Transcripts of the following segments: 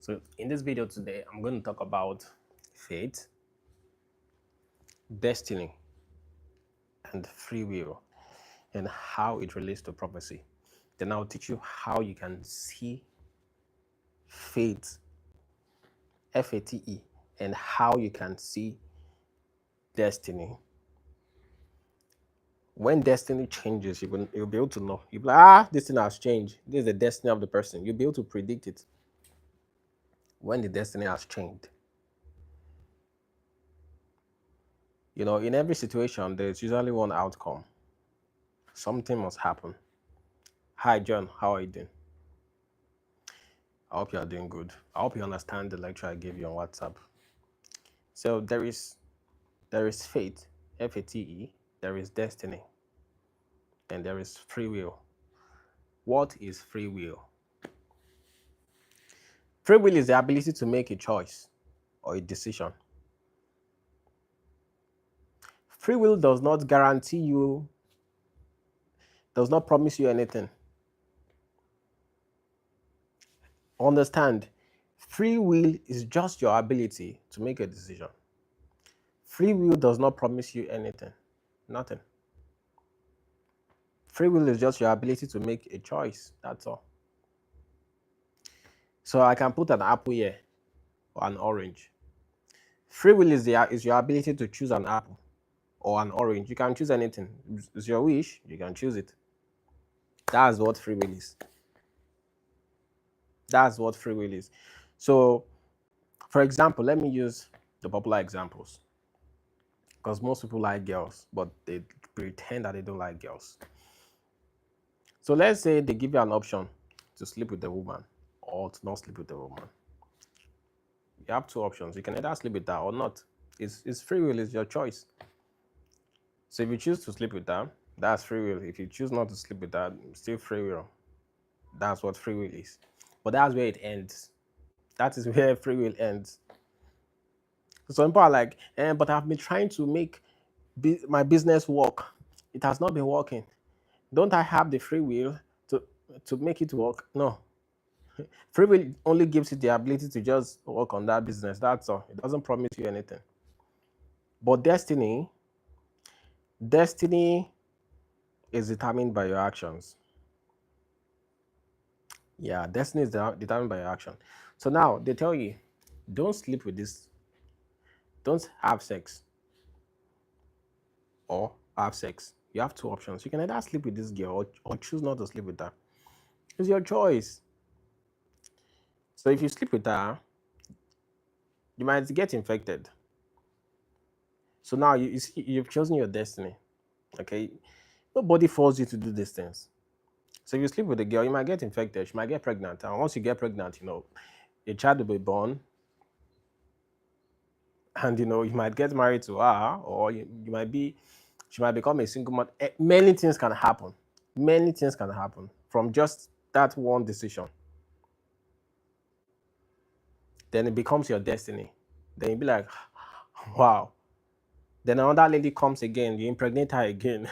So in this video today, I'm going to talk about fate, destiny, and free will, and how it relates to prophecy. Then I'll teach you how you can see fate, FATE, and how you can see destiny. When destiny changes, you'll be able to know. You'll be like, this thing has changed. This is the destiny of the person. You'll be able to predict it when the destiny has changed. You know, in every situation, there's usually one outcome. Something must happen. Hi, John. How are you doing? I hope you are doing good. I hope you understand the lecture I gave you on WhatsApp. So there is fate, FATE, there is destiny, and there is free will. What is free will? Free will is the ability to make a choice or a decision. Free will does not guarantee you, does not promise you anything. Understand, free will is just your ability to make a decision. Free will does not promise you anything, nothing. Free will is just your ability to make a choice, that's all. So I can put an apple here or an orange. Free will is your ability to choose an apple or an orange. You can choose anything. It's your wish, you can choose it. That's what free will is. That's what free will is. So, for example, let me use the popular examples. Because most people like girls, but they pretend that they don't like girls. So let's say they give you an option to sleep with a woman or to not sleep with a woman. You have two options. You can either sleep with her or not. It's free will, it's your choice. So if you choose to sleep with her, that's free will. If you choose not to sleep with her, still free will. That's what free will is. But that's where it ends. That is where free will ends. Some people are like, but I've been trying to make my business work. It has not been working. Don't I have the free will to make it work? No. Free will only gives you the ability to just work on that business. That's all. It doesn't promise you anything. But destiny is determined by your actions. Yeah, destiny is determined by your action. So now they tell you, don't sleep with this, don't have sex or have sex. You have two options. You can either sleep with this girl or choose not to sleep with her. It's your choice. So if you sleep with her, you might get infected. So now you've chosen your destiny. Okay, nobody forced you to do these things. So if you sleep with a girl, you might get infected. She might get pregnant, and once you get pregnant, a child will be born, and you might get married to her, or she might become a single mother. Many things can happen. Many things can happen from just that one decision. Then it becomes your destiny. Then you'll be like, wow. Then another lady comes again, you impregnate her again.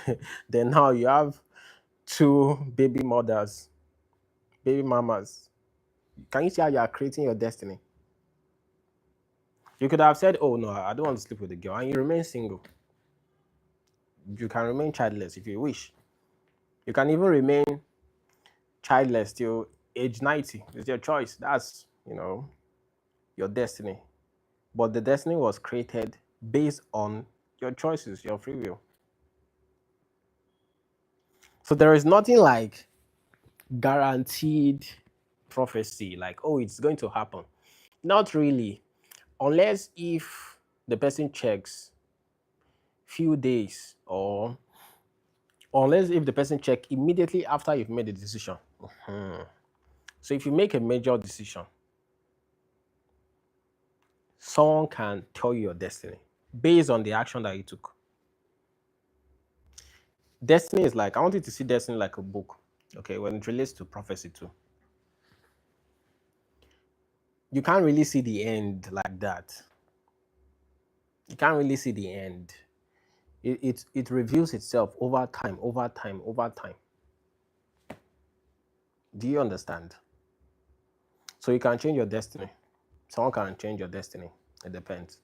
Then now you have two baby mothers, baby mamas. Can you see how you are creating your destiny? You could have said, oh no, I don't want to sleep with a girl, and you remain single. You can remain childless if you wish. You can even remain childless till age 90. It's your choice. That's, your destiny. But the destiny was created based on your choices, your free will. So there is nothing like guaranteed prophecy, like, oh, it's going to happen. Not really. Unless if the person checks few days, or unless if the person check immediately after you've made the decision. So if you make a major decision, someone can tell you your destiny based on the action that you took. Destiny is like, I want you to see destiny like a book, okay, when it relates to prophecy too. You can't really see the end like that. You can't really see the end. It reveals itself over time. Do you understand? So you can change your destiny. Someone can change your destiny. It depends.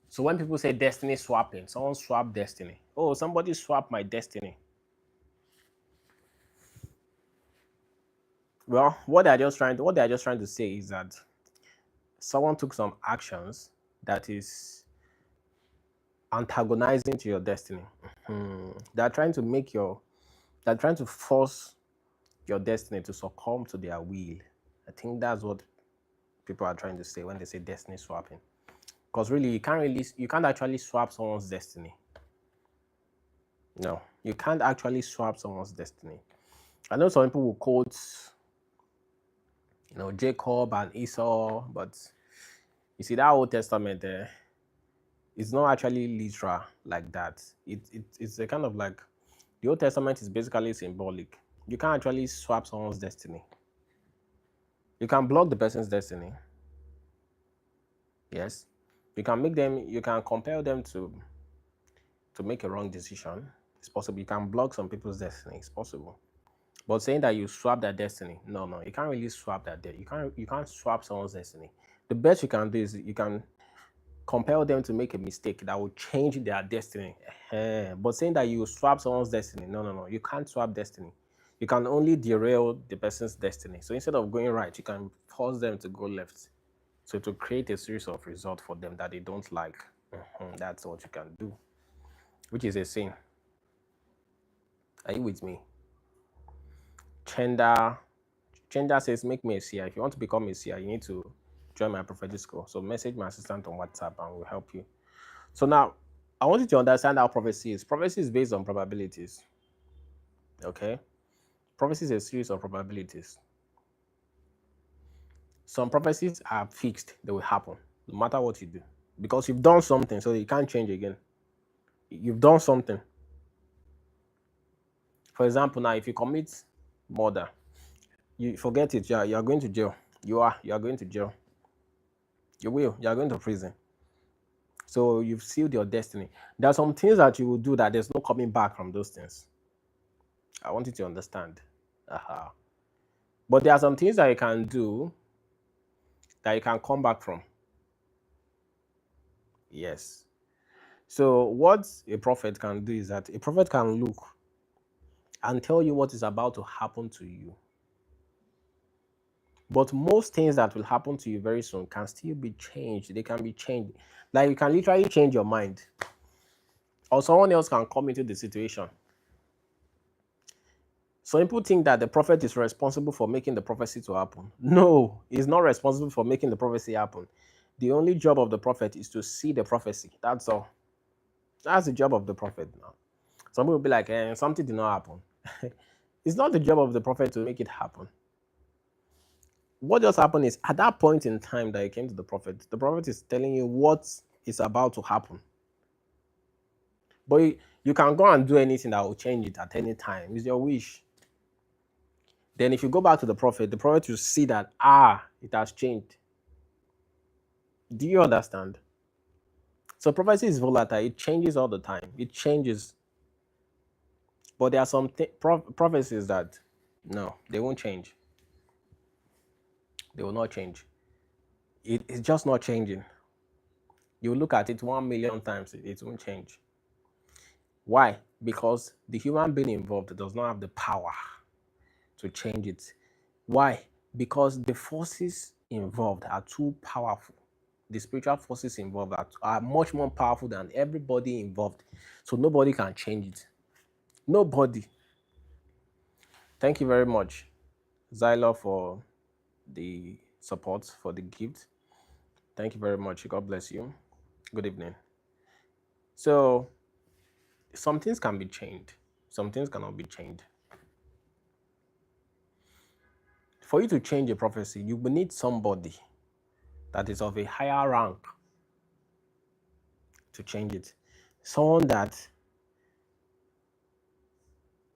So when people say destiny swapping, someone swapped destiny. Oh, somebody swapped my destiny. Well, what they're just trying to say is that someone took some actions that is antagonizing to your destiny. They're trying to they're trying to force your destiny to succumb to their will. I think that's what people are trying to say when they say destiny swapping. Because really, you can't actually swap someone's destiny. No, you can't actually swap someone's destiny. I know some people will quote, Jacob and Esau, but you see that Old Testament there, it's not actually literal like that. It's a kind of like the Old Testament is basically symbolic. You can't actually swap someone's destiny. You can block the person's destiny. Yes. You can compel them to make a wrong decision. It's possible. You can block some people's destiny. It's possible. But saying that you swap their destiny, no, you can't really swap that. You can't swap someone's destiny. The best you can do is you can compel them to make a mistake that will change their destiny. But saying that you swap someone's destiny, no, you can't swap destiny. You can only derail the person's destiny. So instead of going right, you can force them to go left. So to create a series of results for them that they don't like. That's what you can do, which is a sin. Are you with me? Chenda says, make me a seer. If you want to become a seer, you need to join my prophetic school. So message my assistant on WhatsApp and we'll help you. So now, I want you to understand how prophecy is. Prophecy is based on probabilities. Okay? Prophecy is a series of probabilities. Some prophecies are fixed, they will happen, no matter what you do. Because you've done something, so you can't change again. You've done something. For example, now, if you commit murder, you forget it, you are going to jail. You are going to jail. You are going to prison. So you've sealed your destiny. There are some things that you will do that there's no coming back from those things. I want you to understand. But there are some things that you can do that you can come back from. Yes. So what a prophet can do is that a prophet can look and tell you what is about to happen to you. But most things that will happen to you very soon can still be changed. They can be changed. Like you can literally change your mind. Or someone else can come into the situation. So people think that the prophet is responsible for making the prophecy to happen. No, he's not responsible for making the prophecy happen. The only job of the prophet is to see the prophecy. That's all. That's the job of the prophet now. Some people will be like, something did not happen. It's not the job of the prophet to make it happen. What just happened is at that point in time that you came to the prophet is telling you what is about to happen. But you can go and do anything that will change it at any time. It's your wish. Then if you go back to the prophet will see that, it has changed. Do you understand? So prophecy is volatile. It changes all the time. It changes. But there are some prophecies that, no, they won't change. They will not change. It's just not changing. You look at it 1,000,000 times, it won't change. Why? Because the human being involved does not have the power to change it. Why? Because the forces involved are too powerful. The spiritual forces involved are much more powerful than everybody involved. So nobody can change it. Nobody. Thank you very much, Zyla, for the support, for the gift. Thank you very much. God bless you. Good evening. So, some things can be changed, some things cannot be changed. For you to change a prophecy, you will need somebody that is of a higher rank to change it. Someone that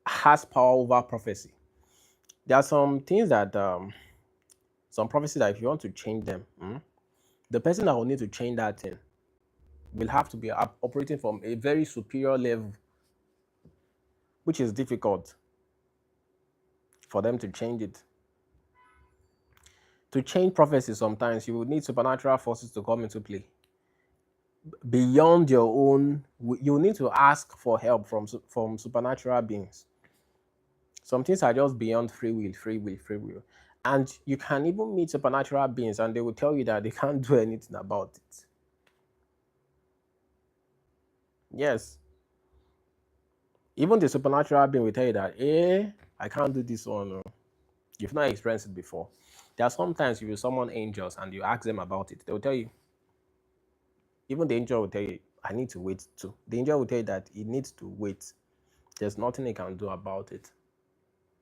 has power over prophecy. There are some things that, some prophecies that if you want to change them, the person that will need to change that thing will have to be operating from a very superior level, which is difficult for them to change it. To change prophecy, sometimes you would need supernatural forces to come into play. Beyond your own, you need to ask for help from supernatural beings. Some things are just beyond free will, free will, free will. And you can even meet supernatural beings and they will tell you that they can't do anything about it. Yes. Even the supernatural being will tell you that, I can't do this one. No. You've not experienced it before. There are sometimes you will summon angels and you ask them about it. They will tell you, even the angel will tell you, I need to wait too. The angel will tell you that he needs to wait. There's nothing he can do about it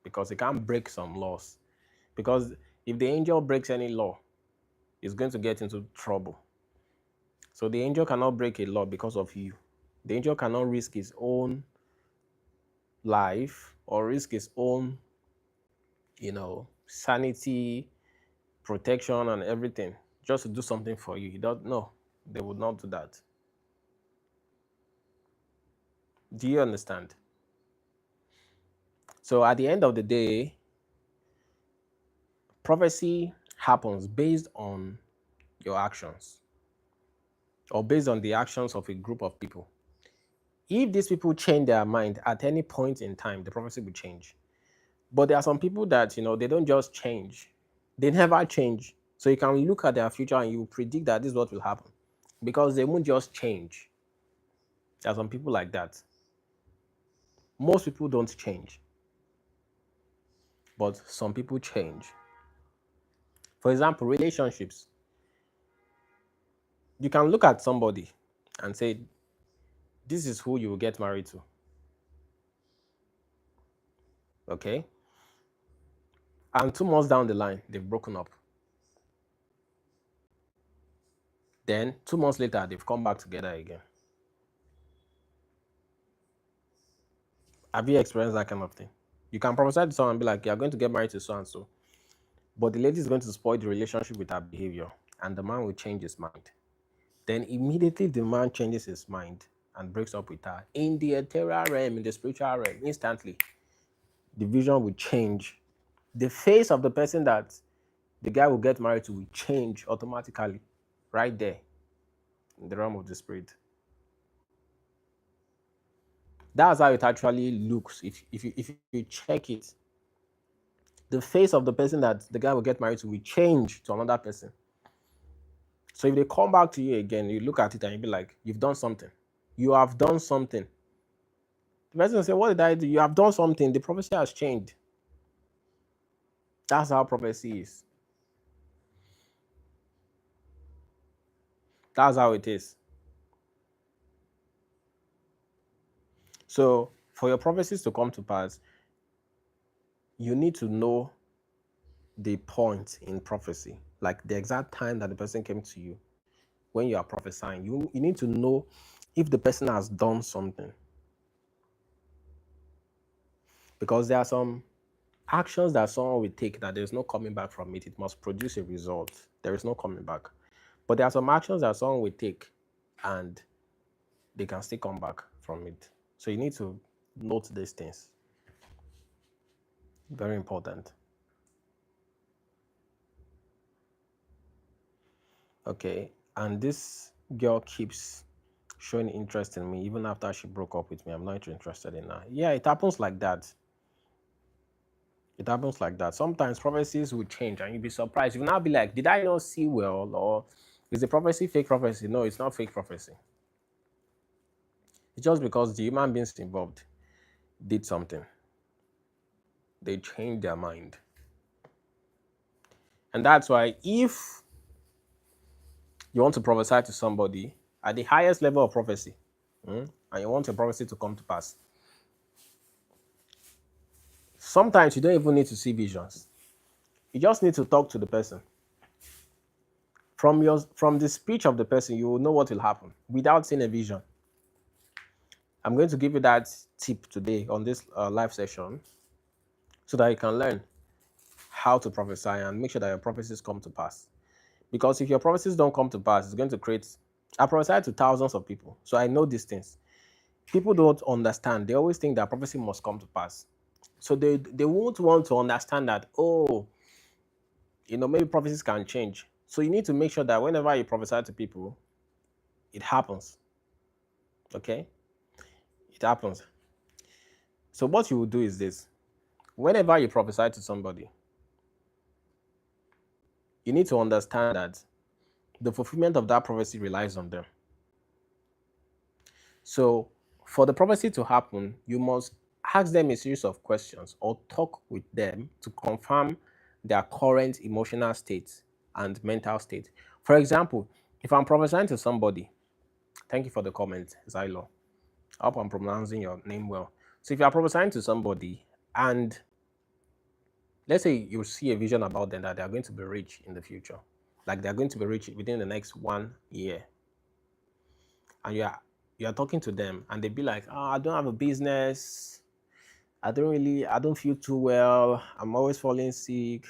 because he can't break some laws. Because if the angel breaks any law, he's going to get into trouble. So the angel cannot break a law because of you. The angel cannot risk his own life or risk his own, sanity, protection, and everything just to do something for you. He doesn't know. They would not do that. Do you understand? So at the end of the day, prophecy happens based on your actions or based on the actions of a group of people. If these people change their mind at any point in time, the prophecy will change. But there are some people that, they don't just change. They never change. So you can look at their future and you predict that this is what will happen because they won't just change. There are some people like that. Most people don't change, but some people change. For example, relationships. You can look at somebody and say, this is who you will get married to. Okay? And 2 months down the line, they've broken up. Then 2 months later, they've come back together again. Have you experienced that kind of thing? You can prophesy to someone and be like, you're going to get married to so and so. But the lady is going to spoil the relationship with her behavior, and the man will change his mind. Then immediately the man changes his mind and breaks up with her. In the ethereal realm, in the spiritual realm, instantly, the vision will change. The face of the person that the guy will get married to will change automatically, right there, in the realm of the spirit. That's how it actually looks. If you check it, the face of the person that the guy will get married to will change to another person. So if they come back to you again, you look at it and you be like, you've done something. You have done something. The person will say, what did I do? You have done something. The prophecy has changed. That's how prophecy is. That's how it is. So for your prophecies to come to pass, you need to know the point in prophecy, like the exact time that the person came to you when you are prophesying. You need to know if the person has done something. Because there are some actions that someone will take that there's no coming back from it. It must produce a result. There is no coming back. But there are some actions that someone will take and they can still come back from it. So you need to note these things. Very important. Okay. And this girl keeps showing interest in me even after she broke up with me. I'm not interested in her. Yeah, it happens like that. It happens like that. Sometimes prophecies will change and you'll be surprised. You'll now be like, did I not see well? Or is the prophecy fake prophecy? No, it's not fake prophecy. It's just because the human beings involved did something. They changed their mind. And that's why if you want to prophesy to somebody at the highest level of prophecy, and you want a prophecy to come to pass, sometimes you don't even need to see visions. You just need to talk to the person. From the speech of the person, you will know what will happen without seeing a vision. I'm going to give you that tip today on this live session so that you can learn how to prophesy and make sure that your prophecies come to pass. Because if your prophecies don't come to pass, it's going to create... I prophesy to thousands of people, so I know these things. People don't understand. They always think that prophecy must come to pass. So they won't want to understand that, Maybe prophecies can change. So you need to make sure that whenever you prophesy to people, it happens. Okay? It happens. So what you will do is this. Whenever you prophesy to somebody, you need to understand that the fulfillment of that prophecy relies on them. So for the prophecy to happen, you must ask them a series of questions or talk with them to confirm their current emotional state and mental state. For example, if I'm prophesying to somebody, thank you for the comment, Zylo. I hope I'm pronouncing your name well. So if you are prophesying to somebody and let's say you see a vision about them that they are going to be rich in the future, like they are going to be rich within the next 1 year, and you are talking to them and they be like, oh, I don't have a business, I don't feel too well, I'm always falling sick,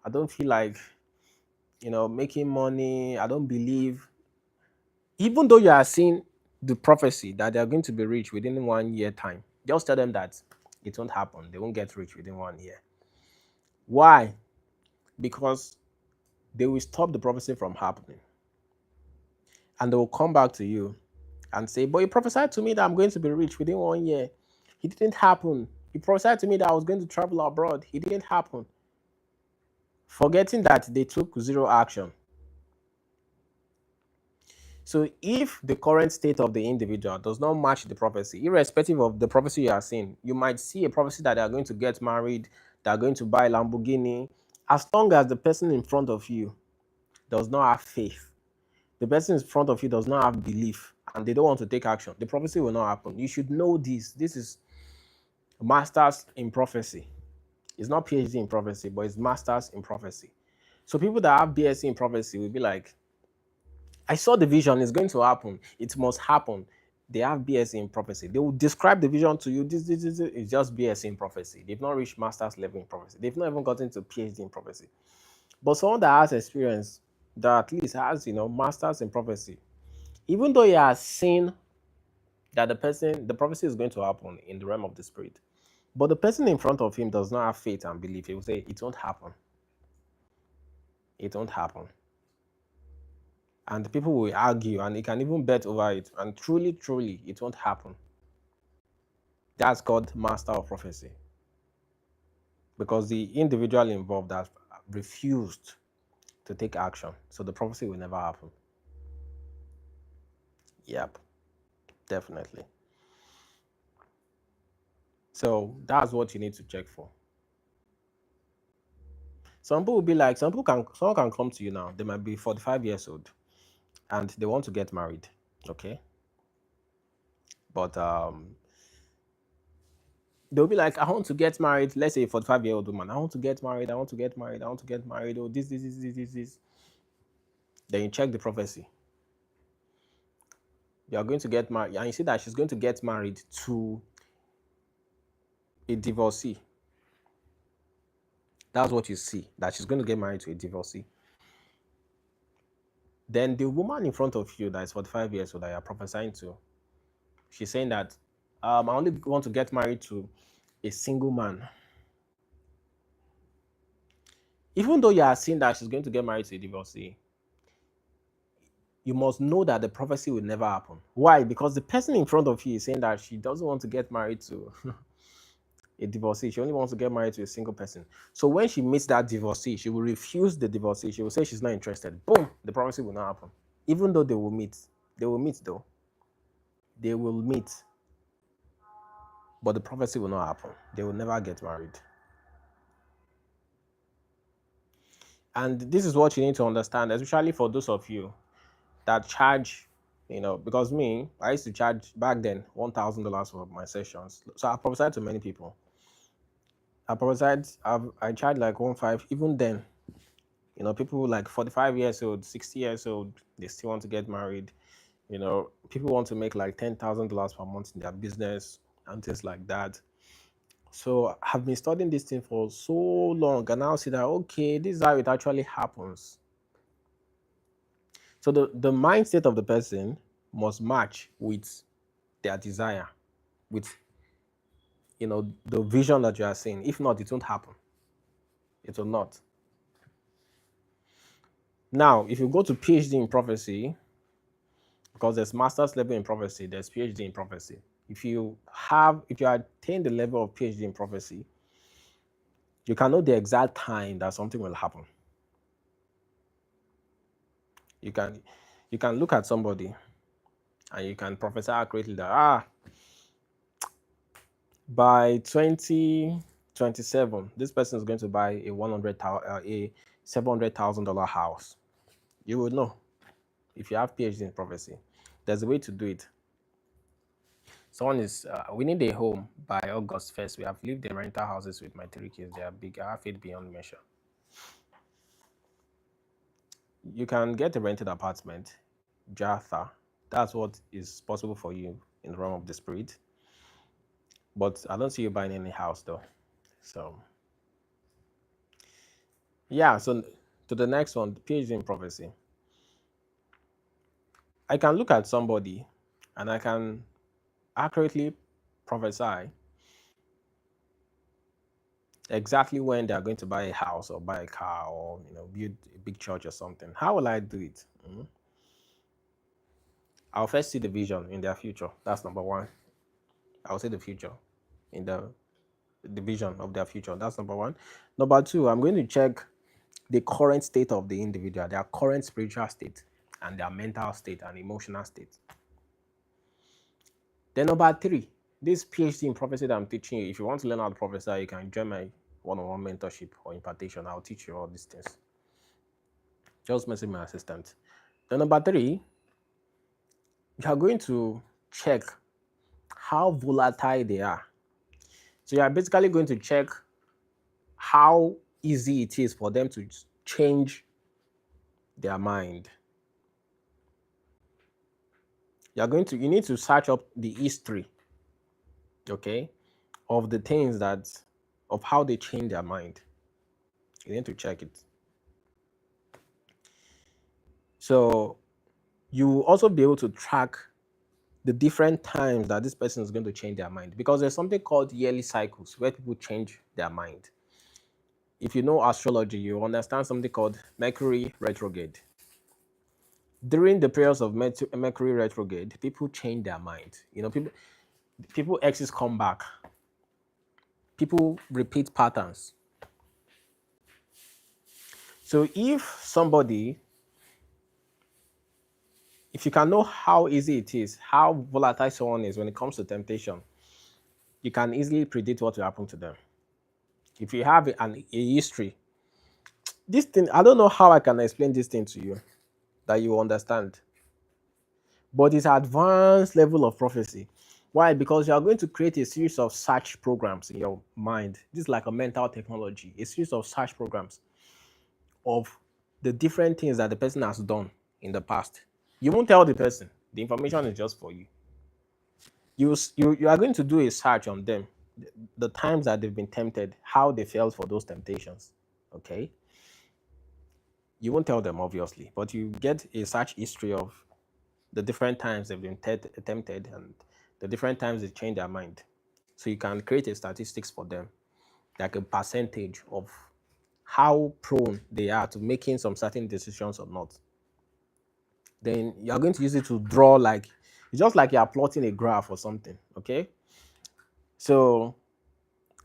I don't feel like making money, I don't believe. Even though you are seeing the prophecy that they are going to be rich within 1 year time, just tell them that it won't happen, they won't get rich within 1 year. Why? Because they will stop the prophecy from happening and they will come back to you and say, but you prophesied to me that I'm going to be rich within 1 year. It didn't happen. You prophesied to me that I was going to travel abroad. It didn't happen. Forgetting that they took zero action. So if the current state of the individual does not match the prophecy, irrespective of the prophecy you are seeing, you might see a prophecy that they are going to get married, they are going to buy a Lamborghini. As long as the person in front of you does not have faith, the person in front of you does not have belief, and they don't want to take action, the prophecy will not happen. You should know this. This is masters in prophecy. It's not PhD in prophecy, but it's masters in prophecy. So people that have BSc in prophecy will be like, I saw the vision, it's going to happen. It must happen. They have BSc in prophecy. They will describe the vision to you. This is just BSc in prophecy. They've not reached master's level in prophecy. They've not even gotten to PhD in prophecy. But someone that has experience, that at least has, masters in prophecy, even though he has seen that the prophecy is going to happen in the realm of the spirit, but the person in front of him does not have faith and belief, he will say, it won't happen. It won't happen. And people will argue and he can even bet over it. And truly, truly, it won't happen. That's called master of prophecy. Because the individual involved has refused to take action. So the prophecy will never happen. Yep, definitely. So that's what you need to check for. Some people will be like, someone can come to you now. They might be 45 years old and they want to get married. Okay. But they'll be like, I want to get married. Let's say a 45-year-old woman. I want to get married. I want to get married. I want to get married. Oh, this. Then you check the prophecy. You are going to get married. And you see that she's going to get married to a divorcee. That's what you see, that she's going to get married to a divorcee. Then the woman in front of you that is 45 years old that you're prophesying to, she's saying that I only want to get married to a single man. Even though you are seeing that she's going to get married to a divorcee, you must know that the prophecy will never happen. Why? Because the person in front of you is saying that she doesn't want to get married to a divorcee. She only wants to get married to a single person. So when she meets that divorcee, she will refuse the divorcee. She will say she's not interested. Boom, the prophecy will not happen. Even though they will meet. They will meet though. They will meet. But the prophecy will not happen. They will never get married. And this is what you need to understand, especially for those of you that charge, because I used to charge back then $1,000 for my sessions. So I prophesied to many people. I charged like 1.5. Even then, people like 45 years old, 60 years old, they still want to get married. People want to make like $10,000 per month in their business and things like that. So I've been studying this thing for so long, and now see that okay, this is how it actually happens. So the mindset of the person must match with their desire, with the vision that you are seeing. If not, it won't happen. It will not. Now, if you go to PhD in prophecy, because there's master's level in prophecy, there's PhD in prophecy. If you attain the level of PhD in prophecy, you can know the exact time that something will happen. You can look at somebody and you can prophesy accurately that by 2027 this person is going to buy a $700,000 house. You will know if you have PhD in prophecy. There's a way to do it. We need a home by August 1st. We have lived in rental houses with my 3 kids. They are big. I have it beyond measure. You can get a rented apartment, Jatha. That's what is possible for you in the realm of the spirit. But I don't see you buying any house though. So, yeah. So, to the next one, PhD in prophecy. I can look at somebody and I can accurately prophesy exactly when they are going to buy a house or buy a car or build a big church or something. How will I do it? I'll first see the vision in their future. That's number one. I'll see the future in the vision of their future. That's number one. Number two, I'm going to check the current state of the individual, their current spiritual state, and their mental state and emotional state. Then number three, this PhD in prophecy that I'm teaching you, if you want to learn how to prophesy, you can join my one-on-one mentorship or impartation. I'll teach you all these things. Just message my assistant. Then number three, you are going to check how volatile they are. So you are basically going to check how easy it is for them to change their mind. You need to search up the history, okay, of the things of how they change their mind. You need to check it. So you will also be able to track the different times that this person is going to change their mind, because there's something called yearly cycles where people change their mind. If you know astrology, you understand something called Mercury retrograde. During the periods of Mercury retrograde, people change their mind. People exes come back. People repeat patterns. So if you can know how easy it is, how volatile someone is when it comes to temptation, you can easily predict what will happen to them. If you have a history, this thing, I don't know how I can explain this thing to you that you understand. But it's advanced level of prophecy. Why? Because you are going to create a series of search programs in your mind. This is like a mental technology, a series of search programs of the different things that the person has done in the past. You won't tell the person. The information is just for you. You are going to do a search on them, the times that they've been tempted, how they felt for those temptations. Okay. You won't tell them, obviously, but you get a search history of the different times they've been tempted and the different times they change their mind. So you can create a statistics for them, like a percentage of how prone they are to making some certain decisions or not. Then you're going to use it to draw, it's just like you're plotting a graph or something, okay? So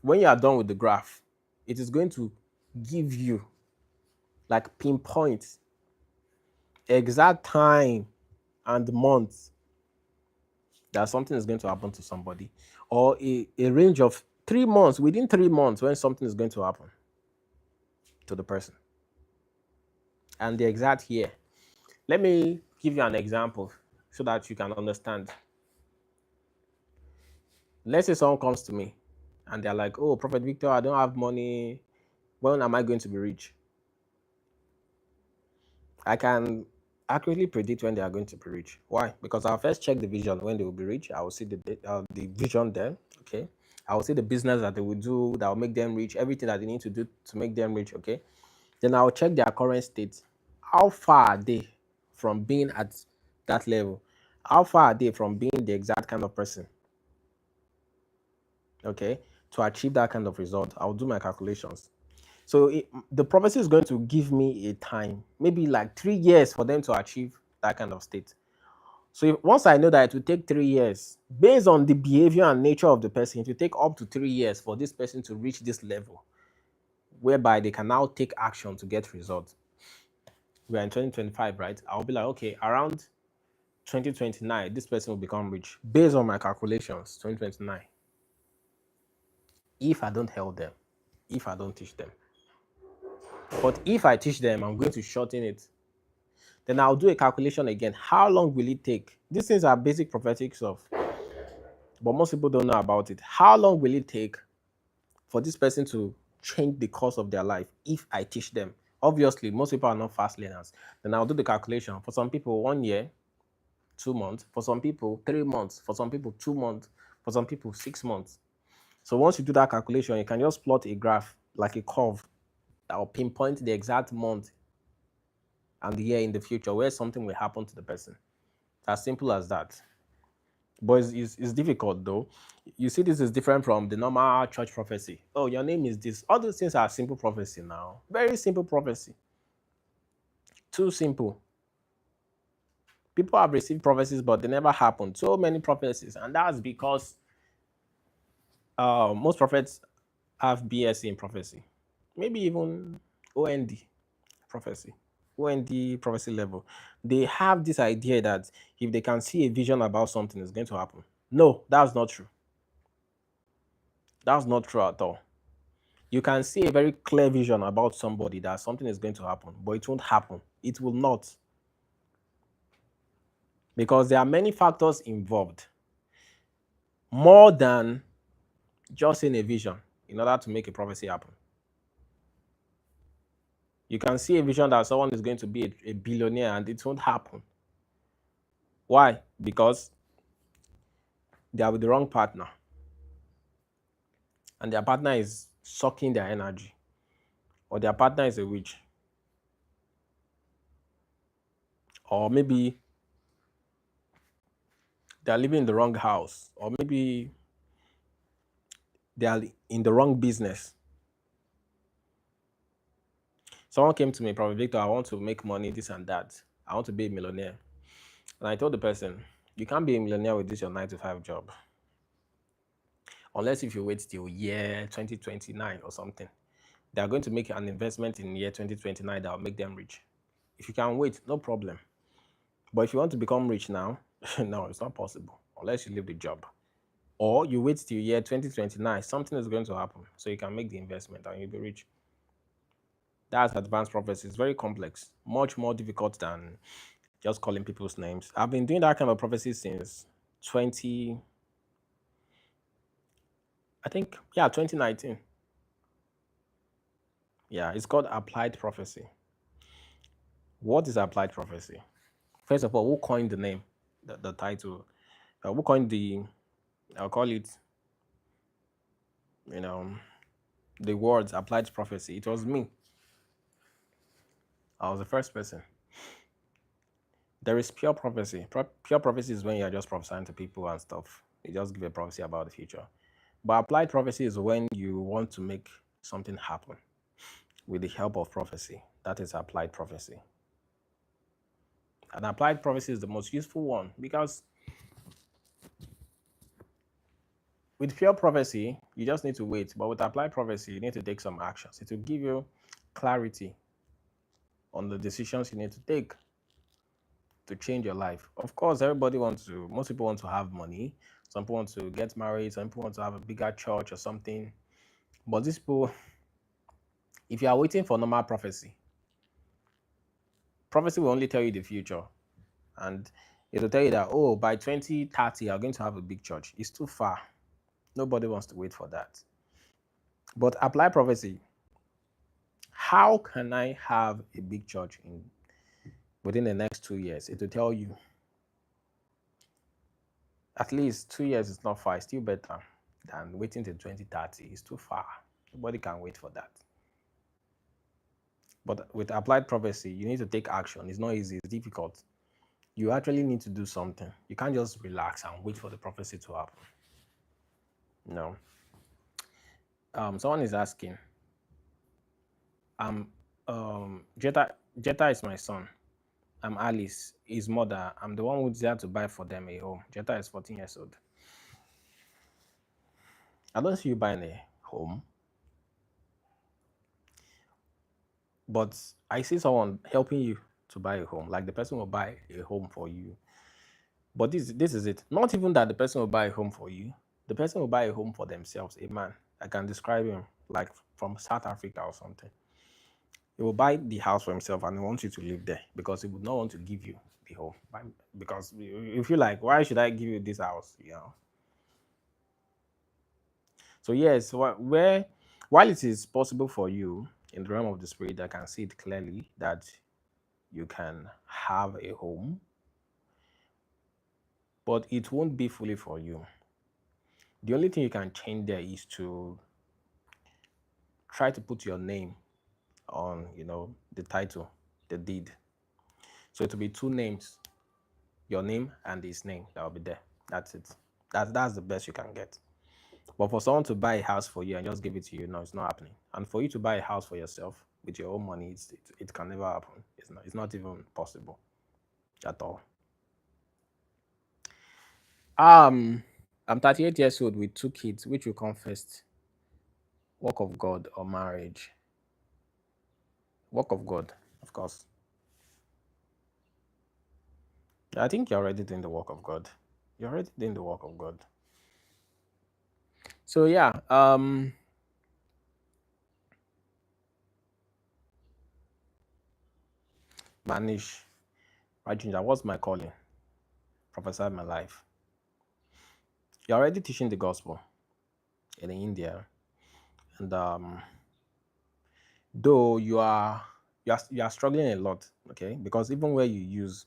when you are done with the graph, it is going to give you pinpoint exact time and month that something is going to happen to somebody, or a range of 3 months, within 3 months, when something is going to happen to the person, and the exact year. Let me give you an example so that you can understand. Let's say someone comes to me and they're like, "Oh, Prophet Victor, I don't have money. When am I going to be rich?" I can accurately predict when they are going to be rich. Why? Because I'll first check the vision when they will be rich. I will see the vision there. Okay. I will see the business that they will do that will make them rich, everything that they need to do to make them rich. Okay. Then I'll check their current state. How far are they from being at that level? How far are they from being the exact kind of person? Okay. To achieve that kind of result, I'll do my calculations. So the prophecy is going to give me a time, maybe like 3 years for them to achieve that kind of state. So once I know that it will take 3 years, based on the behavior and nature of the person, it will take up to 3 years for this person to reach this level, whereby they can now take action to get results. We are in 2025, right? I'll be like, okay, around 2029, this person will become rich based on my calculations. 2029. If I don't help them, if I don't teach them. But if I teach them, I'm going to shorten it. Then I'll do a calculation again. How long will it take? These things are basic prophetic stuff, but most people don't know about it. How long will it take for this person to change the course of their life if I teach them? Obviously, most people are not fast learners. Then I'll do the calculation. For some people, 1 year, 2 months. For some people, 3 months. For some people, 2 months. For some people, 6 months. So once you do that calculation, you can just plot a graph like a curve that will pinpoint the exact month and the year in the future where something will happen to the person. It's as simple as that. But it's difficult though. You see, this is different from the normal church prophecy. Oh, your name is this. All those things are simple prophecy now. Very simple prophecy. Too simple. People have received prophecies, but they never happened. So many prophecies. And that's because most prophets have BSc in prophecy. Maybe even OND prophecy. OND prophecy level. They have this idea that if they can see a vision about something, it's going to happen. No, that's not true. That's not true at all. You can see a very clear vision about somebody that something is going to happen, but it won't happen. It will not. Because there are many factors involved, more than just seeing a vision in order to make a prophecy happen. You can see a vision that someone is going to be a billionaire and it won't happen. Why? Because they are with the wrong partner. And their partner is sucking their energy. Or their partner is a witch. Or maybe they are living in the wrong house. Or maybe they are in the wrong business. Someone came to me, Prophet Victor, I want to make money, this and that. I want to be a millionaire. And I told the person, you can't be a millionaire with this your 9 to 5 job. Unless if you wait till year 2029 or something. They are going to make an investment in year 2029 that will make them rich. If you can wait, no problem. But if you want to become rich now, no, it's not possible unless you leave the job. Or you wait till year 2029, something is going to happen so you can make the investment and you'll be rich. That's advanced prophecy. It's very complex, much more difficult than just calling people's names. I've been doing that kind of prophecy since 2019. Yeah, it's called applied prophecy. What is applied prophecy? First of all, who coined the name, the title? Who coined I'll call it, you know, the words applied prophecy? It was me. I was the first person. There is pure prophecy. Pure prophecy is when you're just prophesying to people and stuff. You just give a prophecy about the future. But applied prophecy is when you want to make something happen with the help of prophecy. That is applied prophecy. And applied prophecy is the most useful one because with pure prophecy, you just need to wait. But with applied prophecy, you need to take some actions. It will give you clarity on the decisions you need to take to change your life. Of course, most people want to have money. Some people want to get married. Some people want to have a bigger church or something. But these people, if you are waiting for normal prophecy will only tell you the future. And it will tell you that, oh, by 2030, you're going to have a big church. It's too far. Nobody wants to wait for that. But apply prophecy. How can I have a big church within the next 2 years? It will tell you. At least 2 years is not far. It's still better than waiting till 2030. It's too far. Nobody can wait for that. But with applied prophecy, you need to take action. It's not easy. It's difficult. You actually need to do something. You can't just relax and wait for the prophecy to happen. No. Someone is asking, I'm Jetta is my son. I'm Alice, his mother. I'm the one who's there to buy for them a home. Jetta is 14 years old. I don't see you buying a home, but I see someone helping you to buy a home. Like the person will buy a home for you. But this is it. Not even that the person will buy a home for you. The person will buy a home for themselves. A man. I can describe him like from South Africa or something. He will buy the house for himself and he wants you to live there because he would not want to give you the home. Because you feel like, why should I give you this house? You know. So yes, where while it is possible for you in the realm of the spirit, I can see it clearly that you can have a home, but it won't be fully for you. The only thing you can change there is to try to put your name on, the title, the deed. So it will be two names, your name and his name that will be there. That's it. That's the best you can get. But for someone to buy a house for you and just give it to you, no, it's not happening. And for you to buy a house for yourself with your own money, it can never happen. It's not even possible at all. Um, I'm 38 years old with two kids. Which will come first? Work of God or marriage? Work of God, of course. I think you're already doing the work of God. You're already doing the work of God. So yeah, Manish, Rajendra, what's my calling? Prophesy my life. You're already teaching the gospel in India, and though you are struggling a lot, okay, because even where you use,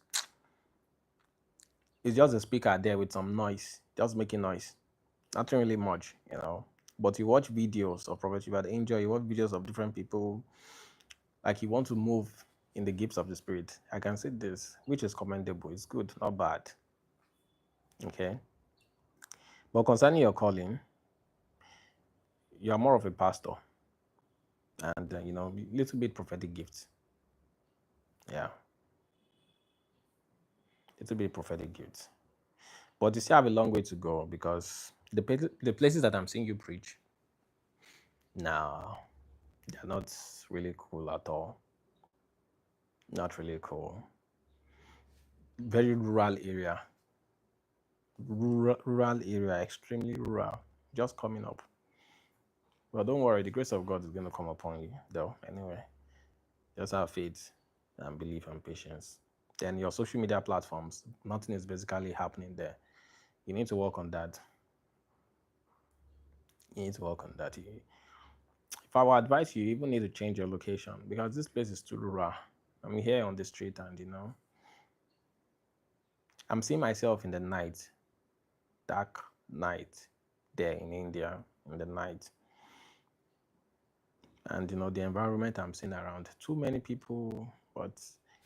it's just a speaker there with some noise, just making noise, nothing really much. But you watch videos of prophet, you enjoy, you watch videos of different people, like you want to move in the gifts of the spirit. I can say this, which is commendable. It's good, not bad. Okay. But concerning your calling, you are more of a pastor and little bit prophetic gifts. Yeah, little bit prophetic gifts. But you still have a long way to go because the places that I'm seeing you preach now, they're not really cool at all. Not really cool. Very rural area. Rural area, extremely rural. Just coming up. Well, don't worry, the grace of God is going to come upon you, though. Anyway, just have faith and belief and patience. Then your social media platforms, nothing is basically happening there. You need to work on that. You need to work on that. If I were advise you, you even need to change your location because this place is too rural. I'm here on the street and I'm seeing myself in the night, dark night, there in India, in the night. And the environment I'm seeing around, too many people, but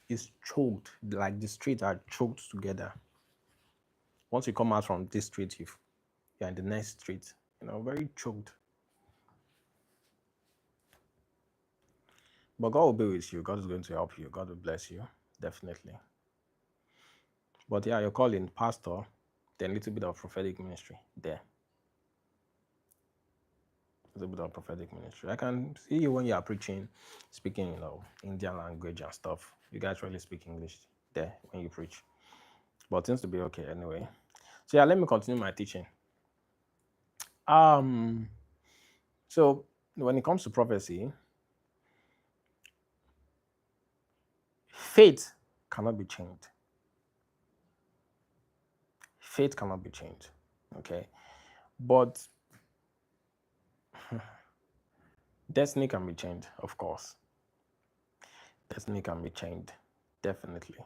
it's choked. Like the streets are choked together. Once you come out from this street, you're in the next street, very choked. But God will be with you. God is going to help you. God will bless you, definitely. But yeah, you're calling pastor, then a little bit of prophetic ministry there. A little bit of prophetic ministry. I can see you when you are preaching, speaking, Indian language and stuff. You guys really speak English there when you preach. But it seems to be okay anyway. So yeah, let me continue my teaching. Um, so when it comes to prophecy, faith cannot be changed. Faith cannot be changed. Okay. But destiny can be changed, of course. Destiny can be changed, definitely.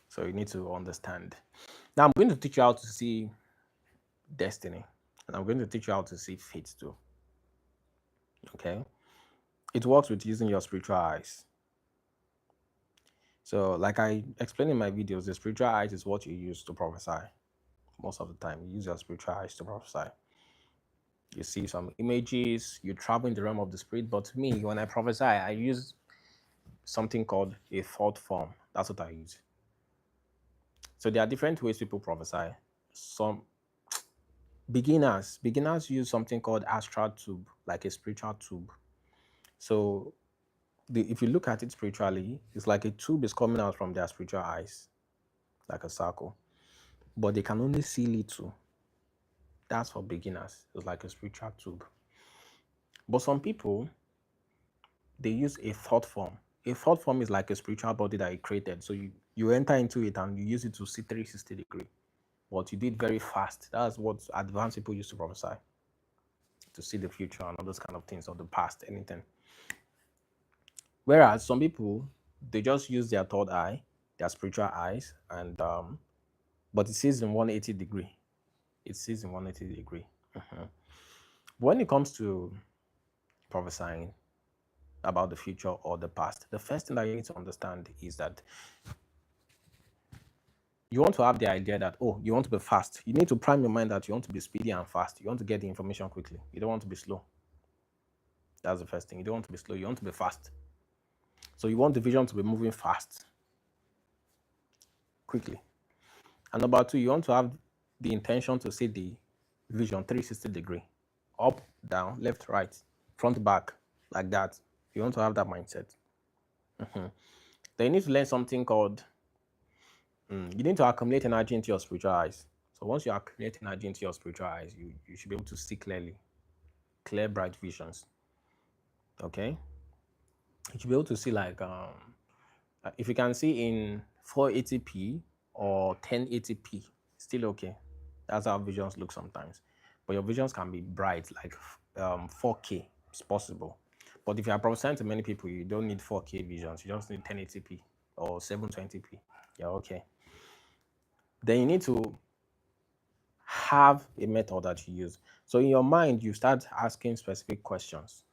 So you need to understand. Now I'm going to teach you how to see destiny, and I'm going to teach you how to see faith too. Okay. It works with using your spiritual eyes. So, like I explained in my videos, the spiritual eyes is what you use to prophesy. Most of the time, you use your spiritual eyes to prophesy. You see some images, you travel in the realm of the spirit. But to me, when I prophesy, I use something called a thought form. That's what I use. So there are different ways people prophesy. Some beginners use something called astral tube, like a spiritual tube. So if you look at it spiritually, it's like a tube is coming out from their spiritual eyes, like a circle. But they can only see little. That's for beginners. It's like a spiritual tube. But some people, they use a thought form. A thought form is like a spiritual body that you created. So you enter into it and you use it to see 360 degree. But you did very fast. That's what advanced people used to prophesy. To see the future and all those kind of things, or the past, anything. Whereas some people, they just use their third eye, their spiritual eyes, and but it sees in 180 degree. It sees in 180 degree. Mhm. When it comes to prophesying about the future or the past, the first thing that you need to understand is that you want to have the idea that, oh, you want to be fast. You need to prime your mind that you want to be speedy and fast. You want to get the information quickly. You don't want to be slow. That's the first thing. You don't want to be slow. You want to be fast. So you want the vision to be moving fast, quickly. And number two, you want to have the intention to see the vision 360 degree, up, down, left, right, front, back, like that. You want to have that mindset. Mhm. Then you need to learn something called, you need to accumulate energy into your spiritual eyes. So once you accumulate energy into your spiritual eyes, you should be able to see clearly, clear, bright visions. Okay? You should be able to see like, if you can see in 480p or 1080p, still okay. That's how visions look sometimes. But your visions can be bright, like 4K. It's possible. But if you are prophesying to many people, you don't need 4K visions. You just need 1080p or 720p. Yeah, okay. Then you need to have a method that you use. So in your mind, you start asking specific questions.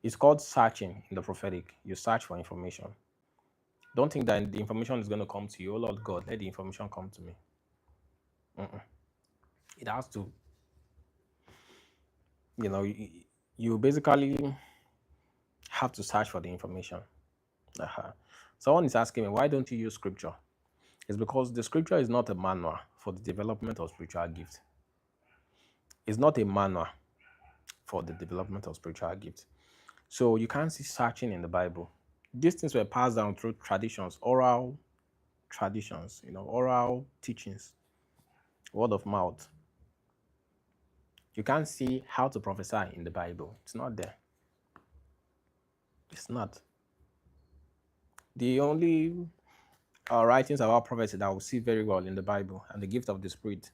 It's called searching in the prophetic. You search for information. Don't think that the information is going to come to you. Oh Lord God, let the information come to me. It has to, you basically have to search for the information. Someone is asking me, why don't you use scripture? It's because the scripture is not a manual for the development of spiritual gifts. It's not a manual for the development of spiritual gifts. So you can't see searching in the Bible. These things were passed down through traditions, oral traditions, oral teachings, word of mouth. You can't see how to prophesy in the Bible. It's not there. It's not. The only writings about prophecy that we see very well in the Bible and the gift of the Spirit,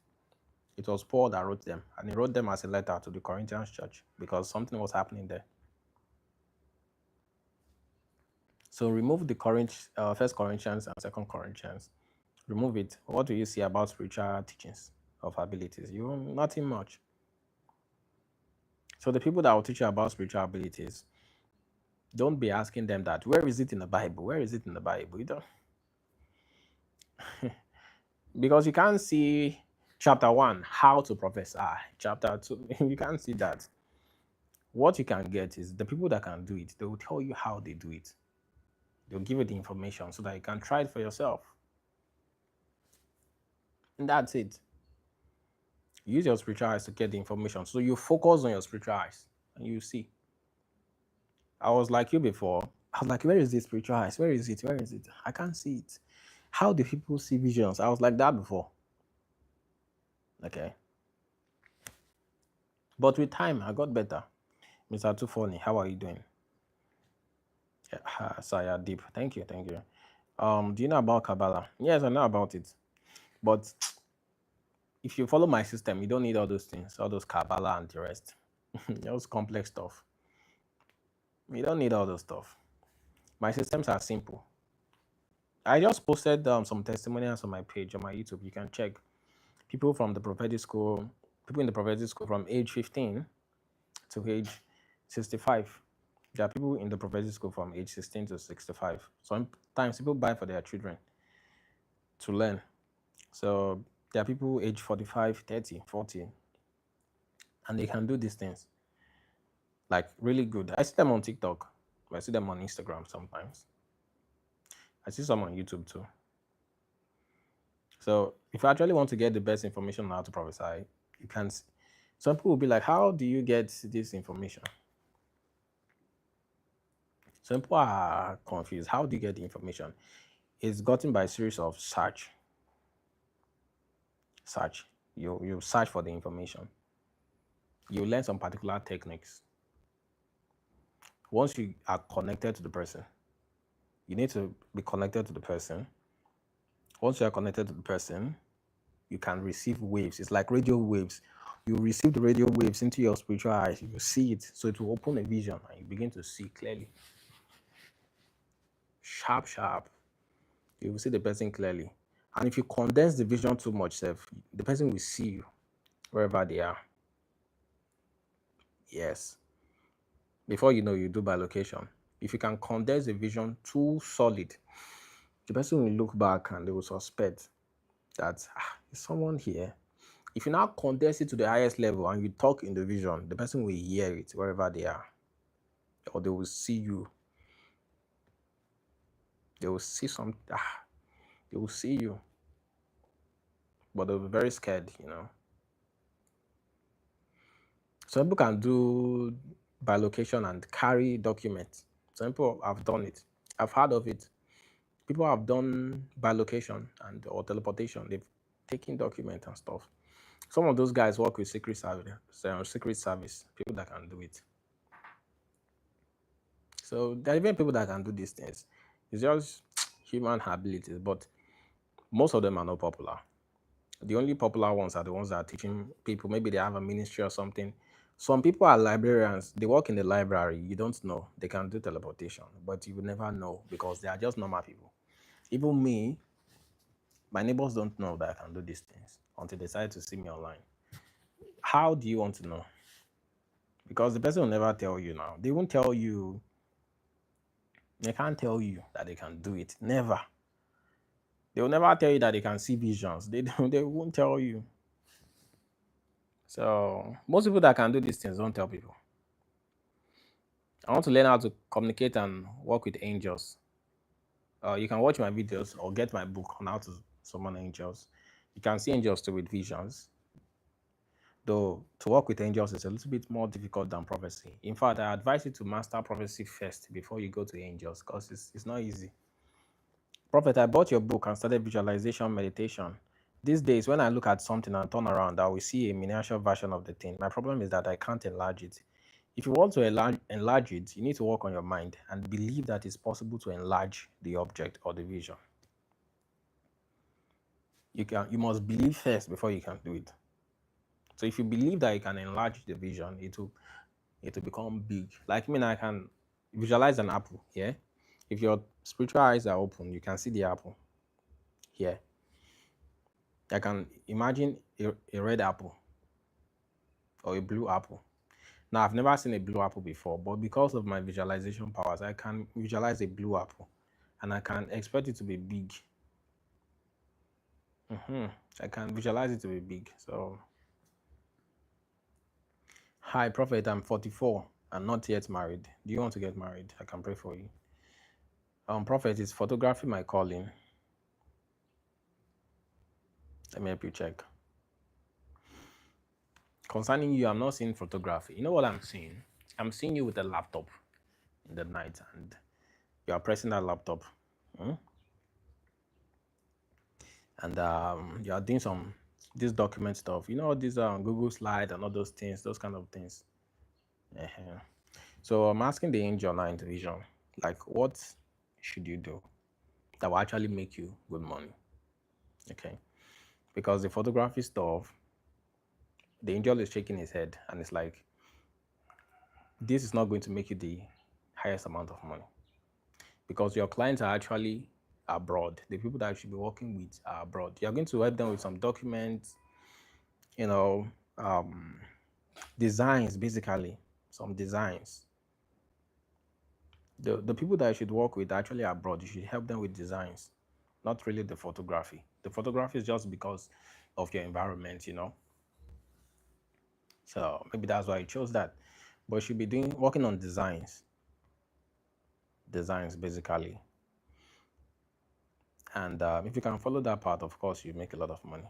it was Paul that wrote them, and he wrote them as a letter to the Corinthians church because something was happening there. So remove the First Corinthians and Second Corinthians. Remove it. What do you see about spiritual teachings of abilities? Nothing much. So the people that will teach you about spiritual abilities, don't be asking them that. Where is it in the Bible? Where is it in the Bible? You don't, because you can't see chapter 1, how to prophesy. Chapter 2, you can't see that. What you can get is the people that can do it, they will tell you how they do it. They'll give you the information so that you can try it for yourself. And that's it. Use your spiritual eyes to get the information. So you focus on your spiritual eyes and you see. I was like you before. I was like, where is this spiritual eyes? Where is it? Where is it? I can't see it. How do people see visions? I was like that before. Okay. But with time, I got better. Mr. Too Funny, how are you doing? Yeah, Saya Deep. Thank you, thank you. Do you know about Kabbalah? Yes, I know about it. But if you follow my system, you don't need all those things, all those Kabbalah and the rest. Those complex stuff. You don't need all those stuff. My systems are simple. I just posted some testimonials on my page on my YouTube. You can check. People from the prophetic school, people in the prophetic school from age 15 to age 65. There are people in the prophetic school from age 16 to 65. Sometimes people buy for their children to learn. So there are people age 45, 30, 40. And they can do these things like really good. I see them on TikTok. I see them on Instagram sometimes. I see some on YouTube too. So if you actually want to get the best information on how to prophesy, you can. Some people will be like, "How do you get this information?" Some people are confused. How do you get the information? It's gotten by a series of search. You search for the information. You learn some particular techniques. Once you are connected to the person, you need to be connected to the person. Once you are connected to the person, you can receive waves. It's like radio waves. You receive the radio waves into your spiritual eyes. You see it. So it will open a vision and you begin to see clearly. Sharp, sharp. You will see the person clearly. And if you condense the vision too much, the person will see you wherever they are. Yes. Before you know, you do by location. If you can condense the vision too solid, the person will look back and they will suspect that is someone here. If you now condense it to the highest level and you talk in the vision, the person will hear it wherever they are, or they will see you. They will see some. They will see you, but they'll be very scared. Some people can do by location and carry documents. Some people have done it. I've heard of it. People have done by location and or teleportation. They've taken documents and stuff. Some of those guys work with secret service, people that can do it. So there are even people that can do these things. It's just human abilities, but most of them are not popular. The only popular ones are the ones that are teaching people. Maybe they have a ministry or something. Some people are librarians. They work in the library. You don't know. They can do teleportation, but you will never know because they are just normal people. Even me, my neighbors don't know that I can do these things until they decide to see me online. How do you want to know? Because the person will never tell you now. They won't tell you. They can't tell you that they can do it. Never. They will never tell you that they can see visions. They won't tell you. So most people that can do these things don't tell people. I want to learn how to communicate and work with angels. You can watch my videos or get my book on how to summon angels. You can see angels too with visions. Though to work with angels is a little bit more difficult than prophecy. In fact, I advise you to master prophecy first before you go to angels because it's not easy. Prophet, I bought your book and started visualization meditation. These days, when I look at something and turn around, I will see a miniature version of the thing. My problem is that I can't enlarge it. If you want to enlarge it, you need to work on your mind and believe that it's possible to enlarge the object or the vision. You must believe first before you can do it. So if you believe that you can enlarge the vision, it will become big. Like me, I can visualize an apple. Yeah, if your spiritual eyes are open, you can see the apple here. I can imagine a red apple or a blue apple. Now, I've never seen a blue apple before, but because of my visualization powers, I can visualize a blue apple and I can expect it to be big. I can visualize it to be big. So, hi, Prophet, I'm 44 and not yet married. Do you want to get married? I can pray for you. Prophet, is photography my calling? Let me help you check. Concerning you, I'm not seeing photography. You know what I'm seeing? I'm seeing you with a laptop in the night and you are pressing that laptop. And you are doing some this document stuff. You know, these Google Slide and all those things, those kind of things. So I'm asking the angel now in the vision, like, what should you do that will actually make you good money? Okay. Because the photography stuff, the angel is shaking his head and it's like, this is not going to make you the highest amount of money because your clients are actually abroad. The people that you should be working with are abroad. You're going to help them with some documents, you know, designs, basically, some designs. The people that you should work with are actually abroad. You should help them with designs, not really the photography. The photography is just because of your environment. So maybe that's why you chose that. But you should be working on designs basically. And if you can follow that path, of course, you make a lot of money.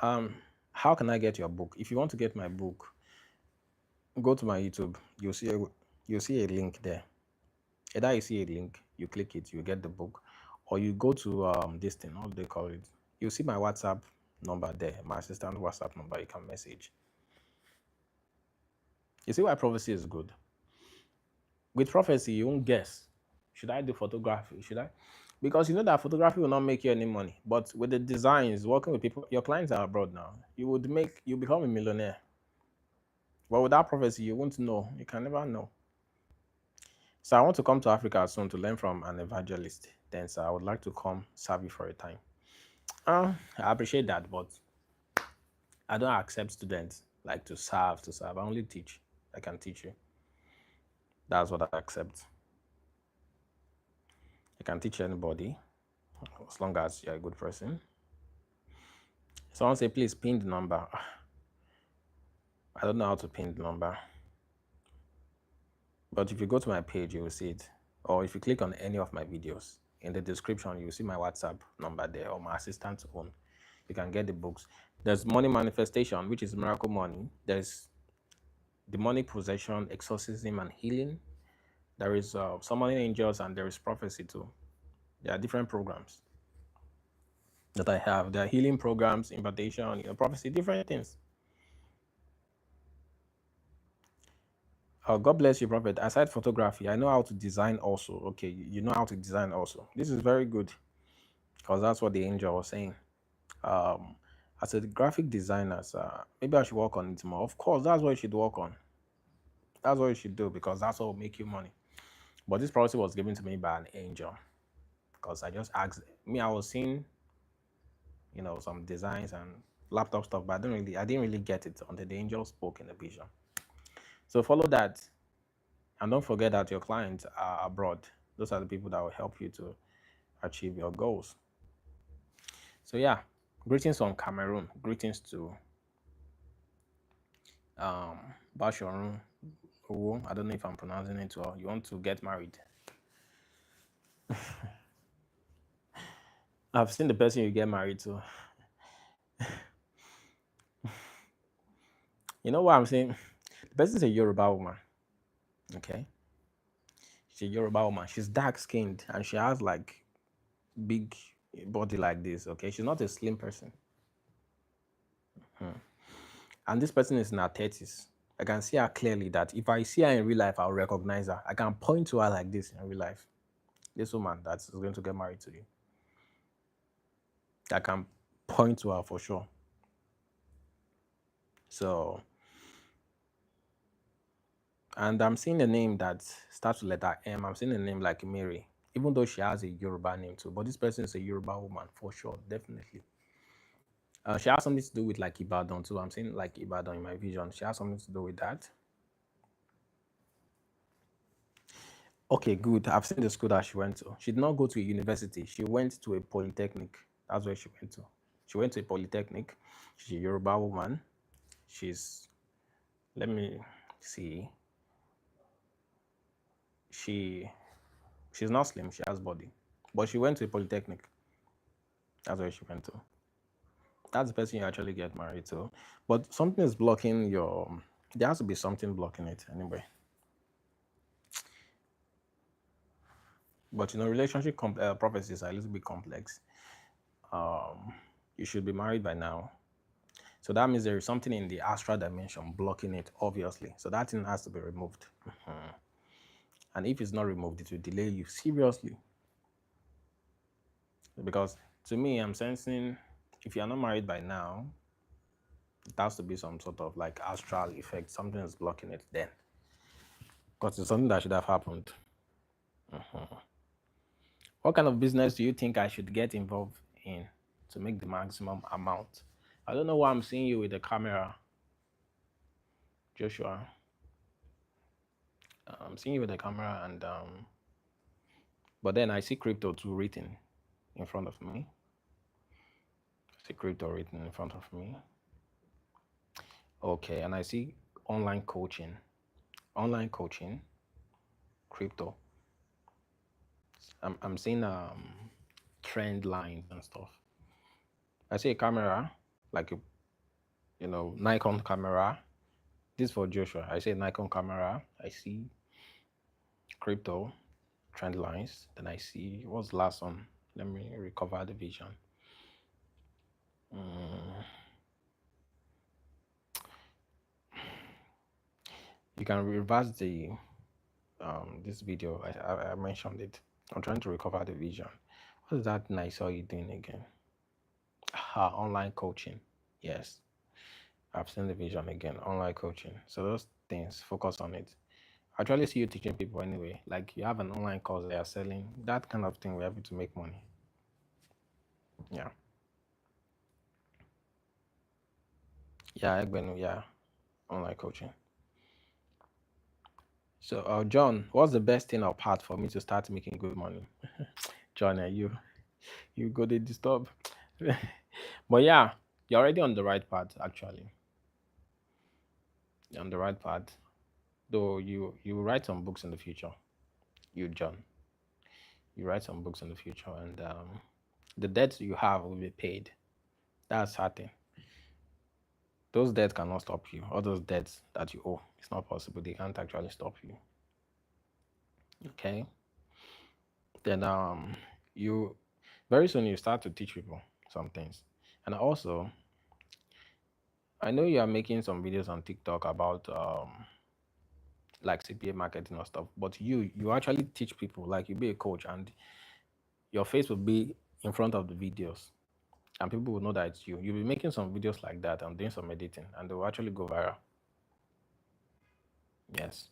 Um, how can I get your book? If you want to get my book, go to my YouTube. You'll see a link there. Either you see a link, you click it, you get the book, or you go to this thing, how do they call it? You'll see my WhatsApp number there, my assistant WhatsApp number. You can message. You see why prophecy is good. With prophecy, you won't guess. Should I do photography? Should I? Because you know that photography will not make you any money. But with the designs, working with people, your clients are abroad now. You become a millionaire. But without prophecy, you won't know. You can never know. So I want to come to Africa soon to learn from an evangelist. Then, sir, I would like to come serve you for a time. I appreciate that, but I don't accept students like to serve. I only teach. I can teach you. That's what I accept. I can teach anybody as long as you're a good person. Someone say, please pin the number. I don't know how to pin the number. But if you go to my page, you will see it. Or if you click on any of my videos, in the description, you will see my WhatsApp number there or my assistant's own. You can get the books. There's money manifestation, which is miracle money. There's demonic possession, exorcism, and healing. There is summoning angels, and there is prophecy too. There are different programs that I have. There are healing programs, invitation, prophecy, different things. God bless you, Prophet. Aside photography, I know how to design also. Okay, you know how to design also. This is very good because that's what the angel was saying. As a graphic designer, maybe I should work on it more. Of course, that's what you should work on. That's what you should do because that's what will make you money. But this prophecy was given to me by an angel because I just asked me. I was seeing, some designs and laptop stuff, but I didn't really get it until the angel spoke in the vision. So follow that. And don't forget that your clients are abroad. Those are the people that will help you to achieve your goals. So yeah, greetings from Cameroon. Greetings to Bashorun. I don't know if I'm pronouncing it well. You want to get married? I've seen the person you get married to. You know what I'm saying? The person is a Yoruba woman. Okay, she's a Yoruba woman. She's dark skinned and she has like big body like this. Okay, she's not a slim person. And this person is in her 30s. I can see her clearly that if I see her in real life, I'll recognize her. I can point to her like this in real life. This woman that's going to get married to you. I can point to her for sure. So, and I'm seeing a name that starts with letter M. I'm seeing a name like Mary, even though she has a Yoruba name too. But this person is a Yoruba woman for sure, definitely. She has something to do with like Ibadan too. I'm seeing like Ibadan in my vision. She has something to do with that. Okay, good. I've seen the school that she went to. She did not go to a university. She went to a polytechnic. That's where she went to. She went to a polytechnic. She's a Yoruba woman. Let me see. She's not slim. She has body, but she went to a polytechnic. That's where she went to. That's the person you actually get married to. But something is blocking your. There has to be something blocking it anyway. But relationship prophecies are a little bit complex. You should be married by now. So that means there is something in the astral dimension blocking it, obviously. So that thing has to be removed. And if it's not removed, it will delay you seriously. Because to me, I'm sensing if you're not married by now, it has to be some sort of like astral effect. Something is blocking it then. Because it's something that should have happened. What kind of business do you think I should get involved in to make the maximum amount? I don't know why I'm seeing you with the camera, Joshua. I'm seeing you with the camera, and but then I see crypto too written in front of me. See crypto written in front of me. Okay, and I see online coaching. Online coaching, crypto. I'm seeing trend lines and stuff. I see a camera, like a Nikon camera. This for Joshua. I see a Nikon camera. I see crypto trend lines. Then I see what's the last one. Let me recover the vision. You can reverse the this video. I mentioned it. I'm trying to recover the vision. What is that I saw you doing again? Online coaching. Yes, I've seen the vision again. Online coaching. So those things, focus on it. I actually see you teaching people anyway. Like you have an online course they are selling. That kind of thing, we're able to make money. Yeah. Yeah, Egbenu, yeah. Online coaching. So, John, what's the best thing or part for me to start making good money? John, you go to disturb. But yeah, you're already on the right path. Actually, you're on the right path. Though you write some books in the future. You, John, you write some books in the future, and the debts you have will be paid. That's certain. Those debts cannot stop you. All those debts that you owe, it's not possible. They can't actually stop you. Okay. Then you very soon you start to teach people some things. And also, I know you are making some videos on TikTok about like CPA marketing or stuff, but you actually teach people, like you be a coach and your face will be in front of the videos and people will know that it's you. You'll be making some videos like that and doing some editing and they will actually go viral. Yes.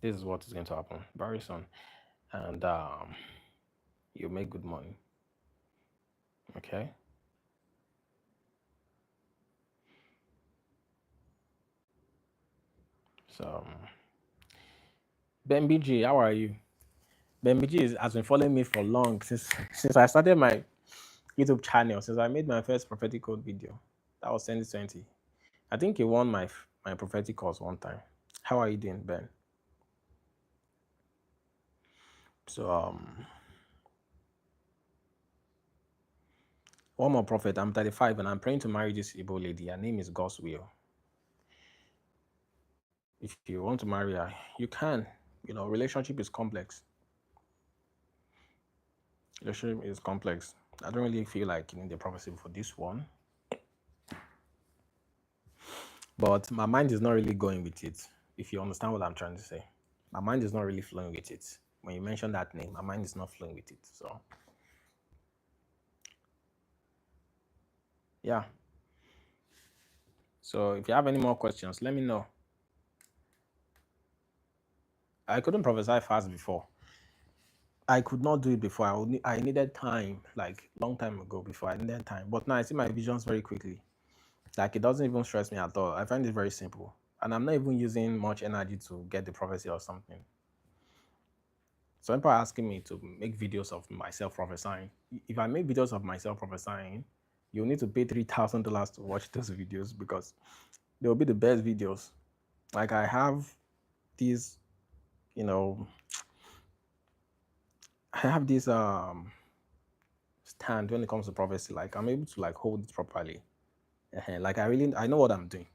This is what is going to happen very soon. And you make good money. Okay. So Ben BG, how are you? Ben BG has been following me for long since I started my YouTube channel, since I made my first prophetic code video. That was 2020. I think he won my prophetic course one time. How are you doing, Ben? So one more prophet. I'm 35 and I'm praying to marry this Igbo lady. Her name is God's will. If you want to marry her, you can. Relationship is complex. Relationship is complex. I don't really feel like you need the prophecy for this one. But my mind is not really going with it, if you understand what I'm trying to say. My mind is not really flowing with it. When you mention that name, my mind is not flowing with it. So, yeah. So, if you have any more questions, let me know. I couldn't prophesy fast before. I could not do it before. I needed time, like long time ago before. I needed time. But now I see my visions very quickly. Like it doesn't even stress me at all. I find it very simple. And I'm not even using much energy to get the prophecy or something. So people are asking me to make videos of myself prophesying. If I make videos of myself prophesying, you'll need to pay $3,000 to watch those videos because they'll be the best videos. Like I have these, I have this stand when it comes to prophecy. Like I'm able to like hold it properly. Like I know what I'm doing.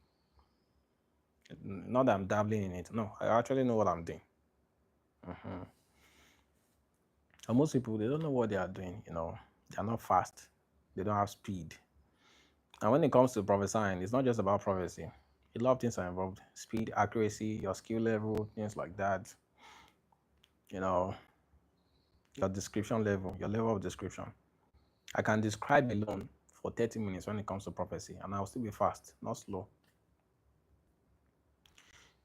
Not that I'm dabbling in it. No, I actually know what I'm doing. And most people, they don't know what they are doing. They're not fast. They don't have speed. And when it comes to prophesying, it's not just about prophecy. A lot of things are involved: speed, accuracy, your skill level, things like that. Your description level, your level of description. I can describe alone for 30 minutes when it comes to prophecy, and I'll still be fast, not slow.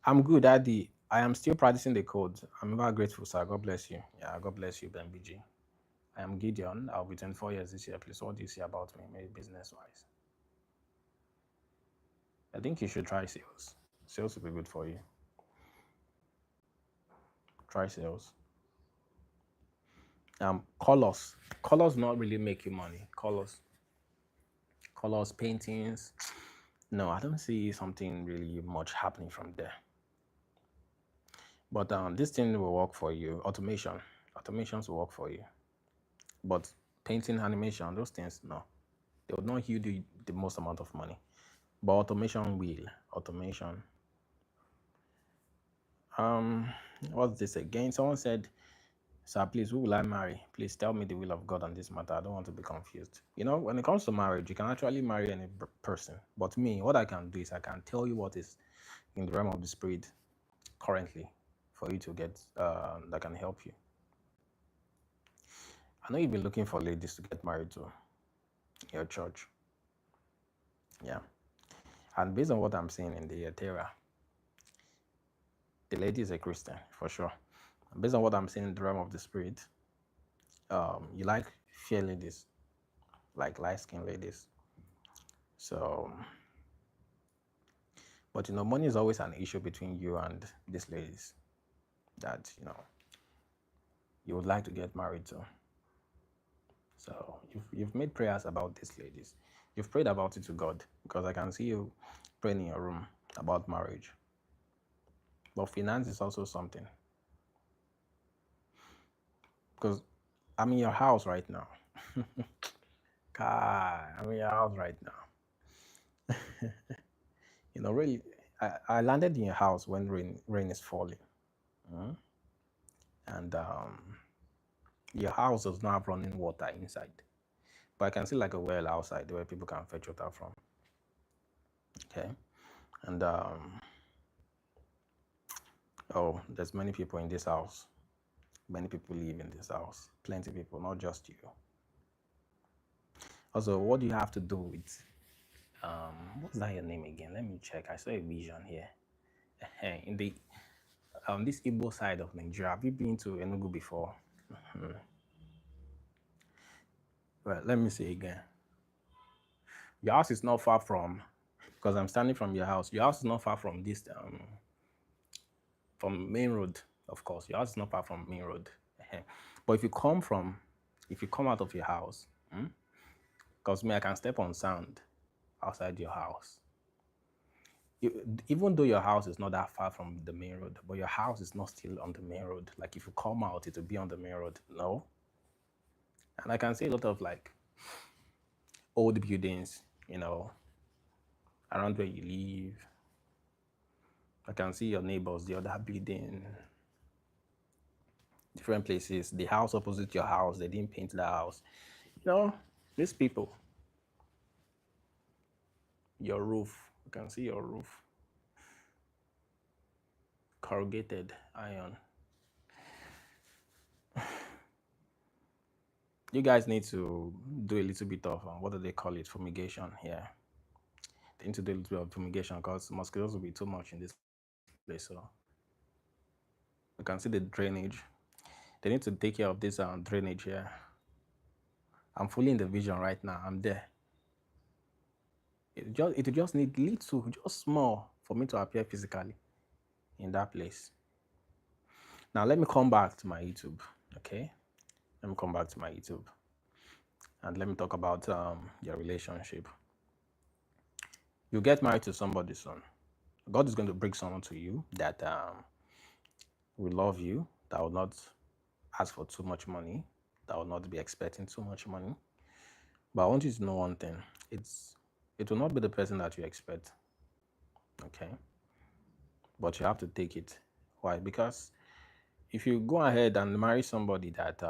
I'm good, Daddy. I am still practicing the code. I'm very grateful, sir. God bless you. Yeah, God bless you, Ben BG. I am Gideon. I'll be 24 years this year. Please, what do you see about me, maybe business-wise? I think you should try sales. Sales will be good for you. Try sales. Colors not really make you money. Colors. colors, paintings. No, I don't see something really much happening from there. But this thing will work for you. Automations will work for you. But painting, animation, those things, no, they will not yield you the most amount of money. But automation will. Automation. What's this again? Someone said, "Sir, please, who will I marry? Please tell me the will of God on this matter. I don't want to be confused." You know, when it comes to marriage, you can actually marry any person. But me, what I can do is I can tell you what is in the realm of the spirit currently for you to get that can help you. I know you've been looking for ladies to get married to in your church. Yeah. And based on what I'm seeing in the area, the lady is a Christian for sure. And based on what I'm seeing in the realm of the spirit, you like fair ladies, like light-skinned ladies. So, but money is always an issue between you and these ladies that you would like to get married to. So you've made prayers about these ladies. You've prayed about it to God because I can see you praying in your room about marriage. But finance is also something. Because I'm in your house right now. God, I'm in your house right now. Really, I landed in your house when rain is falling. And your house does not have running water inside. But I can see like a well outside where people can fetch water from. Okay. And there's many people in this house. Many people live in this house. Plenty of people, not just you. Also, what do you have to do with what's that your name again? Let me check. I saw a vision here. In the this Igbo side of Nigeria. Have you been to Enugu before? Well, let me see again. Your house is not far from, because I'm standing from your house. Your house is not far from this from main road, of course. Your house is not far from main road. But if you come out of your house, because me, I can step on sand outside your house. Even though your house is not that far from the main road, but your house is not still on the main road. Like if you come out, it will be on the main road. No. And I can see a lot of like old buildings, around where you live. I can see your neighbors, the other building, different places. The house opposite your house, they didn't paint the house. These people, your roof, you can see your roof, corrugated iron. You guys need to do a little bit of, what do they call it, fumigation here. They need to do a little bit of fumigation because mosquitoes will be too much in this place. So you can see the drainage. They need to take care of this drainage here. I'm fully in the vision right now. I'm there. It will just need little, just small, for me to appear physically in that place. Now let me come back to my YouTube. Okay, let me come back to my YouTube, and let me talk about your relationship. You get married to somebody soon. God is going to bring someone to you that will love you, that will not ask for too much money, that will not be expecting too much money. But I want you to know one thing. It will not be the person that you expect. Okay? But you have to take it. Why? Because if you go ahead and marry somebody that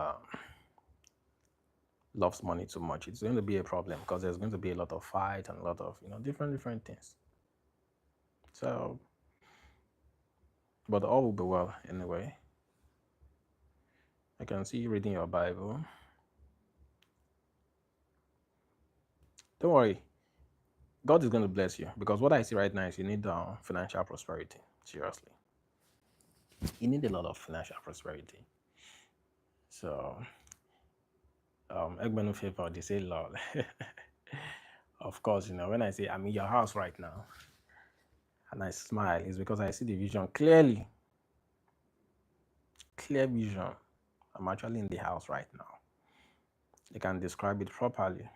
loves money too much, it's going to be a problem because there's going to be a lot of fight and a lot of different things. So, but all will be well anyway. I can see you reading your Bible. Don't worry. God is going to bless you because what I see right now is you need financial prosperity. Seriously. You need a lot of financial prosperity. So, Egbenu favor, they say lol. Of course, when I say I'm in your house right now and I smile, it's because I see the vision clearly. Clear vision. I'm actually in the house right now. They can describe it properly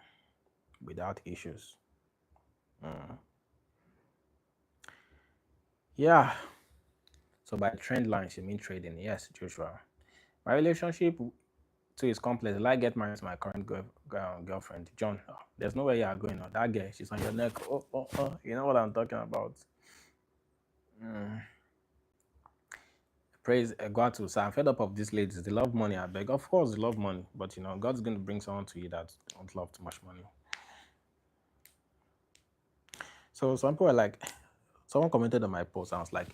without issues. Mm. Yeah. So by trend lines, you mean trading? Yes, Joshua. My relationship too is complex. Will I get married to my current girlfriend, John? Oh, there's nowhere you are going. Oh, that girl, she's on your neck. Oh, oh, oh. You know what I'm talking about. Mm. Praise God to. So I'm fed up of these ladies. They love money. I beg. Of course, they love money, but God's going to bring someone to you that don't love too much money. So some people are like, someone commented on my post. I was like,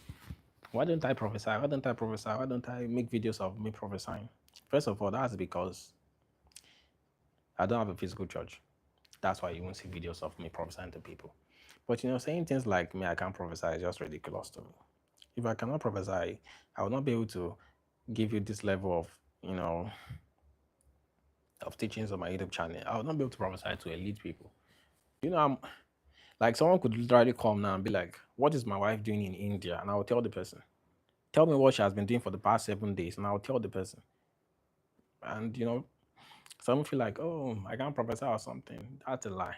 why don't I prophesy? Why don't I prophesy? Why don't I make videos of me prophesying? First of all, that's because I don't have a physical church. That's why you won't see videos of me prophesying to people. But saying things like me, I can't prophesy is just ridiculous to me. If I cannot prophesy, I will not be able to give you this level of teachings on my YouTube channel. I will not be able to prophesy to elite people. I'm like someone could literally come now and be like, "What is my wife doing in India?" And I will tell the person, "Tell me what she has been doing for the past 7 days," and I will tell the person. And some feel like, "Oh, I can't prophesy or something." That's a lie.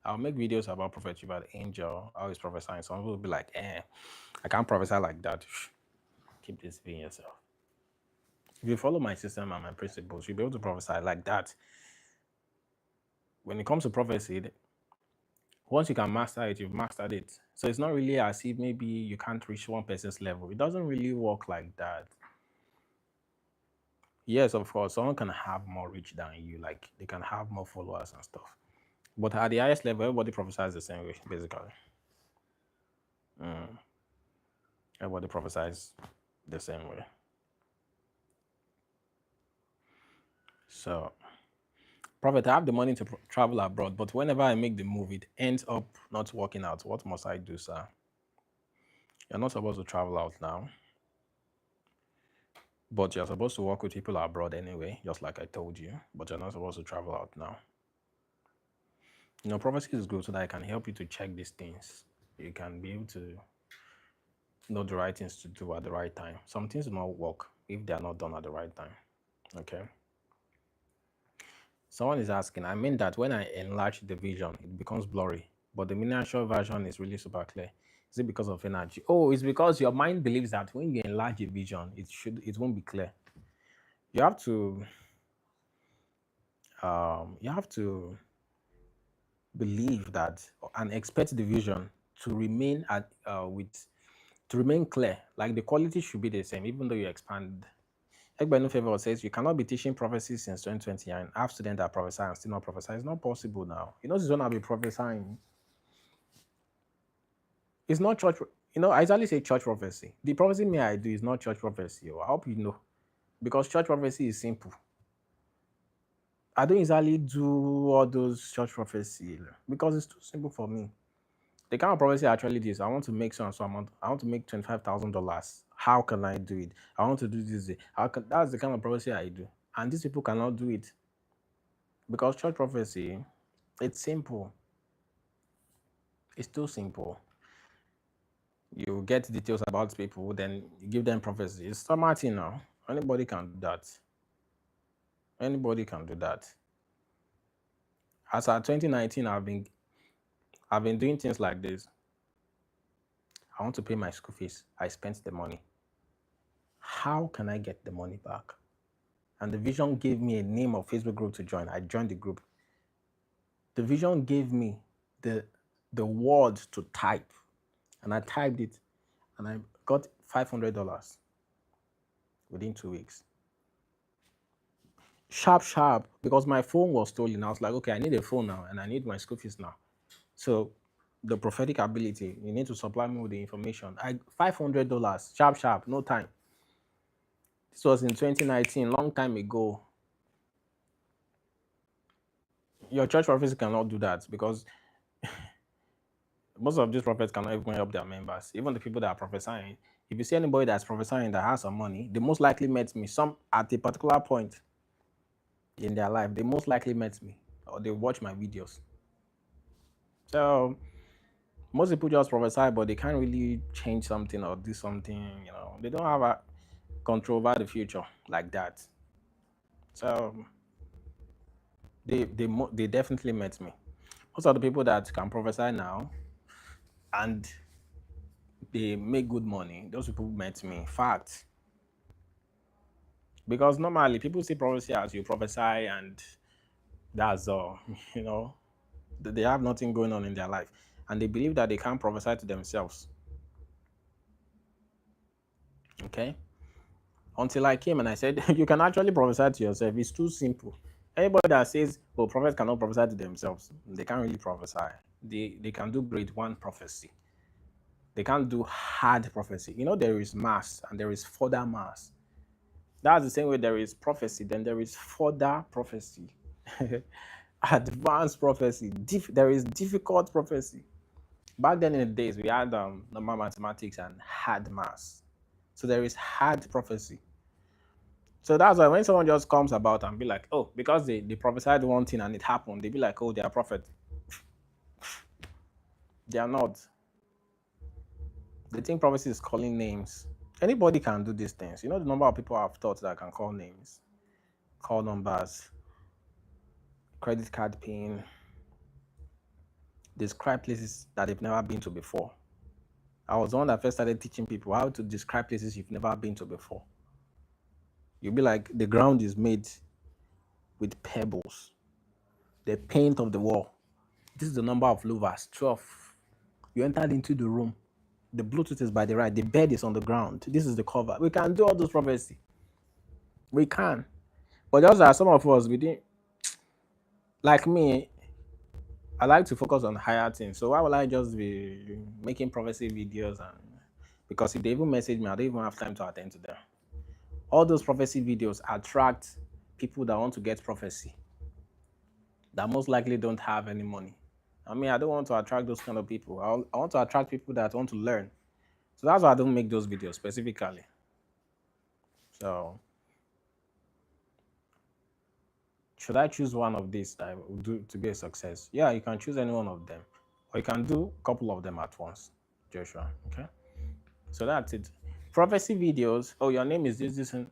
I'll make videos about Prophet Chiba the angel, how he's prophesying. Some people will be like, I can't prophesy like that. Keep this being yourself. If you follow my system and my principles, you'll be able to prophesy like that. When it comes to prophecy, once you can master it, you've mastered it. So it's not really as if maybe you can't reach one person's level. It doesn't really work like that. Yes, of course, someone can have more reach than you, like they can have more followers and stuff. But at the highest level, everybody prophesies the same way, basically. Mm. Everybody prophesies the same way. So, Prophet, I have the money to travel abroad, but whenever I make the move, it ends up not working out. What must I do, sir? You're not supposed to travel out now, but you're supposed to work with people abroad anyway, just like I told you. But you're not supposed to travel out now. Prophecy is good so that I can help you to check these things. You can be able to know the right things to do at the right time. Some things do not work if they are not done at the right time. Okay. Someone is asking, I mean that when I enlarge the vision, it becomes blurry, but the miniature version is really super clear. Is it because of energy? Oh, it's because your mind believes that when you enlarge a vision, it won't be clear. You have to you have to believe that and expect the vision to remain to remain clear. Like the quality should be the same, even though you expand. Egbenu Favor says you cannot be teaching prophecy since 2020 and have students that prophesy and still not prophesy. It's not possible now. This is when I'll be prophesying. It's not church. I usually say church prophecy. The prophecy me I do is not church prophecy. I hope you know. Because church prophecy is simple. I don't usually do all those church prophecy because it's too simple for me. The kind of prophecy I actually do is I want to make so and so amount. I want to make $25,000. How can I do it? I want to do this. That's the kind of prophecy I do. And these people cannot do it. Because church prophecy, it's simple. It's too simple. You get details about people, then you give them prophecy. It's smart now. Anybody can do that. Anybody can do that. As at 2019, I've been doing things like this. I want to pay my school fees. I spent the money. How can I get the money back? And the vision gave me a name of Facebook group to join. I joined the group. The vision gave me the words to type, and I typed it, and I got $500 within 2 weeks. Sharp, because my phone was stolen. I was like, okay, I need a phone now, and I need my school fees now. So the prophetic ability, you need to supply me with the information. $500, sharp, no time. This was in 2019, long time ago. Your church prophecy cannot do that because most of these prophets cannot even help their members. Even the people that are prophesying. If you see anybody that's prophesying that has some money, they most likely met me some at a particular point in their life. They most likely met me or they watch my videos. So most people just prophesy, but they can't really change something or do something. They don't have a control over the future like that. So they definitely met me. Most of the people that can prophesy now and they make good money, those people met me. Fact. Because normally people see prophecy as you prophesy and that's all. You know, they have nothing going on in their life. And they believe that they can't prophesy to themselves. Okay? Until I came and I said, you can actually prophesy to yourself. It's too simple. Anybody that says, oh, prophets cannot prophesy to themselves, they can't really prophesy. They can do grade one prophecy. They can't do hard prophecy. You know, there is mass and there is further mass. That's the same way there is prophecy, then there is further prophecy. Advanced prophecy. There is difficult prophecy. Back then in the days, we had normal mathematics and hard maths. So there is hard prophecy. So that's why when someone just comes about and be like, oh, because they prophesied one thing and it happened, they be like, oh, they are prophet. They are not. They think prophecy is calling names. Anybody can do these things. You know the number of people I've taught that can call names, call numbers, credit card pin, describe places that they've never been to before. I was the one that first started teaching people how to describe places you've never been to before. You'll be like, the ground is made with pebbles. The paint of the wall. This is the number of louvers, 12. You entered into the room. The Bluetooth is by the right. The bed is on the ground. This is the cover. We can do all those prophecy. We can. But just as some of us, we didn't, like me, I like to focus on higher things. So why will I just be making prophecy videos? And because if they even message me, I don't even have time to attend to them. All those prophecy videos attract people that want to get prophecy, that most likely don't have any money. I mean, I don't want to attract those kind of people. I want to attract people that want to learn. So that's why I don't make those videos specifically. So should I choose one of these that I will do to be a success? Yeah, you can choose any one of them. Or you can do a couple of them at once, Joshua. Okay? So that's it. Prophecy videos. Oh, your name is this, and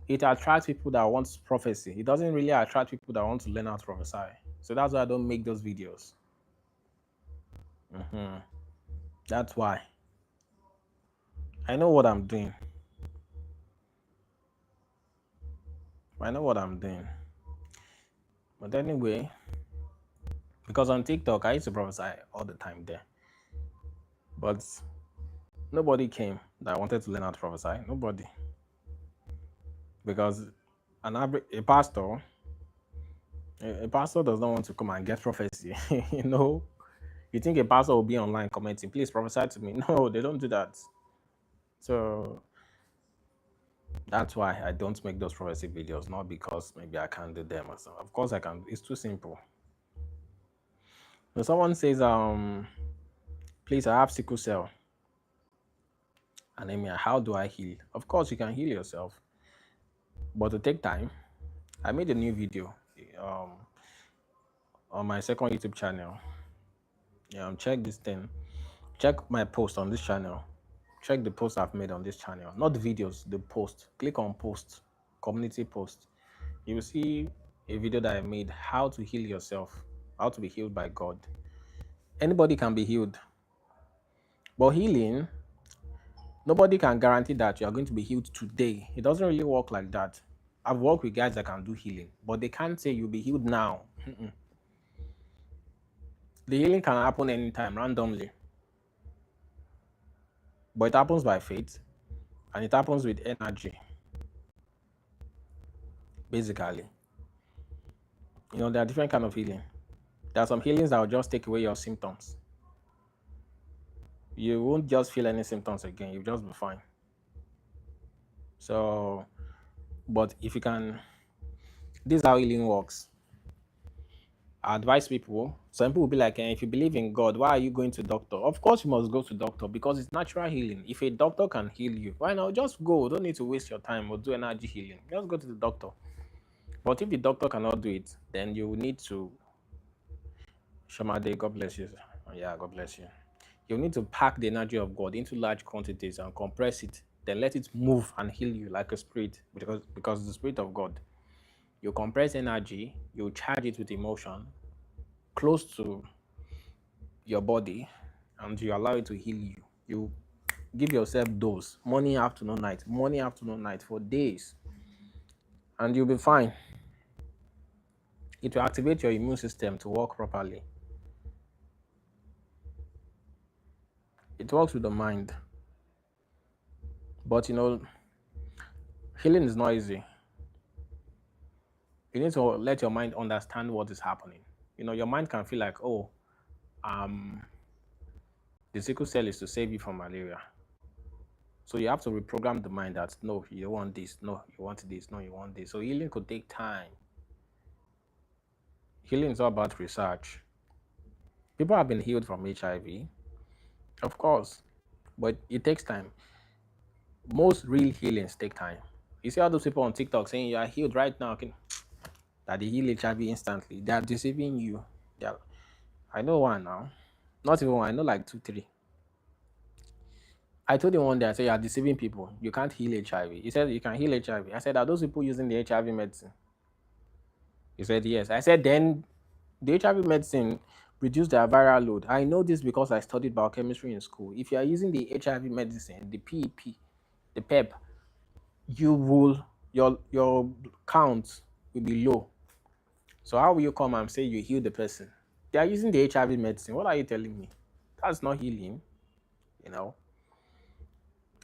it attracts people that want prophecy. It doesn't really attract people that want to learn how to prophesy. So that's why I don't make those videos. That's why. I know what I'm doing. I know what I'm doing. But anyway, because on TikTok, I used to prophesy all the time there. But nobody came that wanted to learn how to prophesy. Nobody. Because a pastor does not want to come and get prophecy. You know, you think a pastor will be online commenting, please prophesy to me. No, they don't do that. So that's why I don't make those prophecy videos, not because maybe I can't do them or something. Of course I can. It's too simple. When someone says, please, I have sickle cell anemia, how do I heal? Of course you can heal yourself, but to take time. I made a new video on my second YouTube channel. Check this thing. Check my post on this channel. Check the post I've made on this channel. Not the videos, the post. Click on post, community post. You will see a video that I made, how to heal yourself, how to be healed by God. Anybody can be healed. But healing, nobody can guarantee that you are going to be healed today. It doesn't really work like that. I've worked with guys that can do healing, but they can't say you'll be healed now. The healing can happen anytime, randomly. But it happens by faith, and it happens with energy. Basically, there are different kind of healing. There are some healings that will just take away your symptoms. You won't just feel any symptoms again. You'll just be fine. So, but if you can, this is how healing works. I advise people. Some people will be like, if you believe in God, why are you going to doctor? Of course you must go to doctor because it's natural healing. If a doctor can heal you, why not just go? Don't need to waste your time or do energy healing. Just go to the doctor. But if the doctor cannot do it, then you need to Shamade, God bless you. Yeah, God bless you. You need to pack the energy of God into large quantities and compress it. Then let it move and heal you like a spirit, because the spirit of God. You compress energy, you charge it with emotion, close to your body and you allow it to heal you. You give yourself dose morning, afternoon, night for days, and you'll be fine. It will activate your immune system to work properly. It works with the mind. But healing is not easy. You need to let your mind understand what is happening. Your mind can feel like, oh, um, the sickle cell is to save you from malaria. So you have to reprogram the mind that no, you don't want this, no, you want this, no, you want this. So healing could take time. Healing is all about research. People have been healed from HIV, of course, but it takes time. Most real healings take time. You see all those people on TikTok saying you are healed right now, that they heal HIV instantly. They are deceiving you. I know one now. Not even one, I know like two, three. I told him one day, I said, you are deceiving people. You can't heal HIV. He said, you can heal HIV. I said, are those people using the HIV medicine? He said, yes. I said, then the HIV medicine reduced their viral load. I know this because I studied biochemistry in school. If you are using the HIV medicine, the PEP, the PEP, you will, your count will be low. So how will you come and say you heal the person? They are using the HIV medicine. What are you telling me? That's not healing.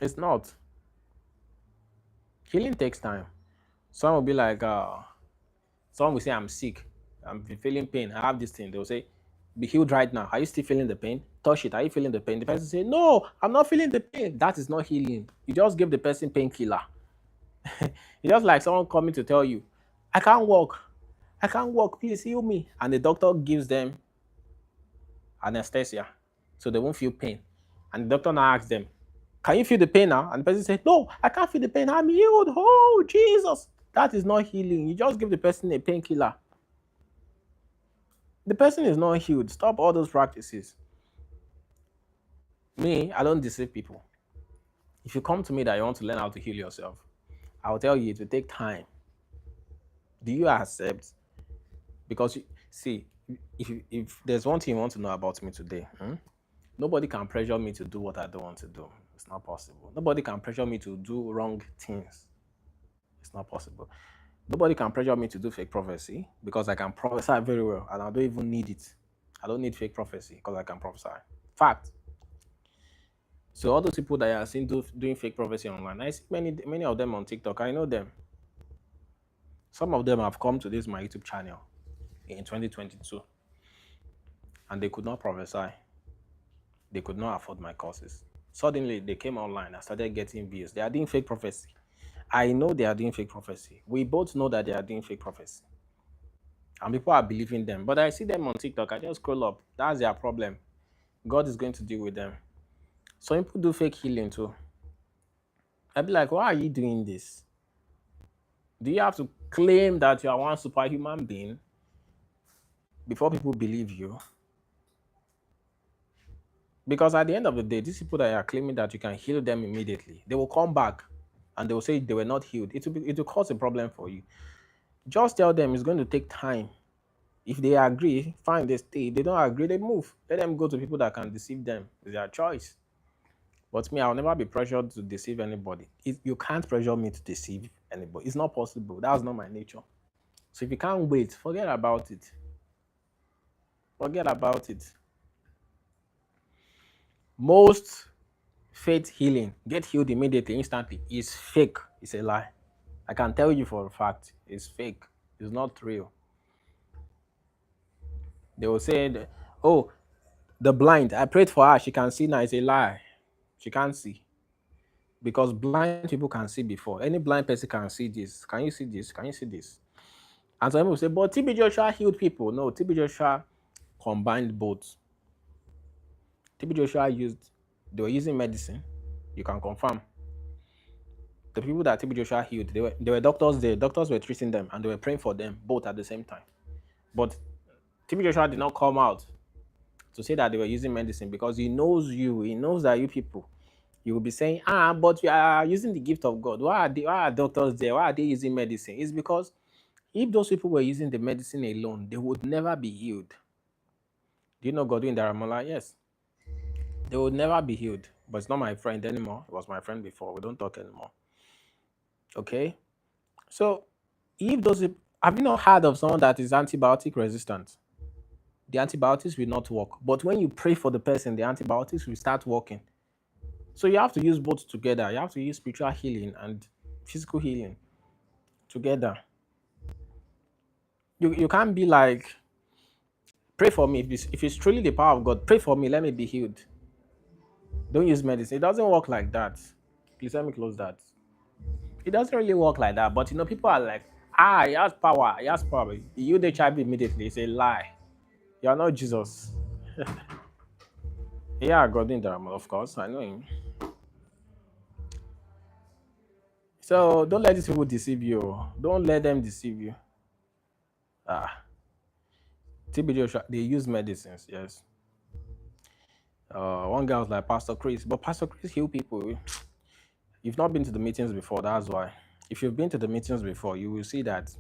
It's not. Healing takes time. Some will be like, someone will say, I'm sick. I'm feeling pain. I have this thing. They'll say, be healed right now. Are you still feeling the pain? Touch it. Are you feeling the pain? The person say, no, I'm not feeling the pain. That is not healing. You just give the person painkiller. It's just like someone coming to tell you, I can't walk. I can't walk. Please heal me. And the doctor gives them anesthesia so they won't feel pain. And the doctor now asks them, can you feel the pain now? And the person says, no, I can't feel the pain. I'm healed. Oh, Jesus. That is not healing. You just give the person a painkiller. The person is not healed. Stop all those practices. Me, I don't deceive people. If you come to me that you want to learn how to heal yourself, I will tell you it will take time. Do you accept? Because see, if there's one thing you want to know about me today, nobody can pressure me to do what I don't want to do. It's not possible. Nobody can pressure me to do wrong things. It's not possible. Nobody can pressure me to do fake prophecy because I can prophesy very well and I don't even need it. I don't need fake prophecy because I can prophesy. Fact. So all those people that I have seen doing fake prophecy online, I see many of them on TikTok. I know them. Some of them have come to this my YouTube channel in 2022 and they could not prophesy. They could not afford my courses. Suddenly they came online and started getting views. They are doing fake prophecy. I know they are doing fake prophecy. We both know that they are doing fake prophecy. And people are believing them. But I see them on TikTok. I just scroll up. That's their problem. God is going to deal with them. Some people do fake healing too. I'd be like, why are you doing this? Do you have to claim that you are one superhuman being before people believe you? Because at the end of the day, these people that are claiming that you can heal them immediately, they will come back and they will say they were not healed. It will cause a problem for you. Just tell them it's going to take time. If they agree, fine, they stay. If they don't agree, they move. Let them go to people that can deceive them. It's their choice. But me, I'll never be pressured to deceive anybody. You can't pressure me to deceive anybody. It's not possible. That's not my nature. So if you can't wait, forget about it. Forget about it. Most faith healing, get healed immediately, instantly, is fake. It's a lie. I can tell you for a fact, it's fake. It's not real. They will say, oh, the blind, I prayed for her, she can see now. It's a lie. She can't see. Because blind people can see before. Any blind person can see this. Can you see this? Can you see this? And some people say, but TB Joshua healed people. No, TB Joshua combined both. TB Joshua they were using medicine. You can confirm. The people that TB Joshua healed, they were doctors there. Doctors were treating them and they were praying for them both at the same time. But TB Joshua did not come out to say that they were using medicine because he knows you. He knows that you people, you will be saying, but you are using the gift of God. Why are doctors there? Why are they using medicine? It's because if those people were using the medicine alone, they would never be healed. Do you know Godwin Daramola? Yes. They will never be healed, but it's not my friend anymore. It was my friend before. We don't talk anymore. Okay. So, if those have you not heard of someone that is antibiotic resistant? The antibiotics will not work. But when you pray for the person, the antibiotics will start working. So you have to use both together. You have to use spiritual healing and physical healing together. You can't be like, pray for me. If it's truly the power of God, pray for me, let me be healed. Don't use medicine. It doesn't work like that. Please let me close that. It doesn't really work like that. But people are like, he has power. He has power. He healed HIV immediately. It's a lie. You are not Jesus. Yeah, Godwin Dharma, of course. I know him. So don't let these people deceive you. Don't let them deceive you. Ah, TBD, they use medicines, yes. One guy was like Pastor Chris, but Pastor Chris heal people. You've not been to the meetings before, that's why. If you've been to the meetings before, you will see that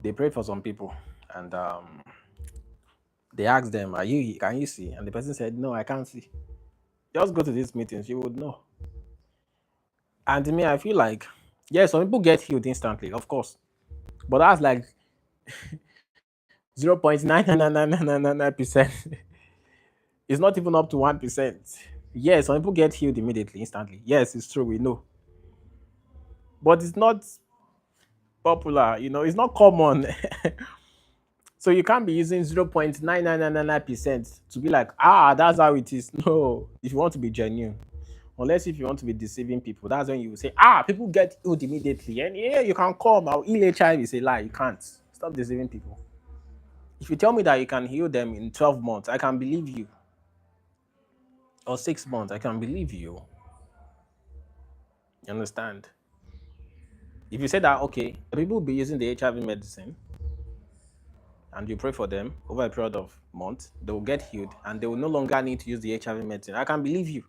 they prayed for some people and they asked them, can you see? And the person said, no, I can't see. Just go to these meetings, you would know. And to me, I feel like, yeah, some people get healed instantly, of course. But that's like 0.99999%. It's not even up to 1%. Yes, some people get healed immediately, instantly. Yes, it's true, we know. But it's not popular, it's not common. So you can't be using 0.99999% to be like, that's how it is. No, if you want to be genuine. Unless if you want to be deceiving people, that's when you will say, people get healed immediately. And yeah, you can come, I'll heal HIV. It's a lie. You can't. Stop deceiving people. If you tell me that you can heal them in 12 months, I can believe you. Or 6 months, I can believe you. You understand? If you say that, okay, people will be using the HIV medicine and you pray for them over a period of months, they will get healed and they will no longer need to use the HIV medicine. I can believe you.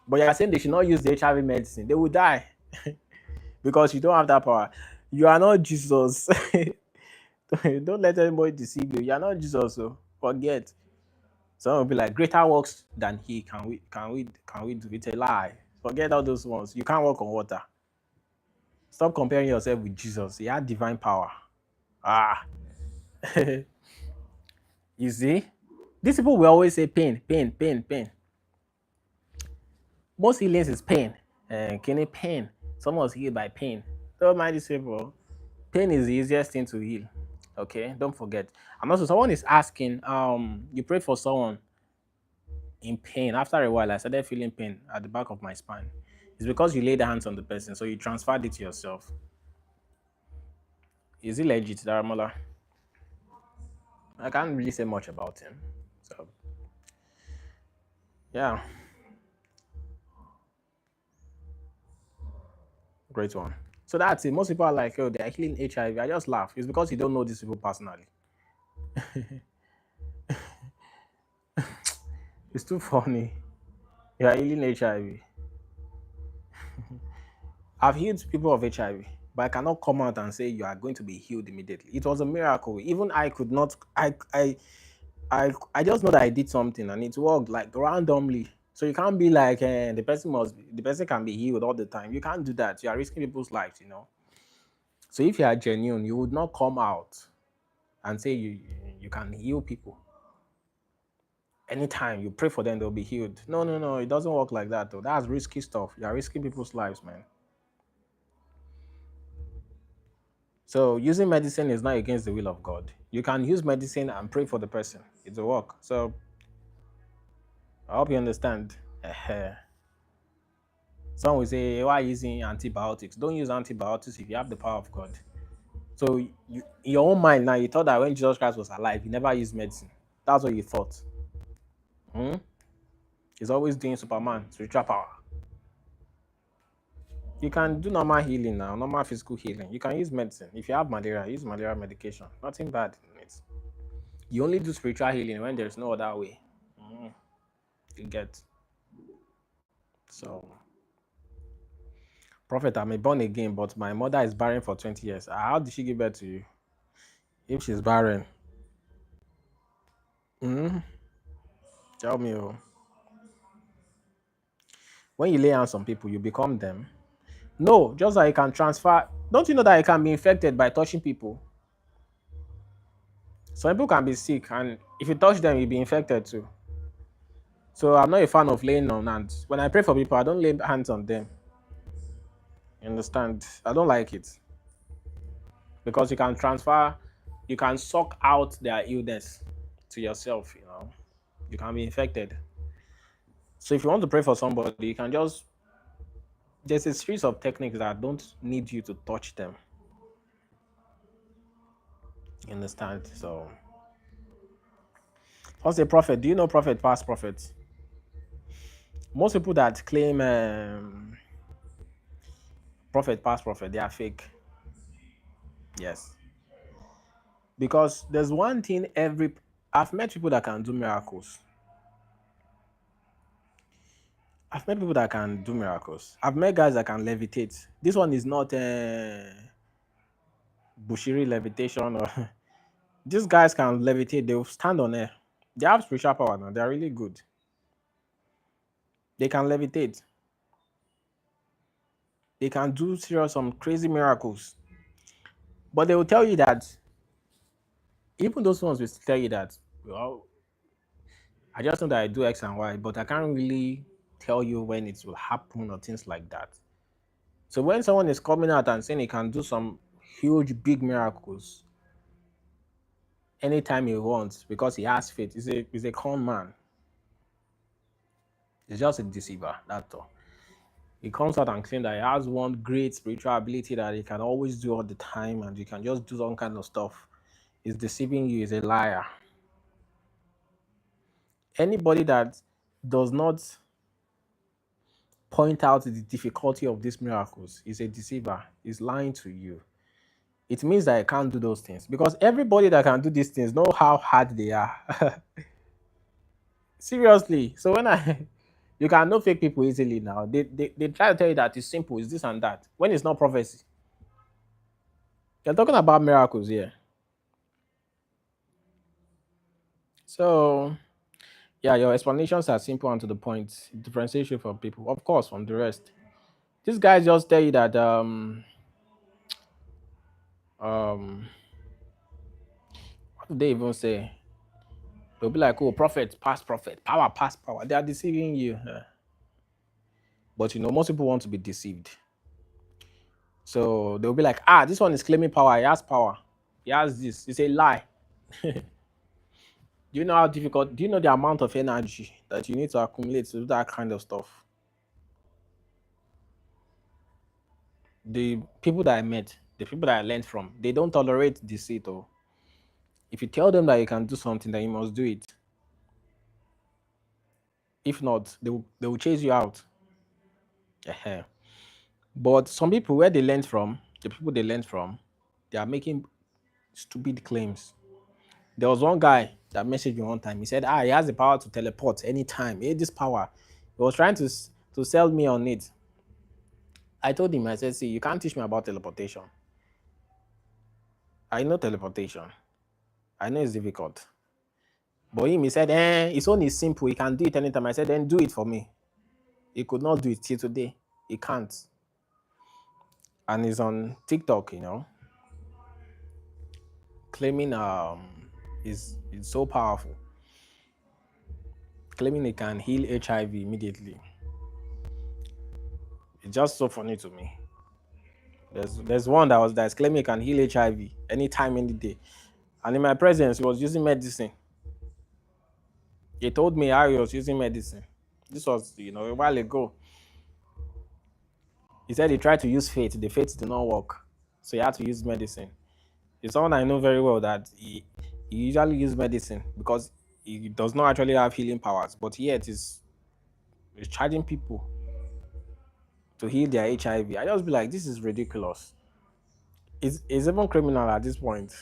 But you're saying they should not use the HIV medicine. They will die because you don't have that power. You are not Jesus. Don't let anybody deceive you. You are not Jesus. So forget. Some will be like, greater works than he. Can we do? It's a lie. Forget all those ones. You can't walk on water. Stop comparing yourself with Jesus. He had divine power. You see? These people will always say pain, pain, pain, pain. Most healings is pain. Can it pain? Someone's healed by pain. Don't mind these people. Pain is the easiest thing to heal. Okay, don't forget. And also, someone is asking, you prayed for someone in pain. After a while, I started feeling pain at the back of my spine. It's because you laid hands on the person, so you transferred it to yourself. Is it legit, Daramola? I can't really say much about him. So, yeah, great one. So that's it. Most people are like, oh, they're healing HIV. I just laugh. It's because you don't know these people personally. It's too funny. You are healing HIV. I've healed people of HIV, but I cannot come out and say you are going to be healed immediately. It was a miracle. Even I could not. I just know that I did something and it worked like randomly. So you can't be like the person can be healed all the time. You can't do that. You are risking people's lives. So if you are genuine, you would not come out and say you can heal people. Anytime you pray for them, they'll be healed. No, no, no. It doesn't work like that though. That's risky stuff. You are risking people's lives, man. So using medicine is not against the will of God. You can use medicine and pray for the person. It will work. So I hope you understand. Some will say, why using antibiotics? Don't use antibiotics if you have the power of God. So in your own mind now, you thought that when Jesus Christ was alive, he never used medicine. That's what you thought. He's always doing Superman, spiritual power. You can do normal healing now, normal physical healing. You can use medicine. If you have malaria, use malaria medication. Nothing bad in it. You only do spiritual healing when there's no other way. You get. So, Prophet, I'm a born again, but my mother is barren for 20 years. How did she give birth to you? If she's barren, Mm, tell me, oh. When you lay hands on people, you become them. No, just like you can transfer. Don't you know that you can be infected by touching people? Some people can be sick, and if you touch them, you'll be infected too. So I'm not a fan of laying on hands. When I pray for people, I don't lay hands on them. You understand? I don't like it because you can transfer, you can suck out their illness to yourself. You can be infected. So if you want to pray for somebody, you can just there's a series of techniques that don't need you to touch them. You understand? So what's a prophet? Do you know prophet, past prophets? Most people that claim prophet, past prophet, they are fake. Yes. Because there's one thing I've met people that can do miracles. I've met people that can do miracles. I've met guys that can levitate. This one is not Bushiri levitation or these guys can levitate, they'll stand on air. They have spiritual power now, they're really good. They can levitate, they can do serious some crazy miracles. But they will tell you that even those ones will tell you that, well, I just know that I do X and Y, but I can't really tell you when it will happen or things like that. So when someone is coming out and saying he can do some huge big miracles anytime he wants because he has faith, he's a con man. He's just a deceiver. That's all. He comes out and claims that he has one great spiritual ability that he can always do all the time and you can just do some kind of stuff. He's deceiving you, he's a liar. Anybody that does not point out the difficulty of these miracles is a deceiver, is lying to you. It means that I can't do those things because everybody that can do these things know how hard they are. Seriously. So when I you can know fake people easily now. They try to tell you that it's simple, it's this and that. When it's not prophecy. They're talking about miracles here. So yeah, your explanations are simple and to the point. It differentiates you from people, of course, from the rest. These guys just tell you that um what do they even say? They'll be like, oh, prophet, power, past power. They are deceiving you. But most people want to be deceived. So they'll be like, this one is claiming power. He has power. He has this. It's a lie. Do you know how difficult? Do you know the amount of energy that you need to accumulate to do that kind of stuff? The people that I met, the people that I learned from, they don't tolerate deceit. Or if you tell them that you can do something, then you must do it. If not, they will chase you out. Ehen. But some people, where they learned from, the people they learned from, they are making stupid claims. There was one guy that messaged me one time. He said, he has the power to teleport anytime. He had this power. He was trying to sell me on it. I told him, I said, see, you can't teach me about teleportation. I know teleportation. I know it's difficult. But he said, it's only simple. He can do it anytime. I said, then do it for me. He could not do it till today. He can't. And he's on TikTok, claiming is so powerful. Claiming he can heal HIV immediately. It's just so funny to me. There's one that's claiming he can heal HIV anytime, any day. And in my presence, he was using medicine. He told me how he was using medicine. This was, a while ago. He said he tried to use faith. The faith did not work. So he had to use medicine. It's someone I know very well that he usually uses medicine because he does not actually have healing powers. But yet he's charging people to heal their HIV. I just be like, this is ridiculous. It's even criminal at this point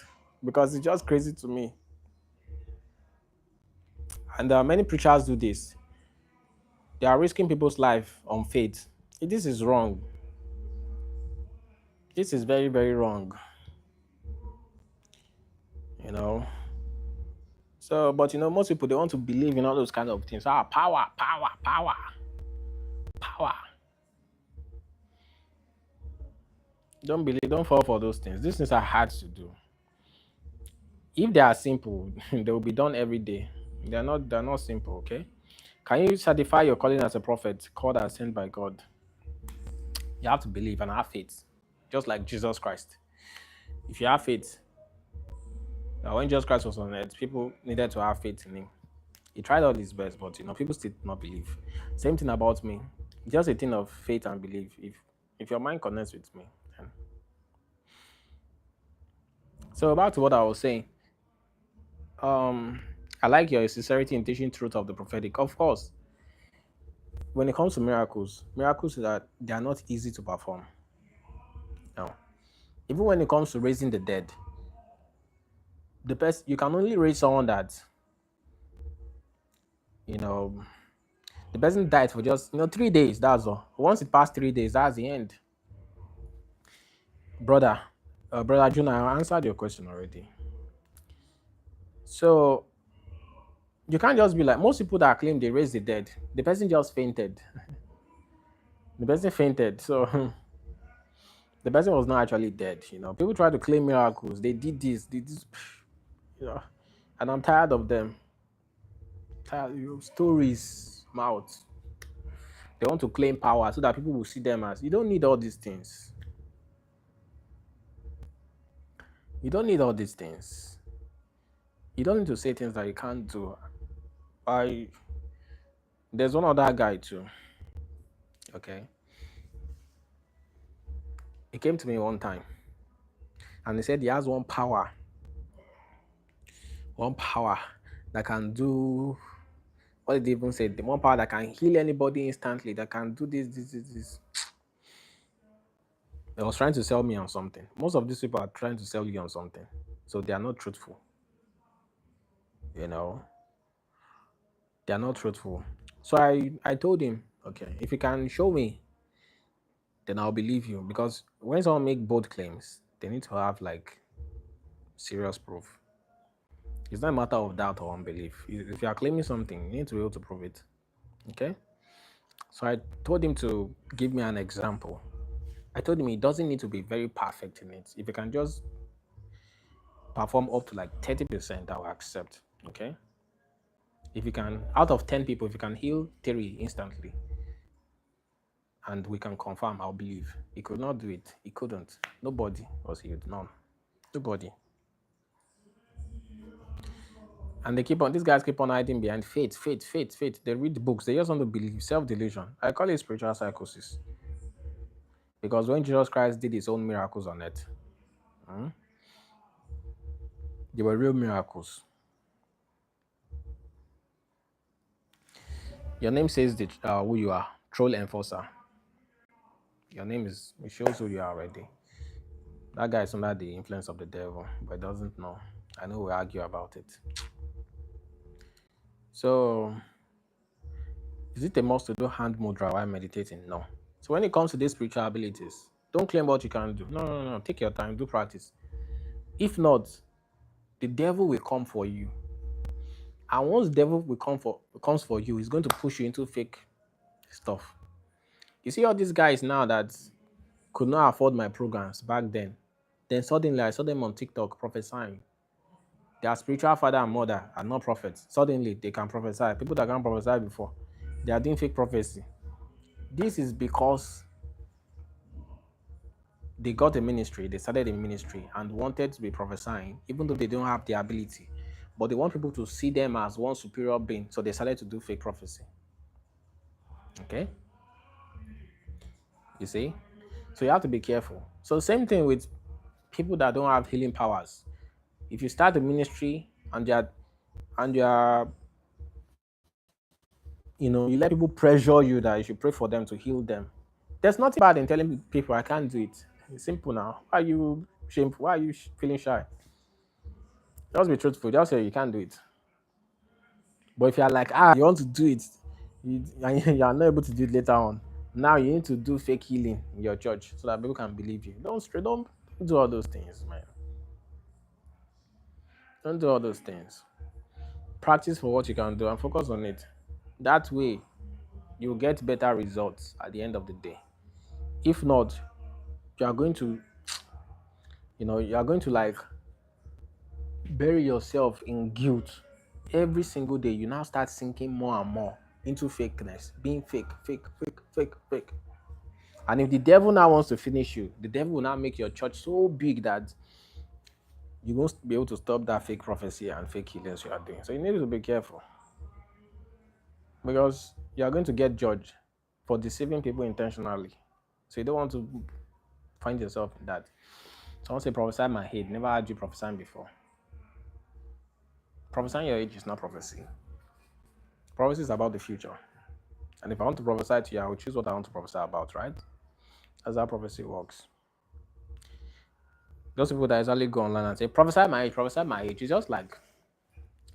because it's just crazy to me. And many preachers do this. They are risking people's life on faith. This is wrong. This is very, very wrong. You know. So, but most people, they want to believe in all those kind of things. Power, power, power, power. Don't believe, don't fall for those things. These things are hard to do. If they are simple, they will be done every day. They're not simple, okay? Can you certify your calling as a prophet, called and sent by God? You have to believe and have faith. Just like Jesus Christ. If you have faith, now when Jesus Christ was on earth, people needed to have faith in him. He tried all his best, but people still did not believe. Same thing about me. Just a thing of faith and belief. If your mind connects with me, then. So back to what I was saying. Um, I like your sincerity in teaching truth of the prophetic. Of course, when it comes to miracles that they are not easy to perform. Now, even when it comes to raising the dead, the best you can only raise someone that you know the person died for just 3 days. That's all. Once it passed 3 days, that's the end. Brother, brother Juna, I answered your question already. So you can't just be like most people that claim they raised the dead. The person just fainted. The person fainted. So the person was not actually dead. People try to claim miracles. They did this, did this, you know, and I'm tired of them. Tired, stories, mouth. They want to claim power so that people will see them as. You don't need all these things. You don't need all these things. You don't need to say things that you can't do. There's one other guy too. Okay. He came to me one time and he said he has one power that can do what did he even say? The one power that can heal anybody instantly, that can do this. They was trying to sell me on something. Most of these people are trying to sell you on something. So they are not truthful. You know, they are not truthful. So I told him, okay, if you can show me, then I'll believe you. Because when someone make bold claims, they need to have like serious proof. It's not a matter of doubt or unbelief. If you are claiming something, you need to be able to prove it. Okay? So I told him to give me an example. I told him he doesn't need to be very perfect in it. If you can just perform up to like 30%, I will accept. Okay? If you can, out of 10 people, if you can heal 3 instantly, and we can confirm, I'll believe. He could not do it. He couldn't. Nobody was healed. None. Nobody. And these guys keep on hiding behind faith, faith, faith, faith. They read books. They just want to believe. Self-delusion. I call it spiritual psychosis. Because when Jesus Christ did his own miracles on earth, they were real miracles. Your name says who you are. Troll enforcer. Your name it shows who you are already. That guy is under the influence of the devil, but doesn't know. I know we argue about it. So, is it a must to do hand mudra while meditating? No. So when it comes to these spiritual abilities, don't claim what you can do. No. Take your time, do practice. If not, the devil will come for you. And once the devil comes for you, he's going to push you into fake stuff. You see all these guys now that could not afford my programs back then. Then suddenly I saw them on TikTok prophesying. Their spiritual father and mother are not prophets. Suddenly they can prophesy. People that can't prophesy before, they are doing fake prophecy. This is because they got a ministry, they started a ministry and wanted to be prophesying, even though they don't have the ability. But they want people to see them as one superior being, so they started to do fake prophecy. Okay? You see? So you have to be careful. So same thing with people that don't have healing powers. If you start a ministry and you are you let people pressure you that you should pray for them to heal them. There's nothing bad in telling people I can't do it. It's simple now. Why are you shameful? Why are you feeling shy? Just be truthful. Just say you can't do it. But if you're like, you want to do it, and you are not able to do it later on, now you need to do fake healing in your church so that people can believe you. Don't do all those things, man. Don't do all those things. Practice for what you can do and focus on it. That way, you'll get better results at the end of the day. If not, you are going to, you are going to like bury yourself in guilt. Every single day, you now start sinking more and more into fakeness, being fake, fake, fake, fake, fake. And if the devil now wants to finish you, the devil will now make your church so big that you won't be able to stop that fake prophecy and fake healings you are doing. So you need to be careful because you are going to get judged for deceiving people intentionally. So you don't want to find yourself in that. Someone say prophesy my head. Never had you prophesying before. Prophesying your age is not prophecy. Prophecy is about the future. And if I want to prophesy to you, I will choose what I want to prophesy about, right? That's how prophecy works. Those people that usually go online and say, prophesy my age. It's just like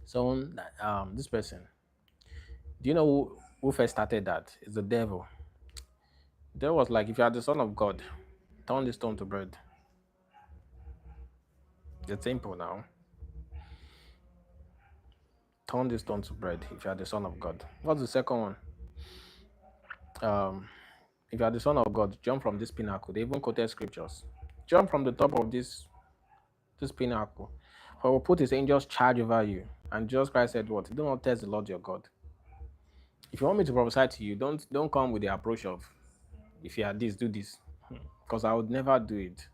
someone that this person. Do you know who first started that? It's the devil. The devil was like, if you are the son of God, turn this stone to bread. It's simple now. Turn this stone to bread if you are the son of God. What's the second one? If you are the son of God, jump from this pinnacle. They even quoted scriptures. Jump from the top of this pinnacle. For will put his angels charge over you. And Jesus Christ said, what? Do not test the Lord your God. If you want me to prophesy to you, don't come with the approach of, if you are this, do this. Because I would never do it.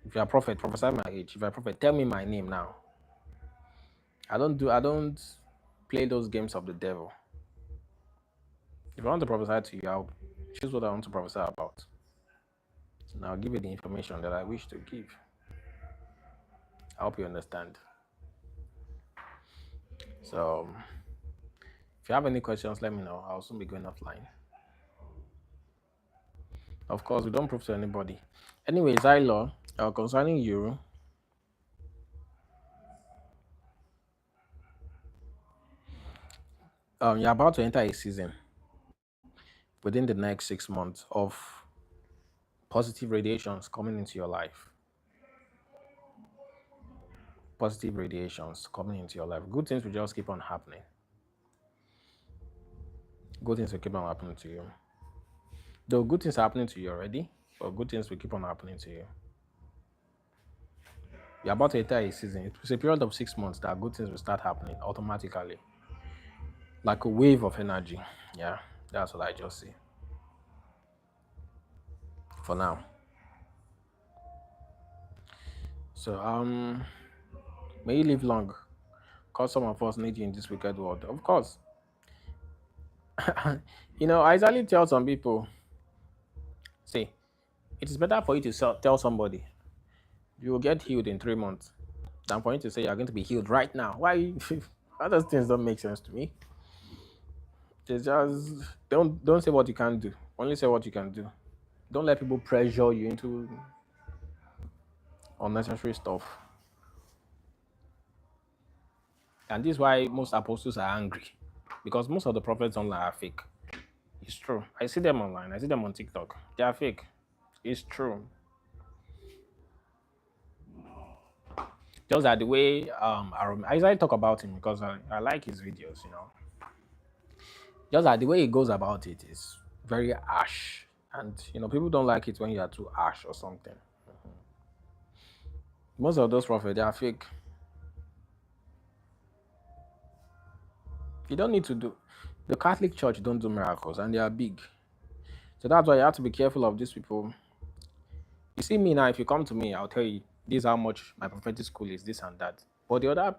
If you are a prophet, prophesy my age. If you are a prophet, tell me my name now. I don't play those games of the devil. If I want to prophesy to you, I'll choose what I want to prophesy about. And I'll give you the information that I wish to give. I hope you understand. So, if you have any questions, let me know. I'll soon be going offline. Of course, we don't prove to anybody. Anyway, Zylo, concerning you, you're about to enter a season within the next 6 months of positive radiations coming into your life. Positive radiations coming into your life. Good things will just keep on happening. Good things will keep on happening to you. Though good things are happening to you already, but good things will keep on happening to you. You're about to enter a season. It's a period of 6 months that good things will start happening automatically. Like a wave of energy. Yeah, that's what I just see. For now. So, may you live long. Because some of us need you in this wicked world. Of course. I usually tell some people, say, it is better for you to tell somebody you will get healed in 3 months than for you to say you're going to be healed right now. Why? Other things don't make sense to me. It's just don't say what you can't do. Only say what you can do. Don't let people pressure you into unnecessary stuff. And this is why most apostles are angry. Because most of the prophets online are fake. It's true. I see them online. I see them on TikTok. They are fake. It's true. Just that the way I usually talk about him because I like his videos, Just that the way he goes about it is very harsh. And people don't like it when you are too harsh or something. Most of those prophets, they are fake. You don't need to do. The Catholic Church don't do miracles, and they are big. So that's why you have to be careful of these people. You see me now, if you come to me, I'll tell you this is how much my prophetic school is, this and that. But the other,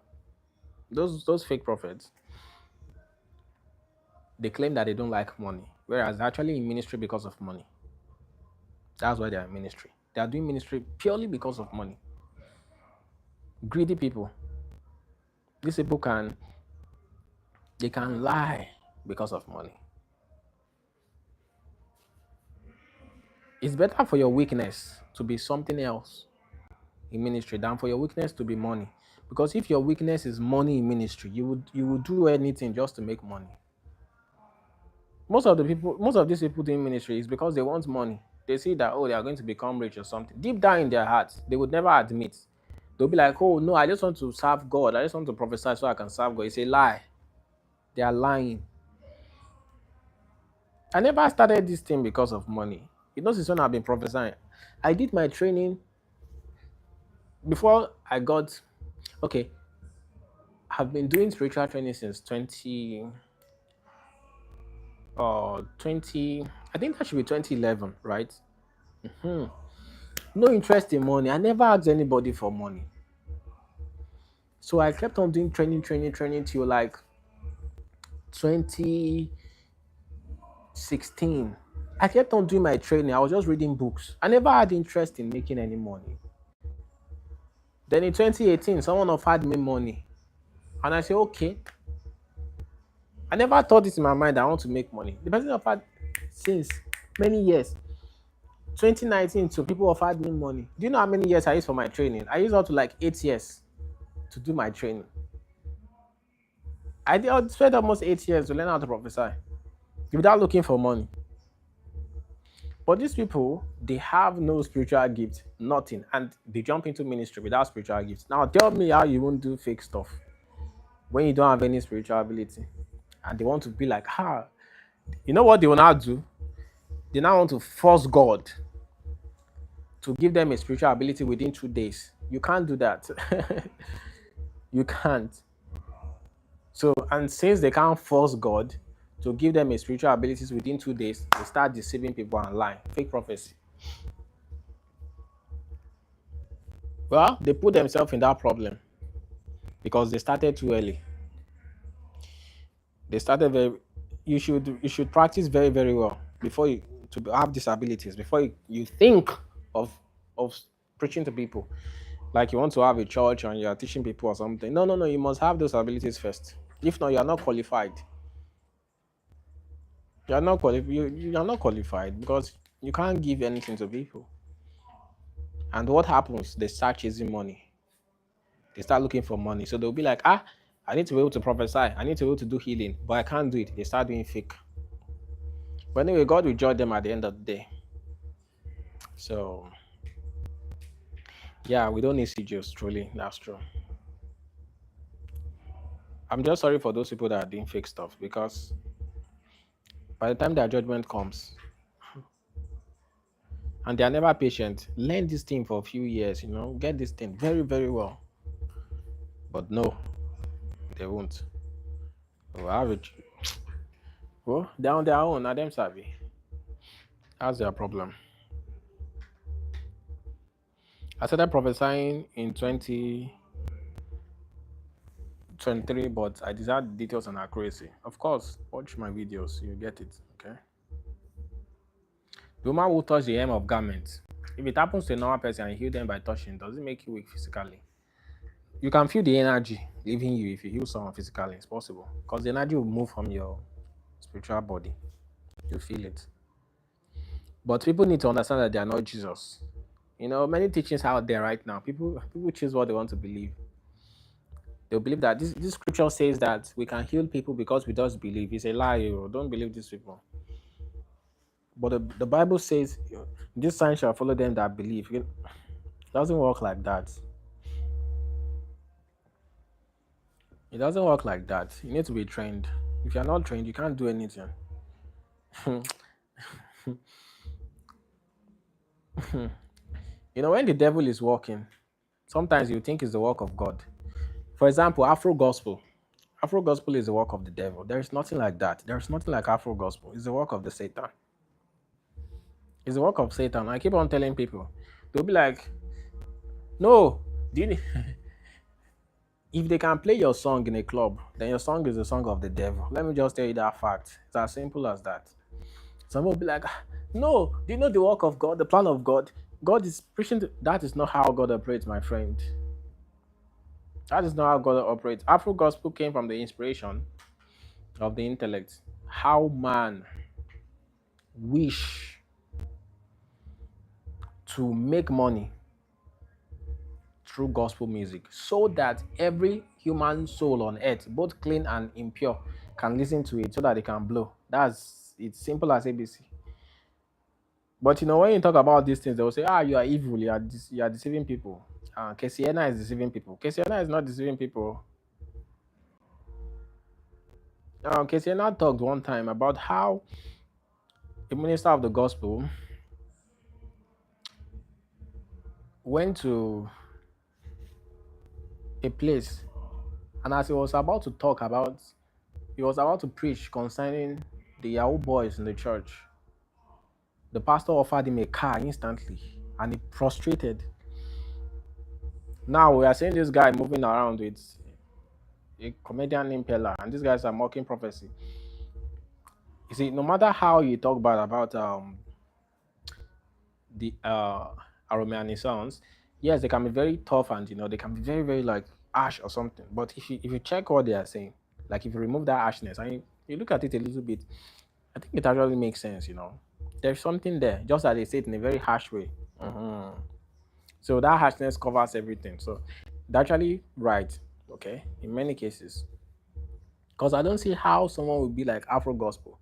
those fake prophets, they claim that they don't like money, whereas they're actually in ministry because of money. That's why they're in ministry. They are doing ministry purely because of money. Greedy people. These people can lie because of money. It's better for your weakness to be something else in ministry than for your weakness to be money. Because if your weakness is money in ministry, you would do anything just to make money. Most of these people doing ministry is because they want money. They see that they are going to become rich or something. Deep down in their hearts, they would never admit They'll be like, oh no, I just want to serve God. I just want to prophesy so I can serve God. It's a lie. They are lying. I never started this thing because of money. You know, since when I've been prophesying, I did my training before I got okay. I've been doing spiritual training since 20 I think that should be 2011, right? Hmm. No interest in money. I never asked anybody for money. So I kept on doing training till like 2016. I kept on doing my training. I was just reading books. I never had interest in making any money. Then in 2018, someone offered me money. And I said, okay. I never thought it in my mind that I want to make money. The person offered since many years. 2019, so people offered me money. Do you know how many years I used for my training? I used up to like 8 years to do my training. I spent almost 8 years to learn how to prophesy without looking for money. But these people, they have no spiritual gift, nothing, and they jump into ministry without spiritual gifts. Now tell me how you won't do fake stuff when you don't have any spiritual ability. And they want to be like, you know what they will now do? They now want to force God to give them a spiritual ability within 2 days. You can't do that. You can't. So, and since they can't force God to give them a spiritual abilities within 2 days, they start deceiving people and lying. Fake prophecy. Well, they put themselves in that problem because they started too early. They started very. You should practice very very well before you to have these abilities. Before you think of preaching to people, like you want to have a church and you are teaching people or something. No, no, no. You must have those abilities first. If not, you are not qualified. You are not qualified. You are not qualified because you can't give anything to people. And what happens? They start chasing money. They start looking for money. So they'll be like, I need to be able to prophesy. I need to be able to do healing, but I can't do it. They start doing fake. But anyway, God will judge them at the end of the day. So, yeah, we don't need CGOs, truly. That's true. I'm just sorry for those people that are doing fake stuff because by the time their judgment comes, and they are never patient, learn this thing for a few years, get this thing very, very well. But no, they won't. They'll have it. Well, they're on their own, not them savvy. That's their problem. I started prophesying in 2023, but I desired details and accuracy. Of course, watch my videos, you get it, okay? The woman who touched the hem of garments. If it happens to a normal person and you heal them by touching, does it make you weak physically? You can feel the energy leaving you if you heal someone physically. It's possible. Because the energy will move from your spiritual body. You feel it. But people need to understand that they are not Jesus. Many teachings out there right now. People choose what they want to believe. They'll believe that this scripture says that we can heal people because we just believe. It's a lie. Don't believe these people. But the Bible says, this sign shall follow them that believe. It doesn't work like that. It doesn't work like that. You need to be trained. If you're not trained, you can't do anything. When the devil is working, sometimes you think it's the work of God. For example, Afro gospel. Afro gospel is the work of the devil. There is nothing like that. There is nothing like Afro gospel. It's the work of the Satan. It's the work of Satan. I keep on telling people. They'll be like, no, if they can play your song in a club, then your song is the song of the devil. Let me just tell you that fact. It's as simple as that. Some will be like, no, do you know the work of God, the plan of God? God is preaching. That is not how God operates, my friend. That is not how God operates. Afro gospel came from the inspiration of the intellect. How man wish to make money through gospel music so that every human soul on earth, both clean and impure, can listen to it so that they can blow. That's it's simple as ABC. But when you talk about these things, they will say, you are evil, you are deceiving people. KCNA is deceiving people. KCNA is not deceiving people. KCNA talked one time about how a minister of the gospel went to a place, and as he was about to preach concerning the Yahoo boys in the church. The pastor offered him a car instantly, and he prostrated. Now we are seeing this guy moving around with a comedian impeller, and these guys are mocking prophecy. You see, no matter how you talk bad about the Aromanians, yes, they can be very tough, and they can be very, very like ash or something. But if you check what they are saying, like if you remove that ashness and you look at it a little bit, I think it actually makes sense. There's something there, just as they say it in a very harsh way. Mhm. So that harshness covers everything. So they're actually right, okay, in many cases. Because I don't see how someone would be like Afro gospel.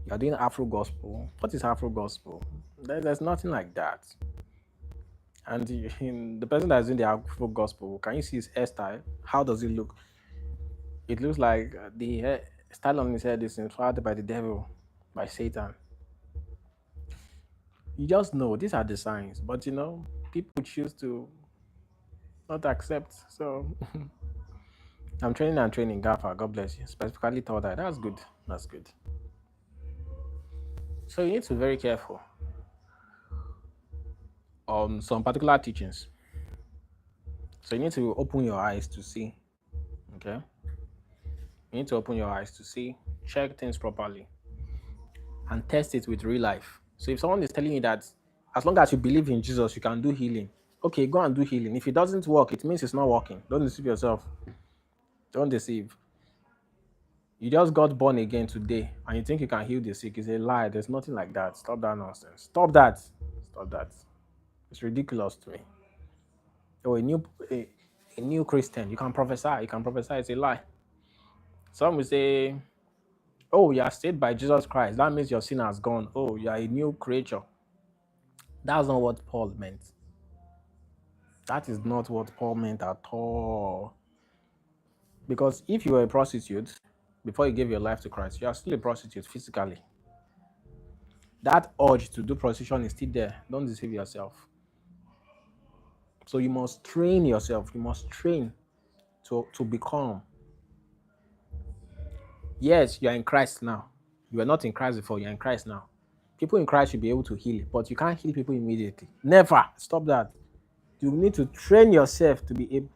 You're doing Afro gospel. What is Afro gospel? There's nothing like that. And the person that's doing the Afro gospel, can you see his hairstyle? How does it look? It looks like the hair style on his head is inspired by the devil, by Satan. You just know these are the signs, but people choose to not accept. So I'm training and training, Gaffer. God bless you. Specifically thought that. That's good. That's good. So you need to be very careful on some particular teachings. So you need to open your eyes to see. Okay? You need to open your eyes to see, check things properly, and test it with real life. So if someone is telling you that as long as you believe in Jesus, you can do healing. Okay, go and do healing. If it doesn't work, it means it's not working. Don't deceive yourself. Don't deceive. You just got born again today and you think you can heal the sick. It's a lie. There's nothing like that. Stop that nonsense. Stop that. Stop that. It's ridiculous to me. Oh, a new Christian, you can prophesy. You can prophesy. It's a lie. Some will say, oh, you are saved by Jesus Christ. That means your sin has gone. Oh, you are a new creature. That's not what Paul meant. That is not what Paul meant at all. Because if you were a prostitute before you gave your life to Christ, you are still a prostitute physically. That urge to do prostitution is still there. Don't deceive yourself. So you must train yourself. You must train to become. Yes, you are in Christ now. You are not in Christ before. You are in Christ now. People in Christ should be able to heal, but you can't heal people immediately. Never. Stop that. You need to train yourself to be able.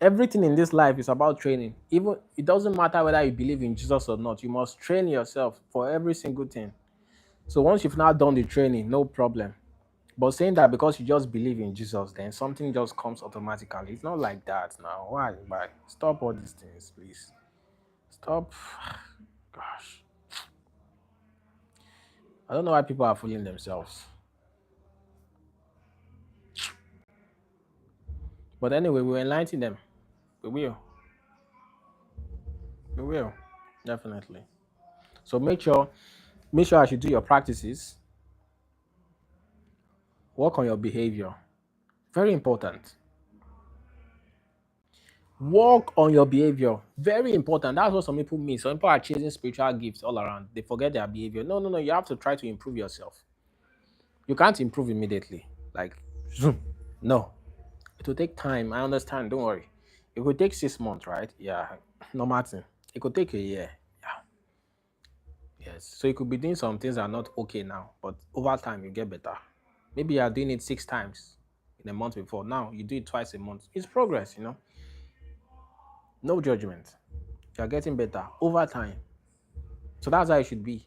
Everything in this life is about training. Even it doesn't matter whether you believe in Jesus or not. You must train yourself for every single thing. So once you've now done the training, no problem. But saying that because you just believe in Jesus, then something just comes automatically. It's not like that now. Why? Why? Stop all these things, please. Stop. Gosh. I don't know why people are fooling themselves. But anyway, we'll enlighten them. We will. We will. Definitely. So make sure as you do your practices, work on your behavior. Very important. Work on your behavior. Very important. That's what some people miss. Some people are chasing spiritual gifts all around. They forget their behavior. No, no, no. You have to try to improve yourself. You can't improve immediately. Like, zoom. No. It will take time. I understand. Don't worry. It could take 6 months, right? Yeah. No matter. It could take a year. Yeah. Yes. So you could be doing some things that are not okay now, but over time you get better. Maybe you are doing it 6 times in a month before. Now you do it twice a month. It's progress. No judgment. You are getting better over time. So that's how it should be.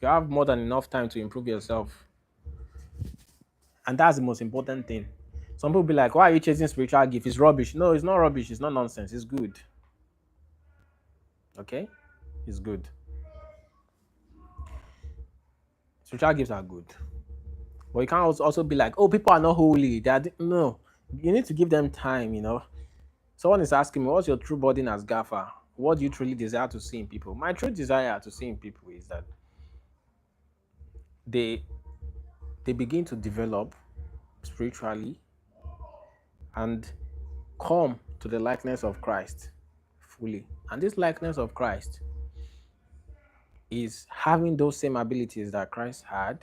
You have more than enough time to improve yourself. And that's the most important thing. Some people be like, why are you chasing spiritual gift? It's rubbish. No, it's not rubbish. It's not nonsense. It's good. Okay? It's good. Spiritual gifts are good. But you can't also be like, oh, people are not holy. No. You need to give them time. Someone is asking me, what's your true burden as gaffer? What do you truly desire to see in people? My true desire to see in people is that they begin to develop spiritually and come to the likeness of Christ fully. And this likeness of Christ is having those same abilities that Christ had,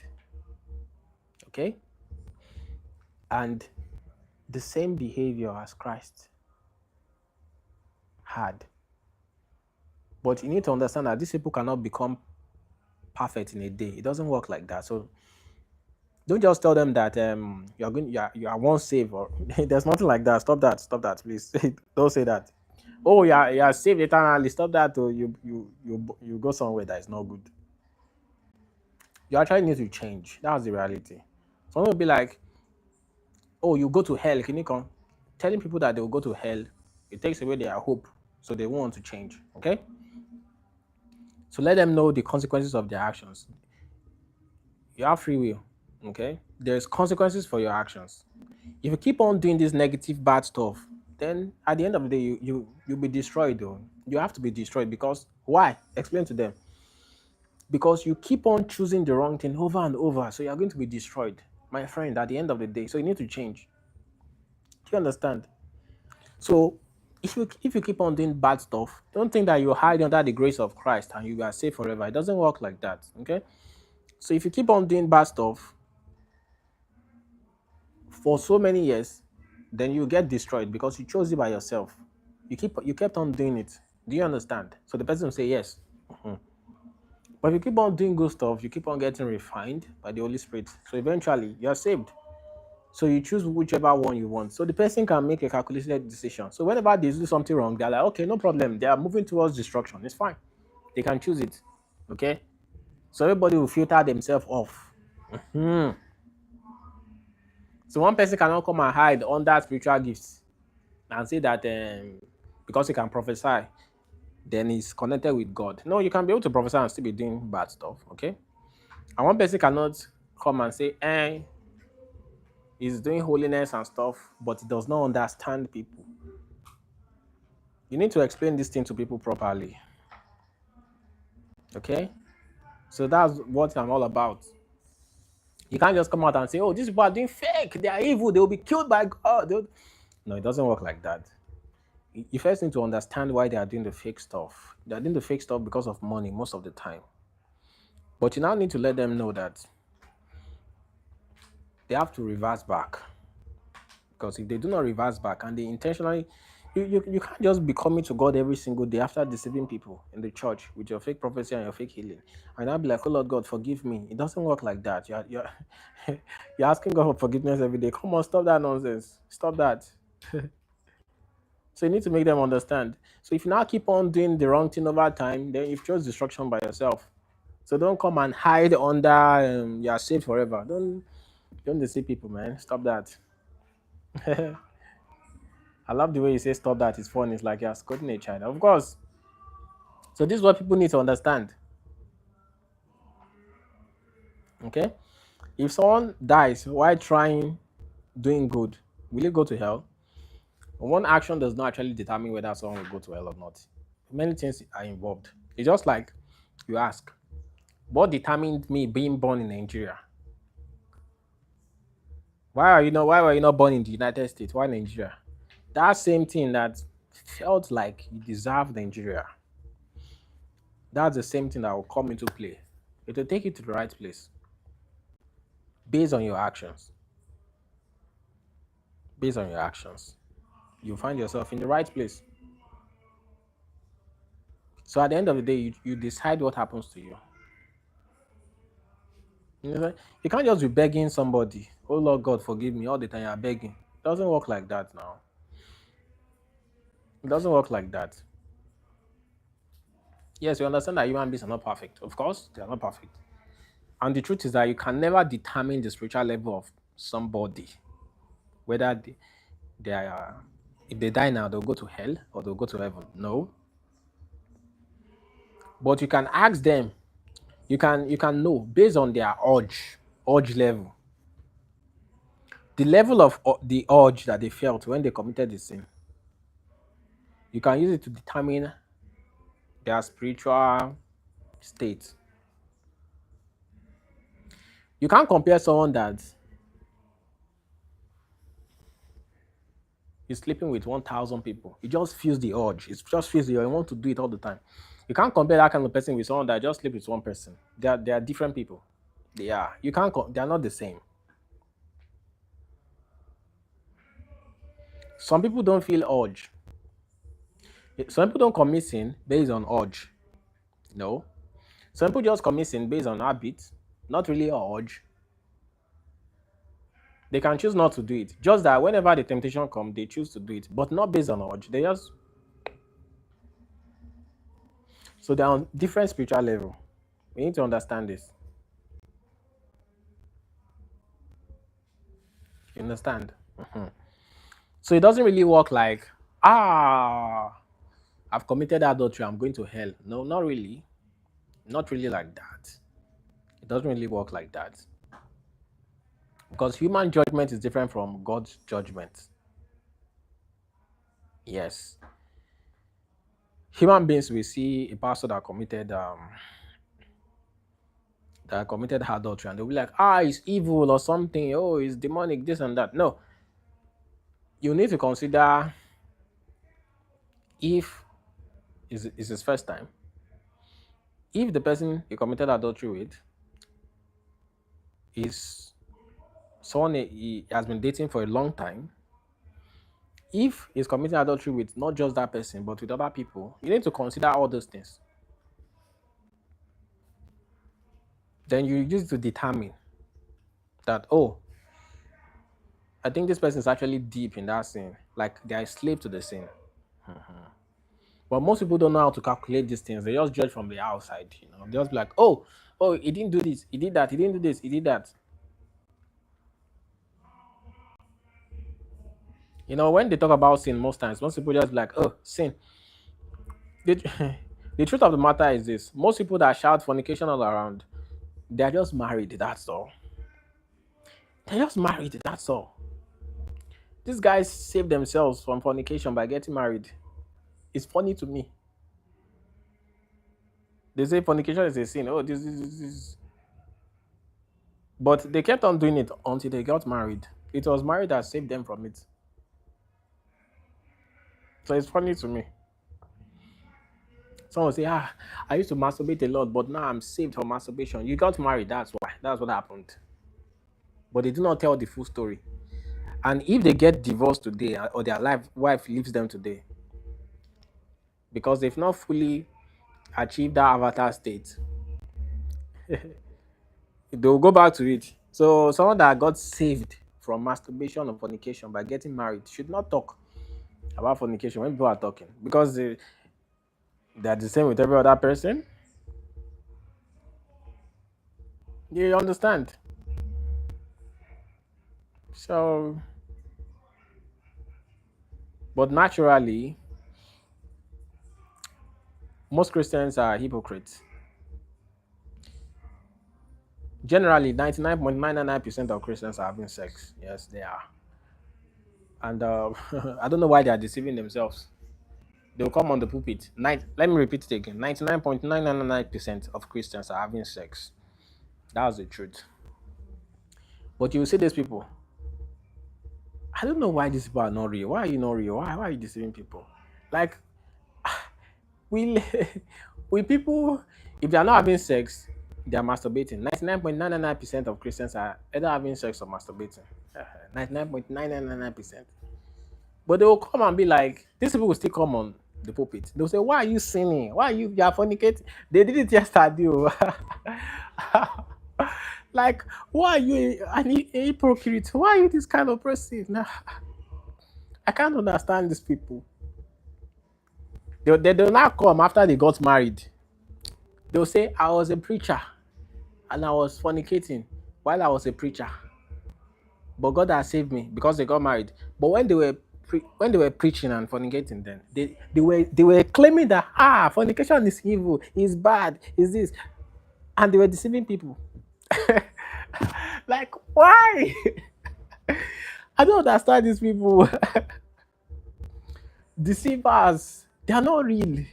okay? And the same behavior as Christ had. But you need to understand that these people cannot become perfect in a day. It doesn't work like that. So don't just tell them that you are once saved, or there's nothing like that. Stop that, please. Don't say that. Oh, you are saved eternally. Stop that. Or you go somewhere that is not good. You actually need to change. That's the reality. Someone will be like, oh, you go to hell. Can you come? Telling people that they will go to hell, it takes away their hope. So they won't want to change. Okay? So let them know the consequences of their actions. You have free will. Okay? There's consequences for your actions. If you keep on doing this negative bad stuff, then at the end of the day, you'll be destroyed though. You have to be destroyed because why? Explain to them. Because you keep on choosing the wrong thing over and over. So you're going to be destroyed, my friend, at the end of the day. So you need to change. Do you understand? So if you keep on doing bad stuff, don't think that you hide under the grace of Christ and you are safe forever. It doesn't work like that. Okay. So if you keep on doing bad stuff for so many years, then you get destroyed because you chose it by yourself. You kept on doing it. Do you understand? So the person will say yes. Mhm. But if you keep on doing good stuff, you keep on getting refined by the Holy Spirit. So eventually you're saved. So you choose whichever one you want. So the person can make a calculated decision. So whenever they do something wrong, they're like, okay, no problem. They are moving towards destruction. It's fine. They can choose it. Okay. So everybody will filter themselves off. Hmm. So one person cannot come and hide under spiritual gifts and say that because he can prophesy, then he's connected with God. No, you can be able to prophesy and still be doing bad stuff. Okay. And one person cannot come and say, he's doing holiness and stuff, but he does not understand people. You need to explain this thing to people properly. Okay? So that's what I'm all about. You can't just come out and say, oh, these people are doing fake. They are evil. They will be killed by God. No, it doesn't work like that. You first need to understand why they are doing the fake stuff. They are doing the fake stuff because of money most of the time. But you now need to let them know that they have to reverse back. Because if they do not reverse back and they intentionally, you can't just be coming to God every single day after deceiving people in the church with your fake prophecy and your fake healing. And I'll be like, oh Lord God, forgive me. It doesn't work like that. You're asking God for forgiveness every day. Come on, stop that nonsense. Stop that. So you need to make them understand. So if you now keep on doing the wrong thing over time, then you've chose destruction by yourself. So don't come and hide under you're saved forever. Don't deceive people, man. Stop that. I love the way you say stop that. It's fun. It's like you're scolding a child. Of course. So this is what people need to understand. Okay? If someone dies while trying doing good, will he go to hell? One action does not actually determine whether someone will go to hell or not. Many things are involved. It's just like you ask, what determined me being born in Nigeria? Why were you not born in the United States? Why Nigeria? That same thing that felt like you deserve Nigeria. That's the same thing that will come into play. It will take you to the right place based on your actions. Based on your actions, you find yourself in the right place. So at the end of the day, you decide what happens to you. You can't just be begging somebody, oh Lord God, forgive me all the time. You're begging. It doesn't work like that now. It doesn't work like that. Yes, you understand that human beings are not perfect. Of course, they are not perfect. And the truth is that you can never determine the spiritual level of somebody, whether they are, if they die now, they'll go to hell or they'll go to heaven. No. But you can ask them, you can know based on their urge level, the level of the urge that they felt when they committed the sin. You can use it to determine their spiritual state. You can't compare someone that is sleeping with 1,000 people. It just feels the urge. It just feels the urge. You want to do it all the time. You can't compare that kind of person with someone that just sleeps with one person. They are different people. They are. You can't. They are not the same. Some people don't feel urge. Some people don't commit sin based on urge. No. Some people just commit sin based on habit, not really urge. They can choose not to do it. Just that whenever the temptation comes, they choose to do it, but not based on urge. They just so they're on different spiritual level. We need to understand this. You understand? Mhm. So it doesn't really work like, I've committed adultery, I'm going to hell. No, not really. Not really like that. It doesn't really work like that. Because human judgment is different from God's judgment. Yes. Human beings will see a pastor that committed adultery and they'll be like, it's evil or something, oh, it's demonic, this and that. No. You need to consider if it's his first time. If the person you committed adultery with is someone he has been dating for a long time, if he's committing adultery with not just that person but with other people, you need to consider all those things. Then you use it to determine that, oh, I think this person is actually deep in that sin, like they are a slave to the sin. But most people don't know how to calculate these things. They just judge from the outside, They just be like, oh, he didn't do this, he did that, he didn't do this, he did that. When they talk about sin, most times, most people just be like, oh, sin. The, the truth of the matter is this: most people that shout fornication all around, they are just married. That's all. They're just married. That's all. These guys save themselves from fornication by getting married. It's funny to me. They say fornication is a sin. Oh, this. But they kept on doing it until they got married. It was marriage that saved them from it. So it's funny to me. Someone say, I used to masturbate a lot, but now I'm saved from masturbation. You got married, that's why. That's what happened. But they do not tell the full story. And if they get divorced today or their wife leaves them today, because they've not fully achieved that avatar state, they'll go back to it. So someone that got saved from masturbation or fornication by getting married should not talk about fornication when people are talking, because they're the same with every other person. You understand? So, but naturally, most Christians are hypocrites. Generally, 99.999% of Christians are having sex. Yes, they are. And I don't know why they are deceiving themselves. They'll come on the pulpit. Let me repeat it again. 99.999% of Christians are having sex. That's the truth. But you will see these people. I don't know why these people are not real. Why are you not real? Why are you deceiving people? Like, we we people, if they are not having sex, they are masturbating. 99.999% of Christians are either having sex or masturbating. 99.999%. But they will come and be like, these people will still come on the pulpit. They'll say, why are you sinning? Why are you are fornicating? They did it yesterday. Like, why are you a hypocrite? Why are you this kind of person? I can't understand these people. They do not come after they got married. They'll say, I was a preacher and I was fornicating while I was a preacher. But God has saved me because they got married. But when they were preaching and fornicating, then they were claiming that fornication is evil, is bad, is this, and they were deceiving people. Like, why? I don't understand these people. Deceivers, they are not real.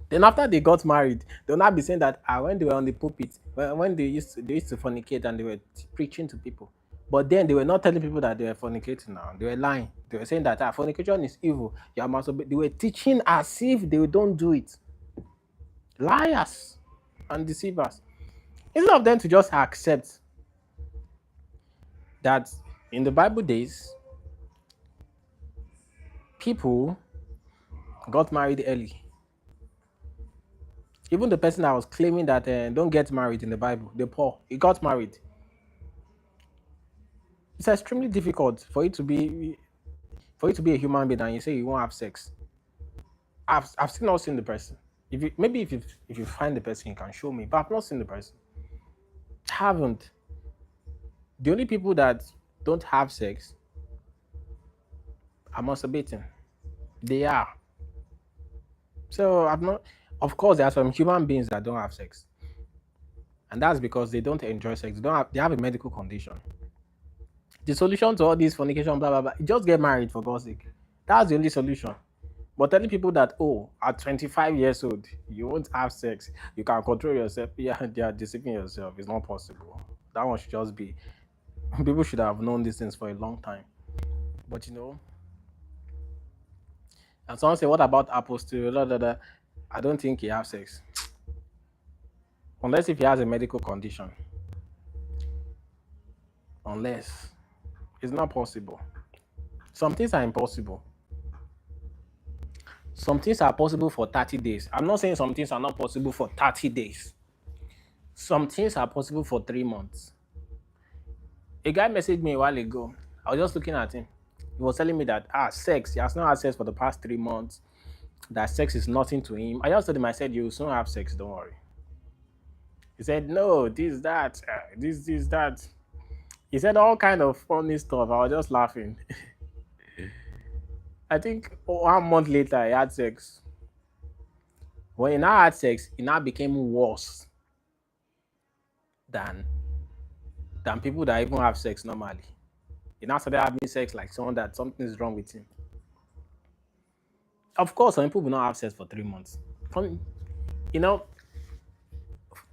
Then after they got married, they'll not be saying that when they were on the pulpit, when they used to fornicate and they were preaching to people. But then they were not telling people that they were fornicating now. They were lying. They were saying that fornication is evil. You are masturbate. They were teaching as if they don't do it. Liars and deceivers. Instead of them to just accept that in the Bible days, people got married early. Even the person that was claiming that don't get married in the Bible, the Paul, he got married. It's extremely difficult for you to be a human being and you say you won't have sex. I've still not seen the person. If you find the person, you can show me. But I've not seen the person. Haven't. The only people that don't have sex are masturbating. They are. So I've not. Of course, there are some human beings that don't have sex, and that's because they don't enjoy sex. They have a medical condition. The solution to all this fornication, blah blah blah, just get married for God's sake. That's the only solution. But telling people that, oh, at 25 years old, you won't have sex, you can control yourself, yeah, they are deceiving yourself. It's not possible. That one should just be. People should have known these things for a long time. But and someone say, what about apostle? Blah, blah, blah. I don't think he has sex. Unless if he has a medical condition. Unless. It's not possible. Some things are impossible. Some things are possible for 30 days. I'm not saying some things are not possible for 30 days. Some things are possible for 3 months. A guy messaged me a while ago. I was just looking at him. He was telling me that sex, he has not had sex for the past 3 months. That sex is nothing to him. I just told him, I said, you will soon have sex, don't worry. He said, no, this, that, this, that. He said all kind of funny stuff. I was just laughing. I think 1 month later, he had sex. When he now had sex, it now became worse than people that even have sex normally. He now started having sex like someone that something is wrong with him. Of course, some people will not have sex for 3 months.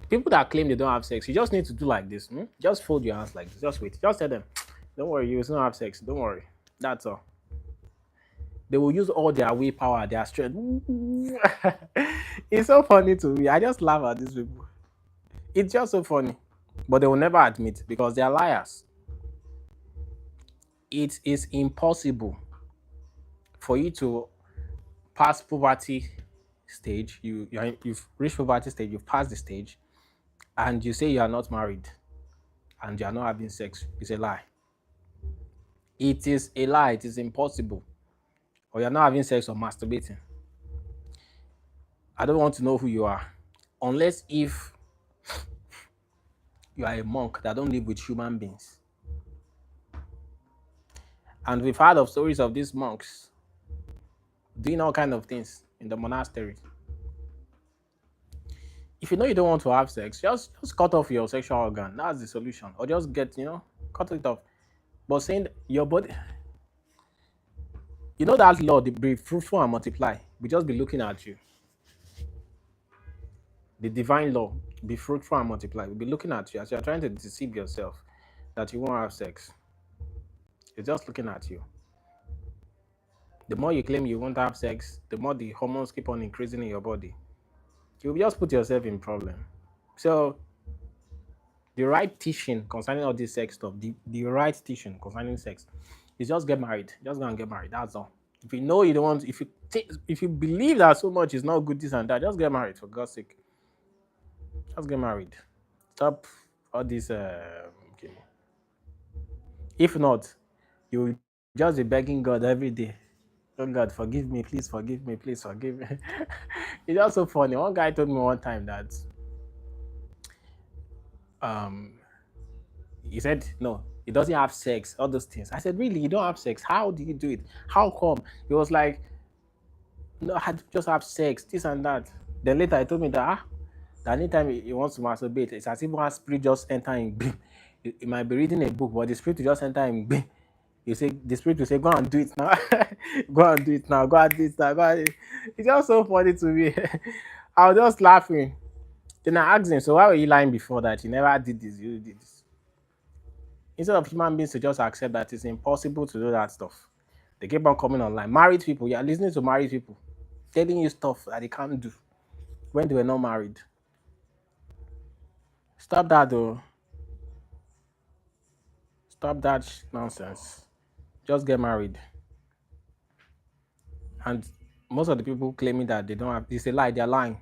People that claim they don't have sex, you just need to do like this. Just fold your hands like this. Just wait. Just tell them, don't worry, you will not have sex. Don't worry. That's all. They will use all their willpower, their strength. It's so funny to me. I just laugh at these people. It's just so funny. But they will never admit because they are liars. It is impossible for you to pass puberty stage. You've reached puberty stage, you've passed the stage, and you say you are not married and you are not having sex. It's a lie. It is a lie. It is impossible. Or you're not having sex or masturbating. I don't want to know who you are. Unless if you are a monk that don't live with human beings. And we've heard of stories of these monks doing all kind of things in the monastery. If you know you don't want to have sex, just cut off your sexual organ. That's the solution. Or just cut it off. But saying your body, that law, the be fruitful and multiply, we just be looking at you. The divine law, be fruitful and multiply, we'll be looking at you as you're trying to deceive yourself that you won't have sex. It's just looking at you. The more you claim you won't have sex, the more the hormones keep on increasing in your body. You'll just put yourself in problem. So the right teaching concerning all this sex stuff, the right teaching concerning sex is just get married. Just go and get married. That's all. If you know you don't want, if you believe that so much is not good, this and that, just get married for God's sake. Just get married. Stop all this. If not, you will just be begging God every day. Oh God, forgive me, please forgive me, please forgive me. It's also funny. One guy told me one time that he said no, he doesn't have sex, all those things. I said, really, you don't have sex? How do you do it? How come? He was like, no, I just have sex, this and that. Then later he told me that anytime he wants to masturbate, it's as if one spirit just enter in. He might be reading a book, but the spirit will just enter in. You say the spirit will say, go and do it now. Go and do it now. Go and do it now. Go and do it. It's just so funny to me. I was just laughing. Then I asked him, so why were you lying before that? You never did this, you did this. Instead of human beings to just accept that it's impossible to do that stuff, they keep on coming online. Married people, you're listening to married people telling you stuff that they can't do when they were not married. Stop that though. Stop that nonsense. Just get married. And most of the people claiming that they don't have, it's a lie. They're lying.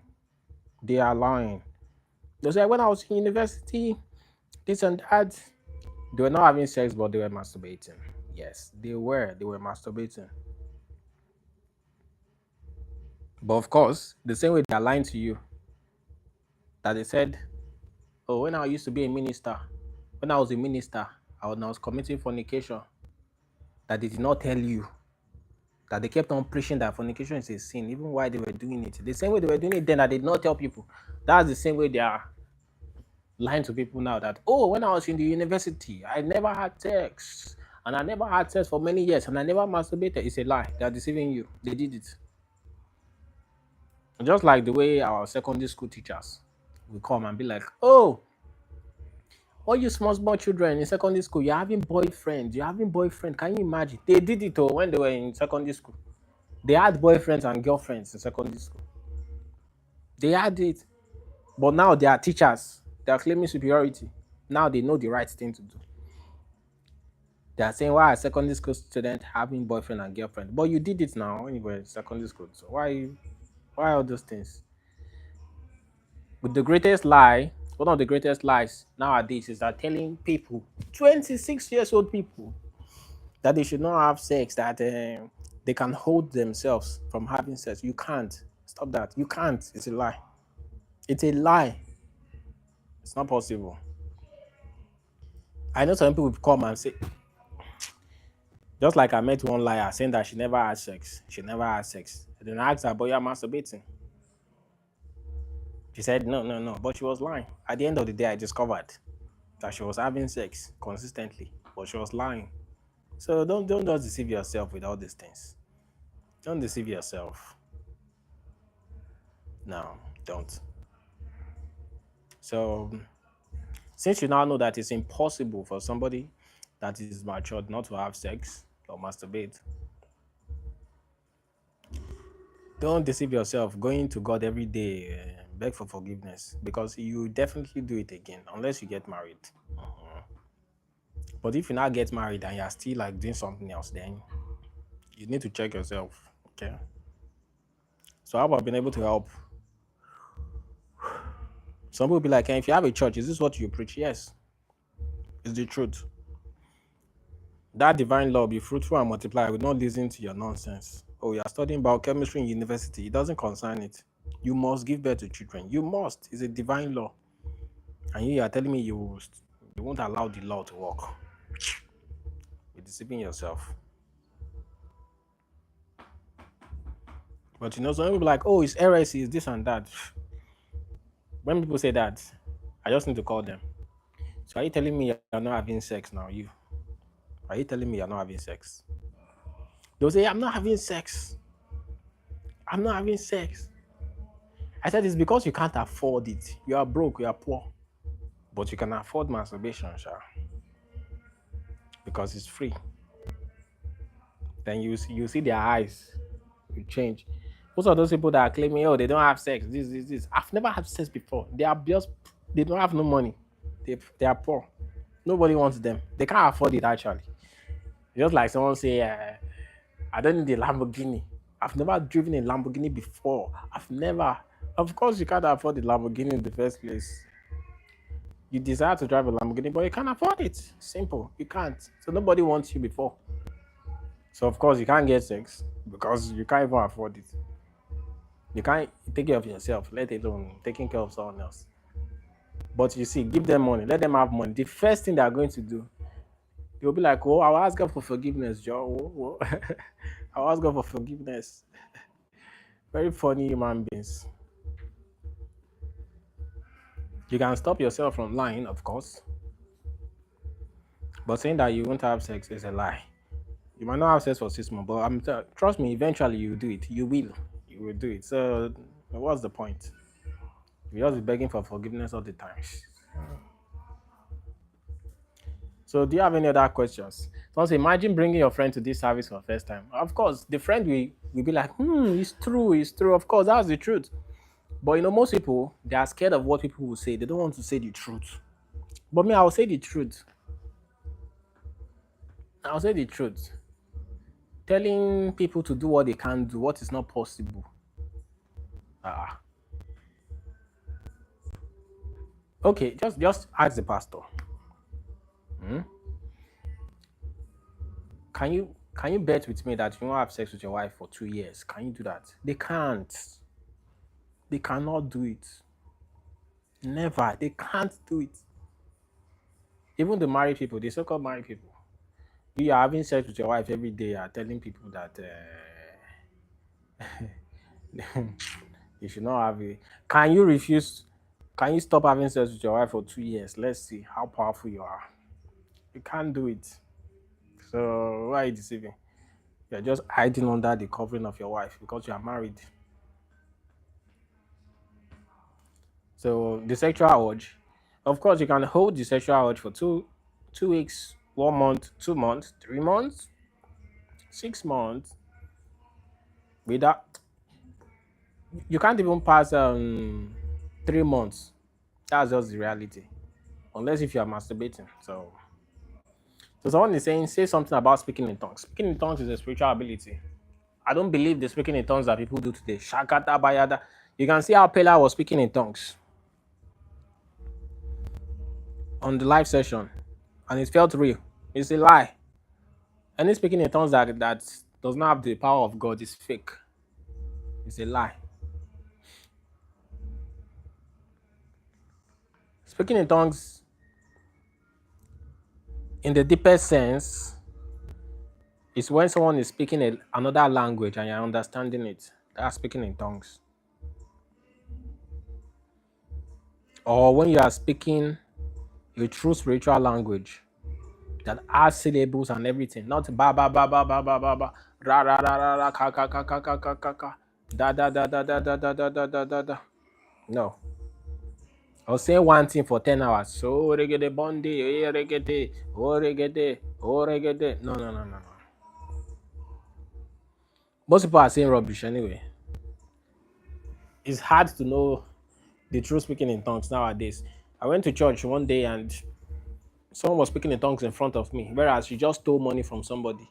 They are lying. They say when I was in university, this and that, they were not having sex, but they were masturbating. Yes, they were. They were masturbating. But of course, the same way they are lying to you, that they said, oh, when I used to be a minister, when I was a minister, when I was committing fornication, that they did not tell you, that they kept on preaching that fornication is a sin, even while they were doing it. The same way they were doing it then, that they did not tell people. That's the same way they are lying to people now that, oh, when I was in the university, I never had sex. And I never had sex for many years and I never masturbated. It's a lie. They're deceiving you. They did it. Just like the way our secondary school teachers will come and be like, oh, all you small children in secondary school, you're having boyfriends. You're having boyfriend. Can you imagine? They did it when they were in secondary school. They had boyfriends and girlfriends in secondary school. They had it. But now they are teachers. They are claiming superiority. Now they know the right thing to do. They are saying, why are secondary school students having boyfriend and girlfriend? But you did it now when you were in secondary school. So why all those things? But the greatest lie, one of the greatest lies nowadays is that telling people, 26 years old people, that they should not have sex, that they can hold themselves from having sex. You can't. Stop that. You can't. It's a lie. It's a lie. It's not possible. I know some people will come and say, just like I met one liar saying that she never had sex. She never had sex. And then I asked her, but you're masturbating. She said, no, no, no. But she was lying. At the end of the day, I discovered that she was having sex consistently, but she was lying. So don't just deceive yourself with all these things. Don't deceive yourself. No, don't. So since you now know that it's impossible for somebody that is matured not to have sex or masturbate, don't deceive yourself going to God every day, beg for forgiveness, because you definitely do it again unless you get married. But if you now get married and you're still like doing something else, then you need to check yourself. Okay. So how about being able to help? Some people be like, if you have a church, is this what you preach? Yes, it's the truth. That divine law, be fruitful and multiply, will not listen to your nonsense. Oh, you're studying biochemistry in university. It doesn't concern it. You must give birth to children. You must. It's a divine law. And you are telling me you won't allow the law to work. You're deceiving yourself. But some people like, oh, it's heresy, it's this and that. When people say that, I just need to call them. So are you telling me you're not having sex now? Are you telling me you're not having sex? They'll say, I'm not having sex. I'm not having sex. I said it's because you can't afford it. You are broke, you are poor. But you can afford masturbation, sure. Because it's free. Then you see their eyes will change. Most of those people that are claiming, oh, they don't have sex, this. I've never had sex before. They don't have no money. They are poor. Nobody wants them. They can't afford it actually. Just like someone say, I don't need a Lamborghini. I've never driven a Lamborghini before. I've never. Of course, you can't afford the Lamborghini in the first place. You desire to drive a Lamborghini, but you can't afford it. Simple. You can't. So nobody wants you before. So of course you can't get sex because you can't even afford it. You can't take care of yourself, let alone taking care of someone else. But you see, give them money, let them have money. The first thing they are going to do, they'll be like, oh, I'll ask God for forgiveness, Joe. Oh, oh. I'll ask God for forgiveness. Very funny human beings. You can stop yourself from lying, of course. But saying that you won't have sex is a lie. You might not have sex for 6 months, but trust me, eventually you will do it. You will do it. So what's the point? You just be begging for forgiveness all the time. So, do you have any other questions? So, imagine bringing your friend to this service for the first time. Of course, the friend will be like, it's true, it's true. Of course, that's the truth. But most people, they are scared of what people will say. They don't want to say the truth. But me, I will say the truth. I'll say the truth. Telling people to do what they can't do, what is not possible. Ah, okay, just ask the pastor. Hmm? Can you bet with me that you won't have sex with your wife for 2 years? Can you do that? They can't. They cannot do it. Never. They can't do it. Even the married people, the so-called married people, you are having sex with your wife every day. Are telling people that you should not have it. Can you refuse? Can you stop having sex with your wife for 2 years? Let's see how powerful you are. You can't do it. So why are you deceiving? You're just hiding under the covering of your wife because you are married. So the sexual urge, of course, you can hold the sexual urge for 2 weeks, 1 month, 2 months, 3 months, 6 months. Without you can't even pass 3 months. That's just the reality. Unless if you are masturbating. So someone is saying, say something about speaking in tongues. Speaking in tongues is a spiritual ability. I don't believe the speaking in tongues that people do today. Shakata bayada. You can see how Pella was speaking in tongues on the live session, and it felt real. It's a lie. Any speaking in tongues that does not have the power of God is fake. It's a lie. Speaking in tongues, in the deepest sense, is when someone is speaking another language and you're understanding it. That's speaking in tongues. Or when you are speaking a true spiritual language that has syllables and everything, not ba ba ba ba ba ba ba ba ra ra ra ra ra ka ka ka ka ka ka ka ka da da da da da da da da da da da da. No. I was saying one thing for 10 hours. So reggae bondi, reggae, reggae. No, no, no, no, no. Most people are saying rubbish anyway. It's hard to know the true speaking in tongues nowadays. I went to church one day and someone was speaking in tongues in front of me, whereas she just stole money from somebody.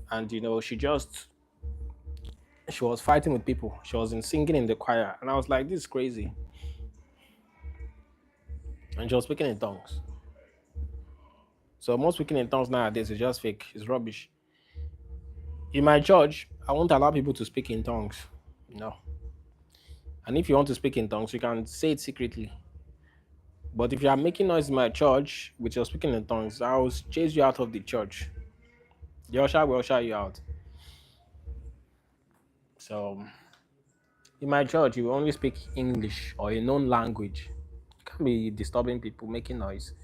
And she was fighting with people. She was singing in the choir. And I was like, this is crazy. And she was speaking in tongues. So most speaking in tongues nowadays is just fake. It's rubbish. In my church, I won't allow people to speak in tongues. No. And if you want to speak in tongues, you can say it secretly. But if you are making noise in my church with your speaking in tongues, I will chase you out of the church. The usher will usher you out. So in my church, you will only speak English or a known language. You can't be disturbing people, making noise.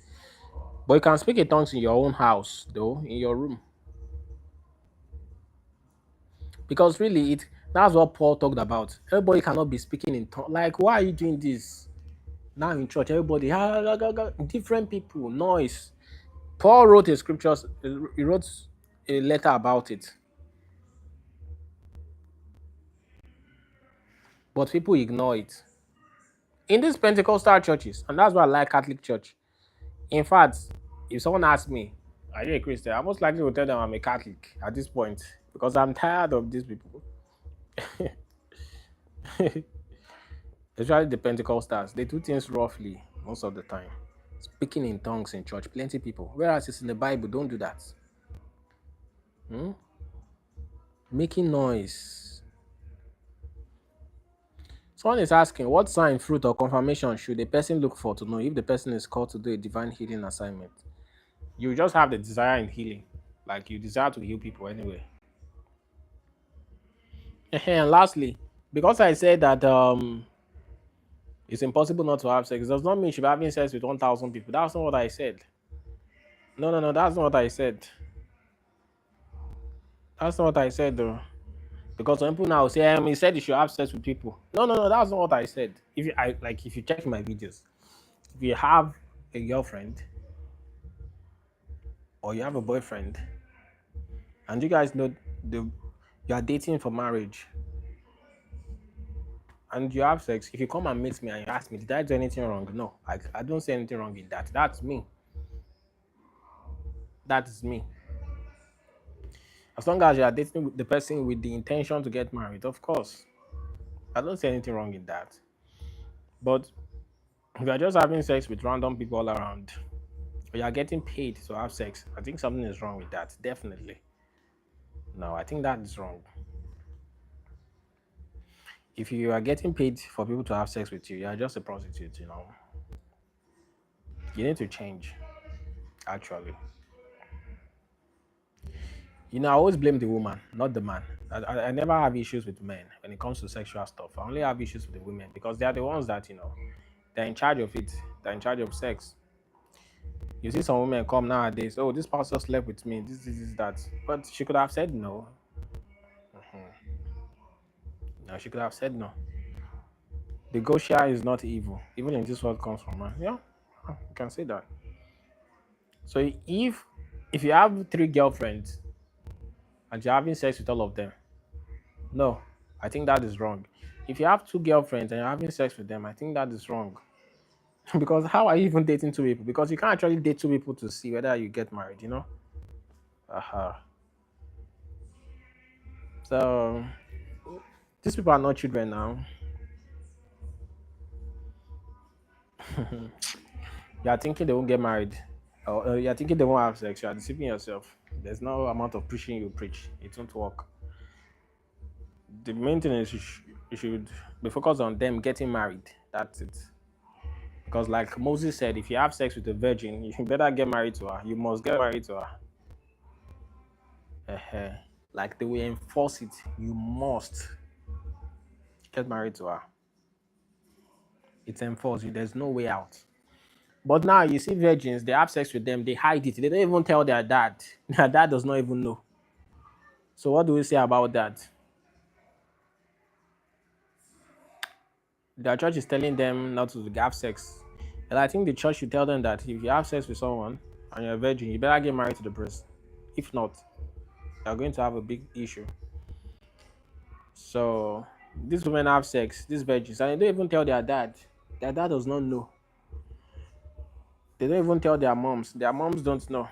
But you can speak in tongues in your own house, though, in your room. Because really, that's what Paul talked about. Everybody cannot be speaking in tongues. Like, why are you doing this? Now in church, everybody, different people, noise. Paul wrote a scriptures, he wrote a letter about it. But people ignore it. In these Pentecostal churches, and that's why I like Catholic Church. In fact, if someone asks me, are you a Christian? I most likely will tell them I'm a Catholic at this point because I'm tired of these people. Especially the Pentecostals. They do things roughly most of the time. Speaking in tongues in church, plenty people. Whereas it's in the Bible, don't do that. Making noise. Someone is asking, what sign, fruit, or confirmation should a person look for to know if the person is called to do a divine healing assignment? You just have the desire in healing. Like you desire to heal people anyway. And lastly, because I said that it's impossible not to have sex, does not mean you should be having sex with 1,000 people. That's not what I said. No, that's not what I said. That's not what I said, though. Because some people now say, he said you should have sex with people. No, no, no, that's not what I said. If you check my videos, if you have a girlfriend or you have a boyfriend, and you guys know the you are dating for marriage, and you have sex, if you come and meet me and you ask me, did I do anything wrong? No, I don't say anything wrong in that. That's me. That is me. As long as you are dating with the person with the intention to get married, of course, I don't see anything wrong in that. But if you are just having sex with random people all around, or you are getting paid to have sex, I think something is wrong with that. Definitely. No, I think that is wrong. If you are getting paid for people to have sex with you, you are just a prostitute, you know. You need to change, actually. I always blame the woman, not the man. I never have issues with men when it comes to sexual stuff. I only have issues with the women because they are the ones that, they're in charge of it. They're in charge of sex. You see some women come nowadays, oh, this pastor slept with me, this, that. But she could have said no. No, she could have said no. The Gosha is not evil, even in this world comes from man. Yeah, you can say that. So if you have three girlfriends and you're having sex with all of them, no, I think that is wrong. If you have two girlfriends and you're having sex with them, I think that is wrong. Because how are you even dating two people? Because you can't actually date two people to see whether you get married, you know? Uh-huh. So these people are not children now. You are thinking they won't get married. Or you're thinking they won't have sex. You are deceiving yourself. There's no amount of preaching you preach. It won't work. The main thing is you should be focused on them getting married. That's it. Because like Moses said, if you have sex with a virgin, you better get married to her. You must get married to her. Uh-huh. Like they will enforce it. You must get married to her. It's enforced. There's no way out. But now you see virgins, they have sex with them, they hide it. They don't even tell their dad. Their dad does not even know. So what do we say about that? Their church is telling them not to have sex. And I think the church should tell them that if you have sex with someone and you're a virgin, you better get married to the person. If not, you're going to have a big issue. So these women have sex, these virgins, and they don't even tell their dad. Their dad does not know. They don't even tell their moms. Their moms don't know.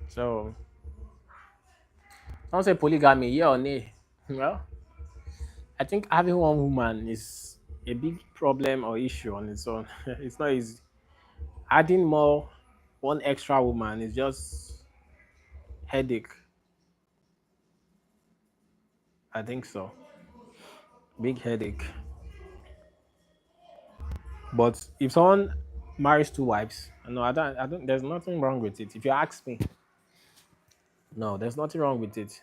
So don't say polygamy, yeah or nay. Well, I think having one woman is a big problem or issue on its own. It's not easy. Adding more one extra woman is just headache. I think so. Big headache. But if someone marries two wives, no, I don't. There's nothing wrong with it. If you ask me, no, there's nothing wrong with it.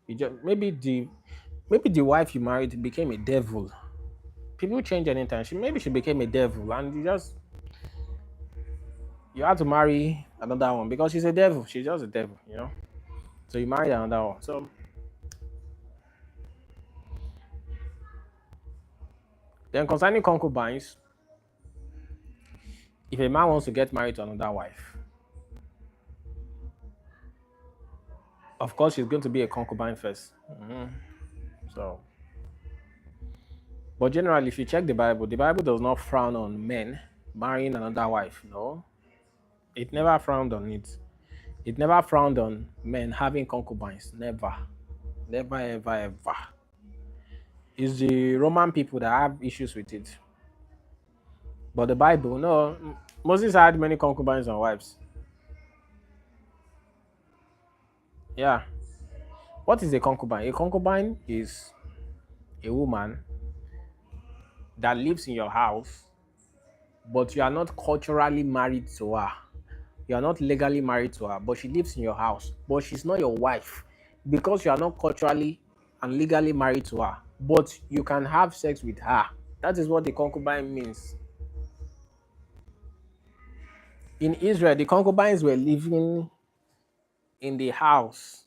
You just maybe the wife you married became a devil. People change anytime. Maybe she became a devil, and you had to marry another one because she's a devil. She's just a devil. So you married another one. So then concerning concubines, if a man wants to get married to another wife, of course she's going to be a concubine first. So, but generally, if you check the Bible does not frown on men marrying another wife. No, it never frowned on it. It never frowned on men having concubines. Never, never, ever, ever. It's the Roman people that have issues with it. But the Bible, no. Moses had many concubines and wives. Yeah. What is a concubine? A concubine is a woman that lives in your house, but you are not culturally married to her. You are not legally married to her, but she lives in your house. But she's not your wife because you are not culturally and legally married to her. But you can have sex with her. That is what the concubine means. In Israel, the concubines were living in the house.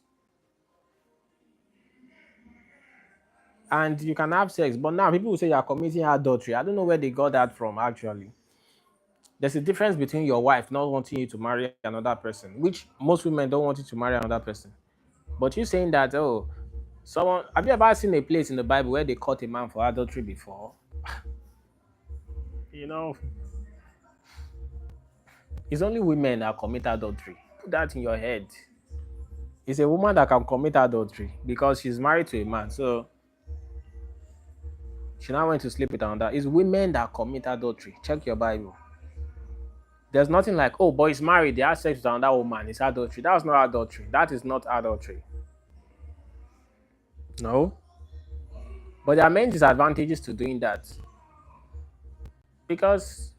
and you can have sex. But now people will say you are committing adultery. I don't know where they got that from. Actually, there's a difference between your wife not wanting you to marry another person, which most women don't want you to marry another person. But you saying that, oh, someone, have you ever seen a place in the Bible where they caught a man for adultery before? You know, it's only women that commit adultery. Put that in your head. It's a woman that can commit adultery because she's married to a man. So she now went to sleep with another. It's women that commit adultery. Check your Bible. There's nothing like, oh, boy is married, they have sex with another woman. It's adultery. That's not adultery. That is not adultery. No. But there are many disadvantages to doing that. Because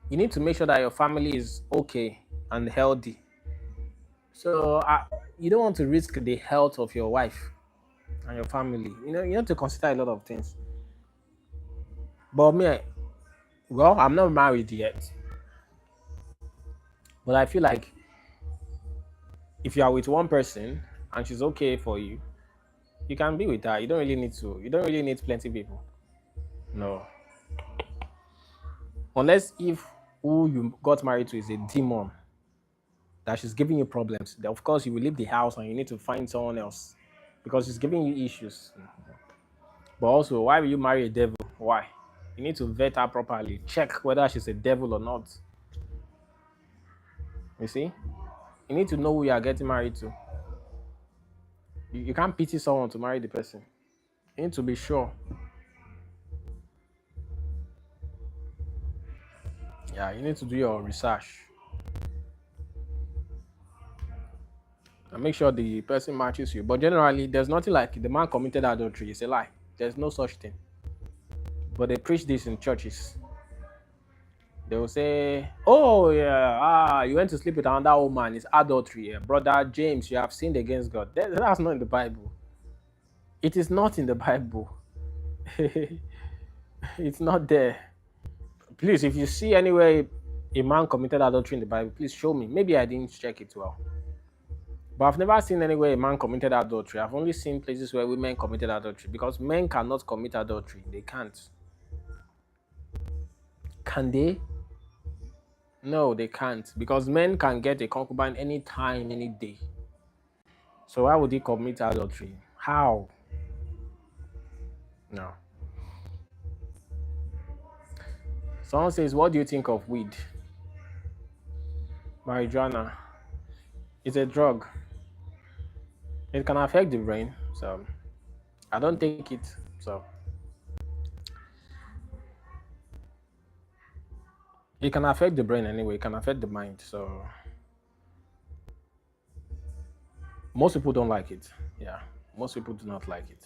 you need to make sure that your family is okay and healthy. So you don't want to risk the health of your wife and your family. You have to consider a lot of things. But me, well, I'm not married yet. But I feel like if you are with one person and she's okay for you, you can be with her. You don't really need to. You don't really need plenty people. No. Unless if who you got married to is a demon that she's giving you problems, then of course you will leave the house and you need to find someone else because she's giving you issues. But also, why will you marry a devil? Why? You need to vet her properly, check whether she's a devil or not. You see? You need to know who you are getting married to. You can't pity someone to marry the person. You need to be sure. Yeah, you need to do your research and make sure the person matches you. But generally, there's nothing like the man committed adultery. It's a lie. There's no such thing. But they preach this in churches. They will say, "Oh yeah, you went to sleep with another woman. It's adultery, yeah. Brother James. You have sinned against God." That's not in the Bible. It is not in the Bible. It's not there. Please, if you see anywhere a man committed adultery in the Bible, please show me. Maybe I didn't check it well. But I've never seen anywhere a man committed adultery. I've only seen places where women committed adultery because men cannot commit adultery. They can't. Can they? No, they can't. Because men can get a concubine anytime, any day. So why would he commit adultery? How? No. Someone says, what do you think of weed? Marijuana. It's a drug. It can affect the brain. So I don't take it. So it can affect the brain anyway. It can affect the mind. So most people don't like it. Yeah. Most people do not like it.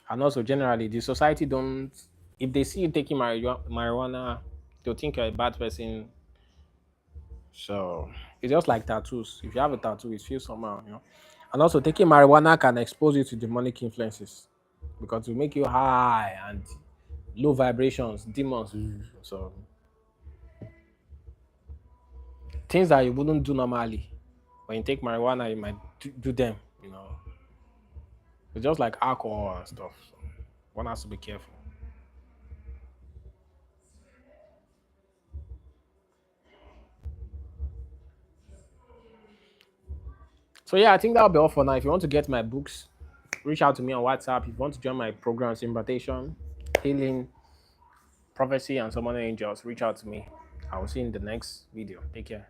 And also generally the society don't, if they see you taking marijuana, they'll think you're a bad person. So it's just like tattoos. If you have a tattoo, it feels somehow. And also taking marijuana can expose you to demonic influences because it will make you high and low vibrations, demons. So things that you wouldn't do normally. When you take marijuana, you might do them. It's just like alcohol and stuff. So one has to be careful. So yeah, I think that'll be all for now. If you want to get my books, reach out to me on WhatsApp. If you want to join my programs, invitation, healing, prophecy, and summon angels, reach out to me. I will see you in the next video. Take care.